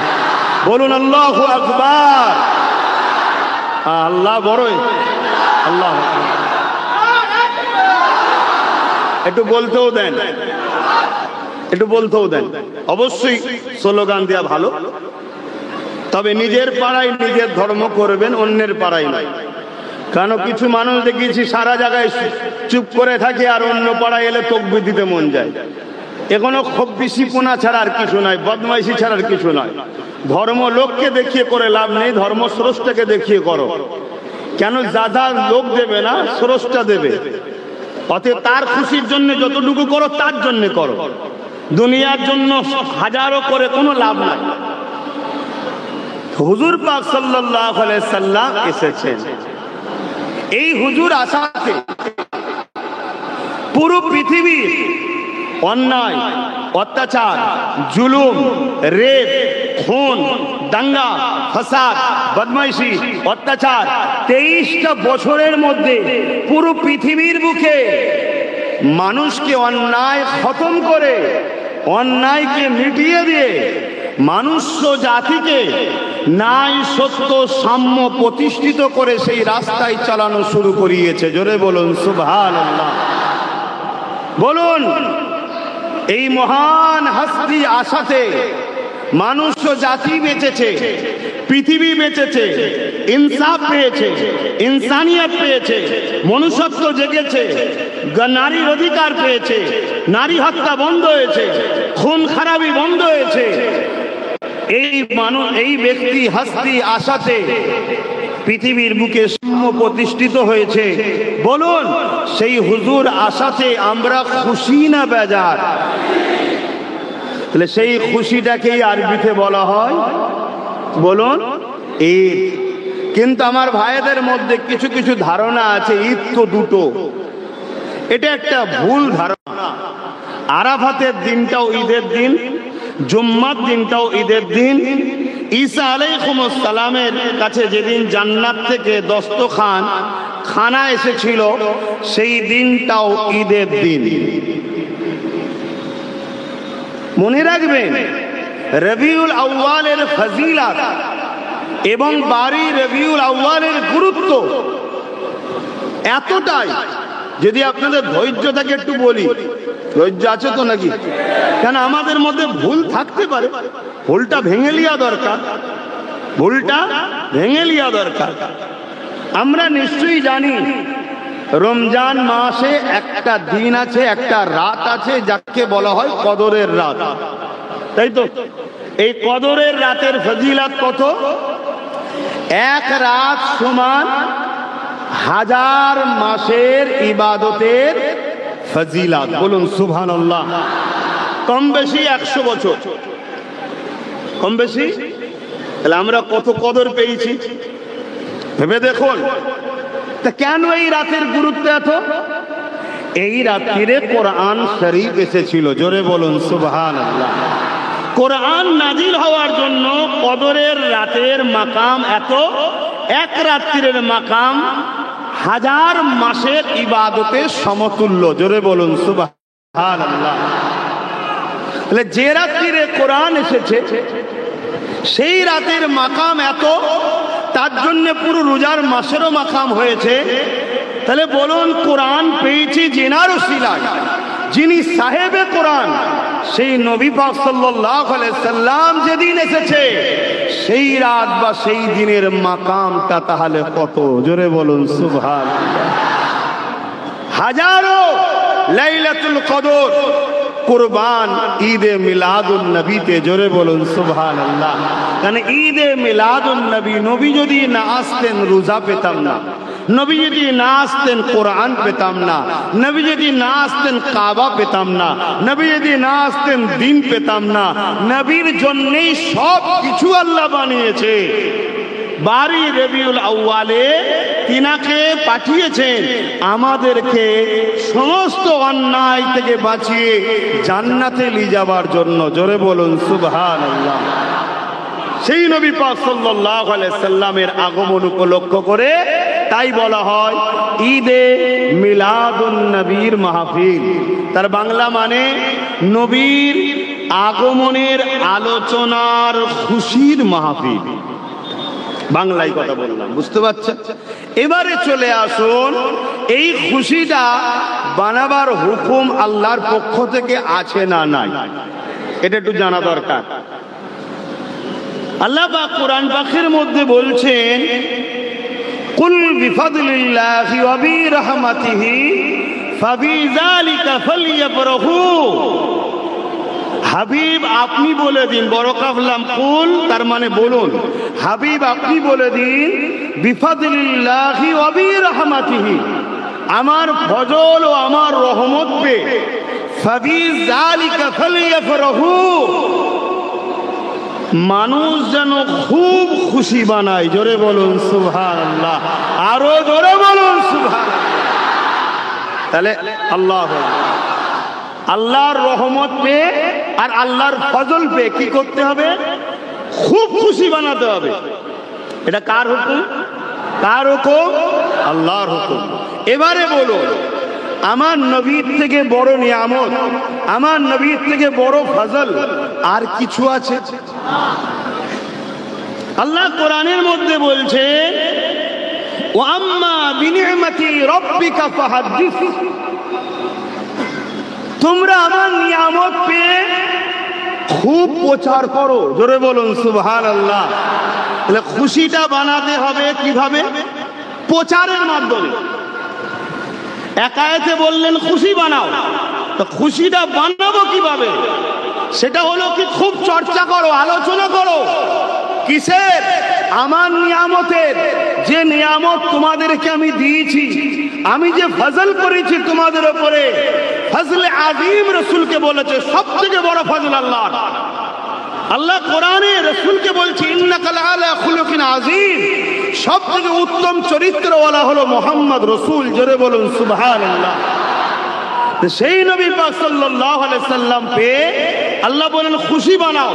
বলুন আল্লাহু আকবার। আল্লাহ বড়ই, আল্লাহ। একটু বলতেও দেন, একটু বলতেও দেন। অবশ্যই স্লোগান দেওয়া ভালো, তবে নিজের পাড়ায় নিজের ধর্ম করবেন, অন্যের পাড়ায় নয়। কারণ কিছু মানুষ দেখেছি সারা জায়গায় চুপ করে থাকে, আর অন্য পাড়ায় এলে তকবির দিতে মন যায়। এখনো খব্বিশিপনা ছাড়া আর কিছু নয়, বদমাইশি ছাড়া আর কিছু নয়। ধর্ম লোককে দেখিয়ে করে লাভ নেই, ধর্ম স্রষ্টাকে দেখিয়ে করো। কেন? যাদা লোক দেবে না, স্রষ্টা দেবে। অতএব তার খুশির জন্য যতটুকু করো তার জন্য করো, দুনিয়ার জন্য হাজারো করে কোনো লাভ নাই। হুজুর পাক সাল্লাল্লাহু আলাইহি সাল্লাম এসেছেন। এই হুজুর আসাতে পুরো পৃথিবী অন্যায়, অত্যাচার, জুলুম, রেপ, খুন, দাঙ্গা, ফাসাদ, বদমাইশি, অত্যাচার 23টা বছরের মধ্যে পুরো পৃথিবীর বুকে মানুষকে অন্যায় খতম করে, অন্যায়কে মিটিয়ে দিয়ে মানুষ্য জাতিকে ন্যায়, সত্য, সাম্য প্রতিষ্ঠিত করে সেই রাস্তায় চালানো শুরু করিয়েছে। জোরে বলুন সুবহানাল্লাহ, বলুন। এই মহান হস্তি আসাতে মানুষ জাতি বেঁচেছে, পৃথিবী বেঁচেছে, ইনসাফ পেয়েছে, ইনসানিয়ত পেয়েছে, মনুষ্যত্ব জেগেছে, নারীর অধিকার পেয়েছে, নারী হত্যা বন্ধ হয়েছে, খুন খারাপি বন্ধ হয়েছে। এই ব্যক্তি হস্তি আসাতে পৃথিবীর বুকে সাম্য প্রতিষ্ঠিত হয়েছে। বলুন, সেই হুজুর আসাতে আমরা খুশি না বেজার? তাহলে সেই খুশিটাকেই আরবিতে বলা হয়, বলুন, ঈদ। কিন্তু আমার ভাইদের মধ্যে কিছু কিছু ধারণা আছে ঈদ তো দুটো। এটা একটা ভুল ধারণা। আরাফাতের দিনটাও ঈদের দিন, জুম্মার দিনটাও ঈদের দিন। ঈসা আলাইহিস সালামের কাছে যেদিন জান্নাত থেকে দস্তখান খানা এসেছিল সেই দিনটাও ঈদের দিন। মনে রাখবেন, রবিউল আউয়ালের ফজিলত এবং 12 রবিউল আউয়ালের গুরুত্ব এতটাই, যদি আপনাদের ধৈর্য থাকে একটু বলি, ধৈর্য আছে তো নাকি? কেন আমাদের মধ্যে ভুল থাকতে পারে, ভুলটা ভেঙে লিয়া দরকার, ভুলটা ভেঙে লিয়া দরকার। আমরা নিশ্চয়ই জানি রমজান মাসে একটা দিন আছে, একটা রাত আছে যাকে বলা হয় কদরের রাত, তাই তো? এই কদরের রাতের ফজিলত কত? এক রাত সমান 1000 মাসের ইবাদতের ফজিলত। বলুন সুবহানাল্লাহ। কম বেশি 100 বছর, কম বেশি। তাহলে আমরা কত কদর পেয়েছি ভেবে দেখুন। তা কেন এই রাতের গুরুত্ব এত? এই রাত্রিরে কোরআন শরীফ এসেছিল, জোরে বলুন সুবহানাল্লাহ। কোরআন নাজিল হওয়ার জন্য কদরের রাতের মাকাম এত, এক রাত্রির মাকাম 1000 মাসের ইবাদতের সমতুল্য, জোরে বলুন সুবহানাল্লাহ। তাহলে যে রাত্রিরে কোরআন এসেছে সেই রাতের মাকাম এত, তার জন্য পুরো রোজার মাসেরও মাকাম হয়েছে। তাহলে বলুন কোরআন পেয়েছি জিনার উসিলায়, যিনি সাহেবে কোরআন, সেই নবী পাক সাল্লাল্লাহু আলাইহি সাল্লাম যেদিন এসেছে সেই রাত বা সেই দিনের মাকামটা তাহলে কত, জোরে বলুন সুবহানাল্লাহ। হাজারো লাইলাতুল কদর কুরবান ঈদে মিলাদুন নবীতে, জোরে বলুন সুবহানাল্লাহ। কারণ ঈদে মিলাদুন নবী, নবী যদি না আসতেন রোজা পেতাম না, নবী যদি না আসতেন কোরআন পেতাম না, নবী যদি না আসতেন কাবা পেতাম না, নবী যদি না আসতেন দিন পেতাম না। নবীর জন্যই সব কিছু আল্লাহ বানিয়েছে। 12 রবিউল আউয়ালে তিনাকে পাঠিয়েছেন আমাদেরকে সমস্ত অন্যায় থেকে বাঁচিয়ে জান্নাতে নিয়ে যাবার জন্য, জোরে বলুন সুবহানাল্লাহ। সেই নবী পাক সাল্লাল্লাহু আলাইহি সাল্লামের আগমন উপলক্ষ করে তাই বলা হয় ঈদে মিলাদুন নবীর মাহফিল। তার বাংলা মানে নবীর আগমনের আলোচনার খুশির মাহফিল। বাংলায় কথা বললাম, বুঝতে পারছেন? এবারে চলে আসুন, এই খুশিটা বানাবার হুকুম আল্লাহর পক্ষ থেকে আছে না নাই, এটা একটু জানা দরকার। আল্লাহ পাক কোরআন পাকের মধ্যে বলছেন, কুল বিফাদলিল্লাহি ওয়া বিরহমাতিহি ফাবিযালিকা ফালইফরাহু। হাবিব আপনি বলে দিন, বড় কাফলাম কুল, তার মানে বলুন। হাবিব আপনি বলে দিন, বিফাদলিল্লাহি ওয়া বিরহমাতিহি, আমার ফজল ও আমার রহমত পে, ফাবিযালিকা ফালইফরাহু, মানুষ যেন খুব খুশি বানায়, জোরে বলুন সুবহানাল্লাহ, আরো জোরে বলুন সুবহানাল্লাহ। তাহলে আল্লাহর রহমত পে আর আল্লাহর ফজল পে কি করতে হবে? খুব খুশি বানাতে হবে। এটা কার হুকুম? কার হুকুম? আল্লাহর হুকুম। এবারে বলুন, আমার নবীর থেকে বড় নিয়ামত, আমার নবীর থেকে বড় ফজল আর কিছু আছে? আল্লাহ কোরআনের মধ্যে বলছে, ওয়া আম্মা বিনি'মাতি রাব্বিকা ফাহাদ্দিস, তোমরা আমার নিয়ামত পেয়ে খুব প্রচার করো, জোরে বলুন সুবহানাল্লাহ। তাহলে খুশিটা বানাতে হবে কিভাবে? প্রচারের মাধ্যমে। এক আয়াতে বললেন খুশি বানাও, তো খুশিটা বানাবো কিভাবে? সেটা হলো কি, খুব চর্চা করো, আলোচনা করো। কিসের? আমার নিয়ামতের। যে নিয়ামত তোমাদেরকে আমি দিয়েছি, আমি যে ফজল করেছি তোমাদের উপরে, ফজলে আযীম রাসূলকে বলেছে, সব থেকে বড় ফজল আল্লাহর। আল্লাহ কোরআনে রাসূলকে বলছে, ইন্নাকা লাআলা খুলুকিন আযীম, সব থেকে উত্তম চরিত্রওয়ালা হলো মুহাম্মদ রাসূল, জোরে বলুন সুবহানাল্লাহ। সেই নবী পাক সাল্লাল্লাহু আলাইহি সাল্লাম পেয়ে আল্লাহ বলেন খুশি বানাও।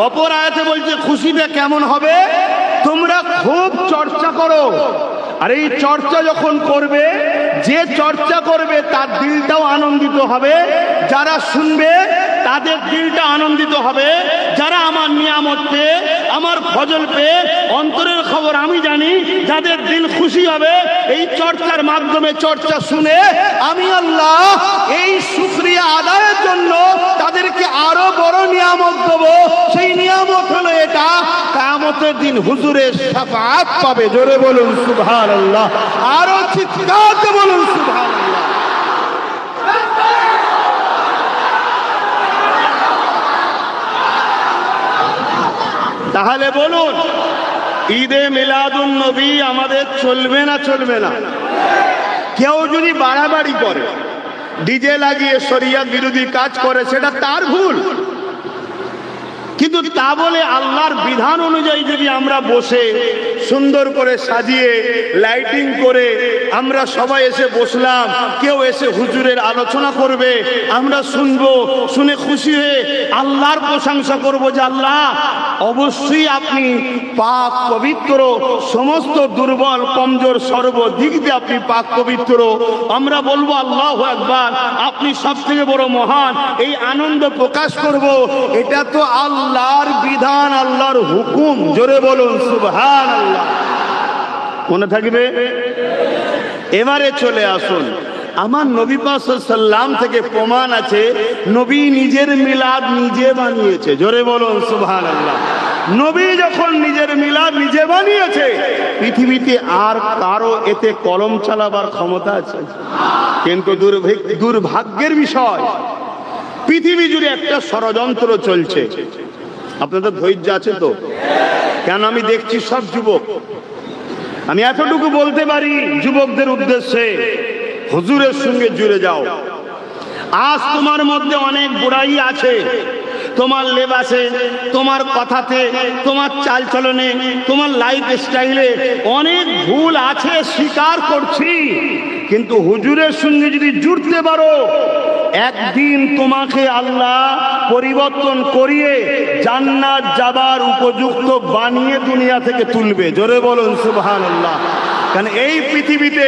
অপর আয়াতে বলছে খুশিটা কেমন হবে? তোমরা খুব চর্চা করো। আর এই চর্চা যখন করবে, যে চর্চা করবে তার দিলটাও আনন্দিত হবে, যারা শুনবে তাদের দিলটা আনন্দিত হবে। যারা আমার নিয়ামত পেয়ে, আমার ফজল পেয়ে, অন্তরের খবর আমি জানি, যাদের দিল খুশি হবে এই চর্চার মাধ্যমে, চর্চা শুনে আমি আল্লাহ এই শুকরিয়া আদায়ের জন্য তাদেরকে আরো বড় নিয়ামত দেবো। সেই নিয়ামত হলো এটা, কিয়ামতের দিন হুজুরের শাফাআত পাবে, জোরে বলুন সুবহানাল্লাহ, আরো চিৎকার দিয়ে বলুন। তাহলে বলুন, ঈদে মিলাদুন নবী আমাদের চলবে না চলবে না? কেউ যদি বাড়াবাড়ি করে, ডিজে লাগিয়ে শরিয়ত বিরোধী কাজ করে, সেটা তার ভুল। কিন্তু তা বলে আল্লাহর বিধান অনুযায়ী যদি আমরা বসে সুন্দর করে সাজিয়ে লাইটিং করে আমরা সবাই এসে বসলাম, কেউ এসে হুজুরের আলোচনা করবে, আমরা শুনবো, শুনে খুশি হয়ে আল্লাহর প্রশংসা করব যে আল্লাহ অবশ্যই আপনি পাক পবিত্র, সমস্ত দুর্বল কমজোর সর্বদিক দিয়ে আপনি পাক পবিত্র। আমরা বলবো আল্লাহু আকবার, আপনি সব থেকে বড় মহান, এই আনন্দ প্রকাশ করব। এটা তো আল্লাহর বিধান, আল্লাহর হুকুম। জোরে বলুন সুবহানাল্লাহ। মনে থাকবে? এবারে চলে আসুন, আমার নবী পাক সাল্লাল্লাহু আলাইহি ওয়াসাল্লাম থেকে প্রমাণ আছে নবী নিজের মিলাদ নিজে বানিয়েছে। জোরে বলুন সুবহানাল্লাহ। নবী যখন নিজের মিলাদ নিজে বানিয়েছে, পৃথিবীতে আর কারো এতে কলম চালাবার ক্ষমতা আছে? কিন্তু দুর্ভাগ্যের বিষয়, পৃথিবী জুড়ে একটা ষড়যন্ত্র চলছে। আপনাদের ধৈর্য আছে তো? কেন আমি দেখছি সব যুবক, আমি এতটুকু বলতে পারি যুবকদের উদ্দেশ্যে, হুজুরের সঙ্গে জুড়ে যাও। আজ তোমার মধ্যে অনেক বুড়াই আছে, তোমার লেবাসে, তোমার কথাতে, তোমার চালচলনে, তোমার লাইফ স্টাইলে অনেক ভুল আছে, স্বীকার করছি। কিন্তু হুজুরের সঙ্গে যদি জুড়তে পারো, একদিন তোমাকে আল্লাহ পরিবর্তন করিয়ে জান্নাত যাবার উপযুক্ত বানিয়ে দুনিয়া থেকে তুলবে। জোরে বলুন সুবহানাল্লাহ। কারণ এই পৃথিবীতে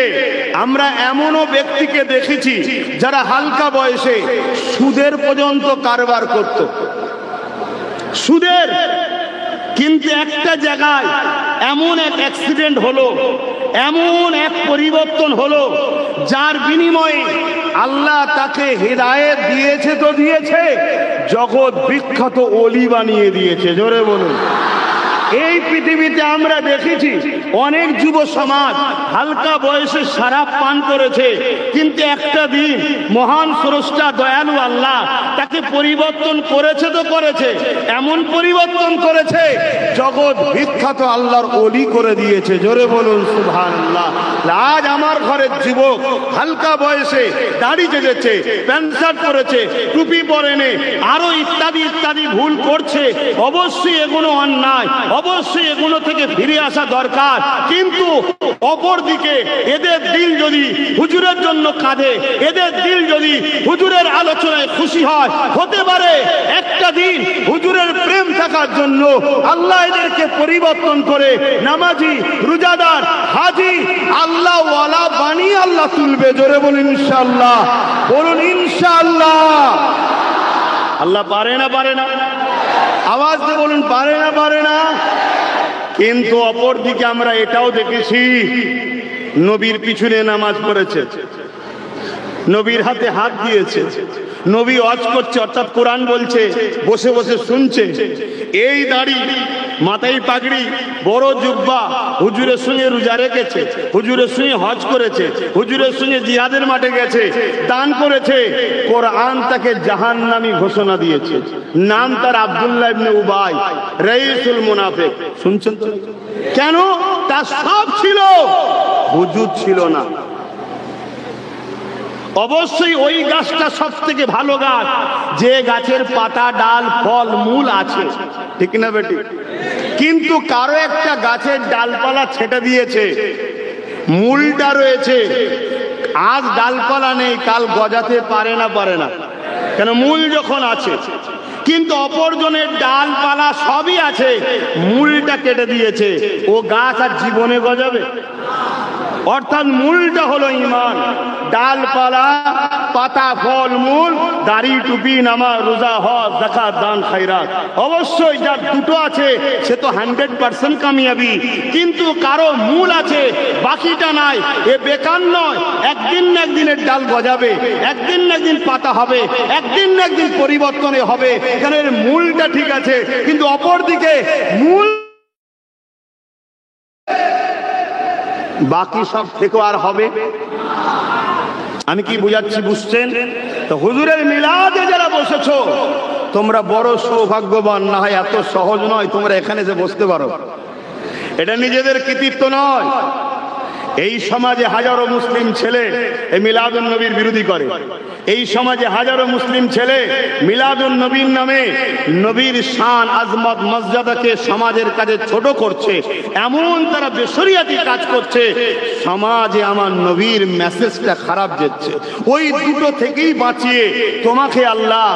আমরা এমনও ব্যক্তিকে দেখেছি যারা হালকা বয়সে সুদের পর্যন্ত কারবার করত, সুদের। কিন্তু একটা জায়গায় এমন এক অ্যাক্সিডেন্ট হলো, এমন এক পরিবর্তন হলো, যার বিনিময়ে আল্লাহ তাকে হেদায়েত দিয়েছে তো দিয়েছে, জগৎ বিখ্যাত ওলি বানিয়ে দিয়েছে। জোরে বলুন। এই পৃথিবীতে আমরা দেখেছি অনেক যুব সমাজ হালকা বয়সে শরাব পান করেছে, কিন্তু একটা দিন মহান স্রষ্টা দয়ালু আল্লাহ তাকে পরিবর্তন করেছে তো করেছে, এমন পরিবর্তন করেছে জগৎ বিখ্যাত আল্লাহর ওলি করে দিয়েছে। জোরে বলুন সুবহানাল্লাহ। আজ আমার ঘরের যুবক হালকা বয়সে দাড়ি জেগেছে, প্যান্ট শার্ট পরেছে, টুপি পরেনে, আরো ইত্যাদি ইত্যাদি ভুল করছে। অবশ্যই এগুলো অন্যায়, অবশ্যই এগুলো থেকে ফিরে আসা দরকার। কিন্তু অপরদিকে এদের দিল যদি হুজুরের জন্য কাঁদে, এদের দিল যদি হুজুরের আলোচনায় খুশি হয়, হতে পারে একটা দিন হুজুরের প্রেম থাকার জন্য আল্লাহ এদেরকে পরিবর্তন করে নামাজি, রোজাদার, হাজি, আল্লাহ ওয়ালা বানিয়ে আল্লাহ তুলবে। জোরে বলুন ইনশাআল্লাহ। বলুন ইনশাআল্লাহ। আল্লাহ পারে না? পারে না? আওয়াজ দিয়ে বলুন, পারে না? পারে না? কিন্তু অপর দিকে আমরা এটাও দেখেছি, নবীর পিছনে নামাজ পড়েছে, নবীর হাতে হাত দিয়েছে, নবী ওয়াজ করছে অর্থাৎ কোরআন বলছে, বসে বসে শুনছে। এই দাড়ি, মাথায় পাগড়ি, বড় জুব্বা, হুজুরের সঙ্গে রোজা রেখেছে, হুজুরের সঙ্গে হজ করেছে, হুজুরের সঙ্গে জিহাদের মাঠে গেছে, দান করেছে। কোরআন তাকে জাহান্নামী ঘোষণা দিয়েছে। নাম তার আব্দুল্লাহ ইবনে উবাই, রাইসুল মুনাফিক। শুনছেন তো? কেন? তার সব ছিল, হুজুর ছিল না। অবশ্যই ওই গাছটা সব থেকে ভালো গাছ যে গাছের পাতা, ডাল, ফল, মূল আছে, ঠিক না বেটি? কিন্তু কারো একটা গাছের ডালপালা ছেটে দিয়েছে, মূলটা রয়েছে, আজ ডালপালা নেই, কাল গজাতে পারে না? পারে না? কেন? মূল যখন আছে। কিন্তু অপরজনের ডালপালা সবই আছে, মূলটা কেটে দিয়েছে, ও গাছ আর জীবনে গজাবে? অর্থাৎ মূলটা হলো ঈমান, ডালপালা, পাতা, ফল, মূল, দাড়ি, টুপি, নামাজ, রোজা, হজ, যাকাত, দান, খায়রাত। অবশ্যই যার দুটো আছে সে তো 100% কামিয়াবি। কিন্তু কারো মূল আছে, বাকিটা নাই, এ বেকার নয়। একদিন না একদিনের ডাল গজাবে, একদিন না একদিন পাতা হবে, একদিন না একদিন পরিবর্তনে হবে। এখানে মূলটা ঠিক আছে, কিন্তু অপরদিকে মূল বাকি সব থেকেও আর হবে। আমি কি বুঝাচ্ছি? বুঝছেন তো? হুজুরের মিলাদে যারা বসেছো, তোমরা বড় সৌভাগ্যবান, না হয় এত সহজ নয় তোমরা এখানে যে বসতে পারো। এটা নিজেদের কৃতিত্ব নয়। এই সমাজে হাজারো মুসলিম ছেলে এই মিলাদুন নবীর বিরোধী করে। এই সমাজে হাজারো মুসলিম ছেলে মিলাদুন নবীর নামে নবীর শান আজমত মর্যাদাকে সমাজের কাছে ছোট করছে, এমন তারা বেশরিয়াতি কাজ করছে। সমাজে আমার নবীর মেসেজটা খারাপ যাচ্ছে। ওই দুটো থেকেই বাঁচিয়ে তোমাকে আল্লাহ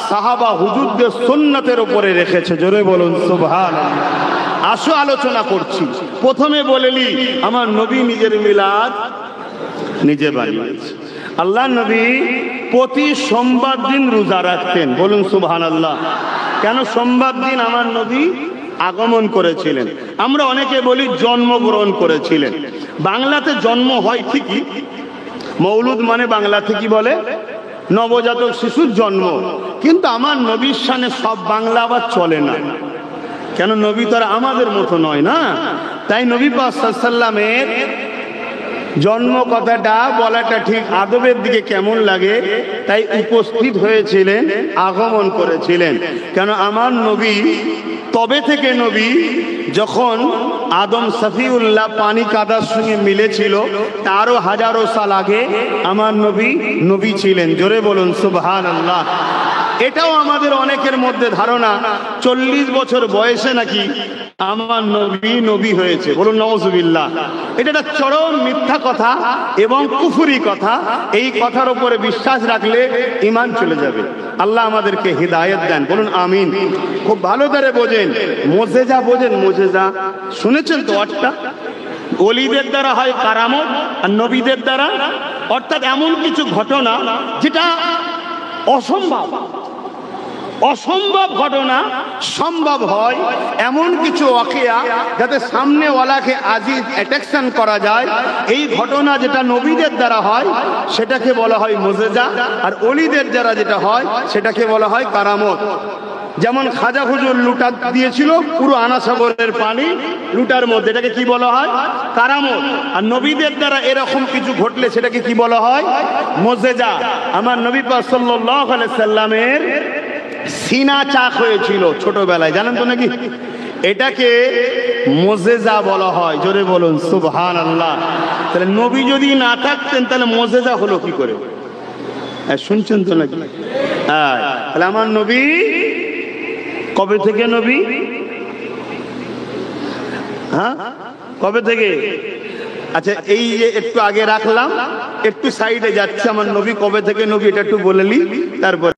সাহাবা হুজুরদের সুন্নতের উপরে রেখেছে। জোরে বলুন সুবহানাল্লাহ। আসো আলোচনা করছি। প্রথমে বলেলি আমার নবী নিজের মিলাদ নিজে বানিয়েছে। আল্লাহ নবী প্রতি সোমবার দিন রোজা রাখতেন। বলুন সুবহানাল্লাহ। কেন সোমবার দিন আমার নবী আগমন করেছিলেন? আমরা অনেকে বলি জন্মগ্রহণ করেছিলেন। বাংলাতে জন্ম হয় ঠিকই, মৌলুদ মানে বাংলা থেকে বলে নবজাতক শিশুর জন্ম, কিন্তু আমার নবীর শানে সব বাংলা আবার চলে না। কেন? নবী তো আর আমাদের মতো নয় না। তাই নবী পাক সাল্লাল্লাহু আলাইহি ওয়াসাল্লামের জন্ম কথাটা বলাটা ঠিক আদবের দিকে কেমন লাগে, তাই উপস্থিত হয়েছিলেন, আগমন করেছিলেন। কেন? আমার নবী তবে থেকে নবী যখন আদম সফিউল্লাহ পানি কাদার সঙ্গে মিলেছিল তারও হাজারো সাল আগে আমার নবী নবী ছিলেন। জোরে বলুন সুবহানাল্লাহ। এটাও আমাদের অনেকের মধ্যে ধারণা 40 বছর বয়সে নাকি আমার নবী নবী হয়েছে। বলুন নাউজুবিল্লাহ। এটা একটা চরম মিথ্যা কথা এবং কুফরি কথা। এই কথার উপরে বিশ্বাস রাখলে ঈমান চলে যাবে। আল্লাহ আমাদেরকে হিদায়াত দেন। বলুন আমিন। খুব ভালো করে বোঝেন, মুজিজা বোঝেন? মুজিজা শুনেছেন তো? অর্থাৎ ওলিদের দ্বারা হয় কারামত, আর নবীদের দ্বারা অর্থাৎ এমন কিছু ঘটনা যেটা অসম্ভব, অসম্ভব ঘটনা সম্ভব হয়, এমন কিছু ওয়াকিয়া যাতে সামনেওয়ালাকে আজিজ অ্যাট্রাকশন করা যায়। এই ঘটনা যেটা নবীদের দ্বারা হয় সেটাকে বলা হয় মুজিজা, আর ওলিদের দ্বারা যেটা হয় সেটাকে বলা হয় কারামত। যেমন খাজা হুজুর লুটা দিয়েছিল পুরো আনাসাগরের পানি লুটার মধ্যে, এটাকে কি বলা হয়? কারামত। আর নবীদের দ্বারা এরকম কিছু ঘটলে সেটাকে কি বলা হয়? মুজিজা। আমার নবী পাক সাল্লাল্লাহু আলাইহি সাল্লামের সিনা চাক হয়েছিল ছোটবেলায়, জানেন তো নাকি? এটাকে মুজিজা বলা হয়। জোরে বলুন সুবহানাল্লাহ। তাহলে নবী যদি না থাকতেন তাহলে মুজিজা হলো কি করে? শুনছেন তো নাকি? তাহলে আমার নবী কবে থেকে নবী? হ্যাঁ, কবে থেকে? আচ্ছা, এই যে একটু আগে রাখলাম, একটু সাইডে যাচ্ছে। আমার নবী কবে থেকে নবী এটা একটু বলেলি, তারপর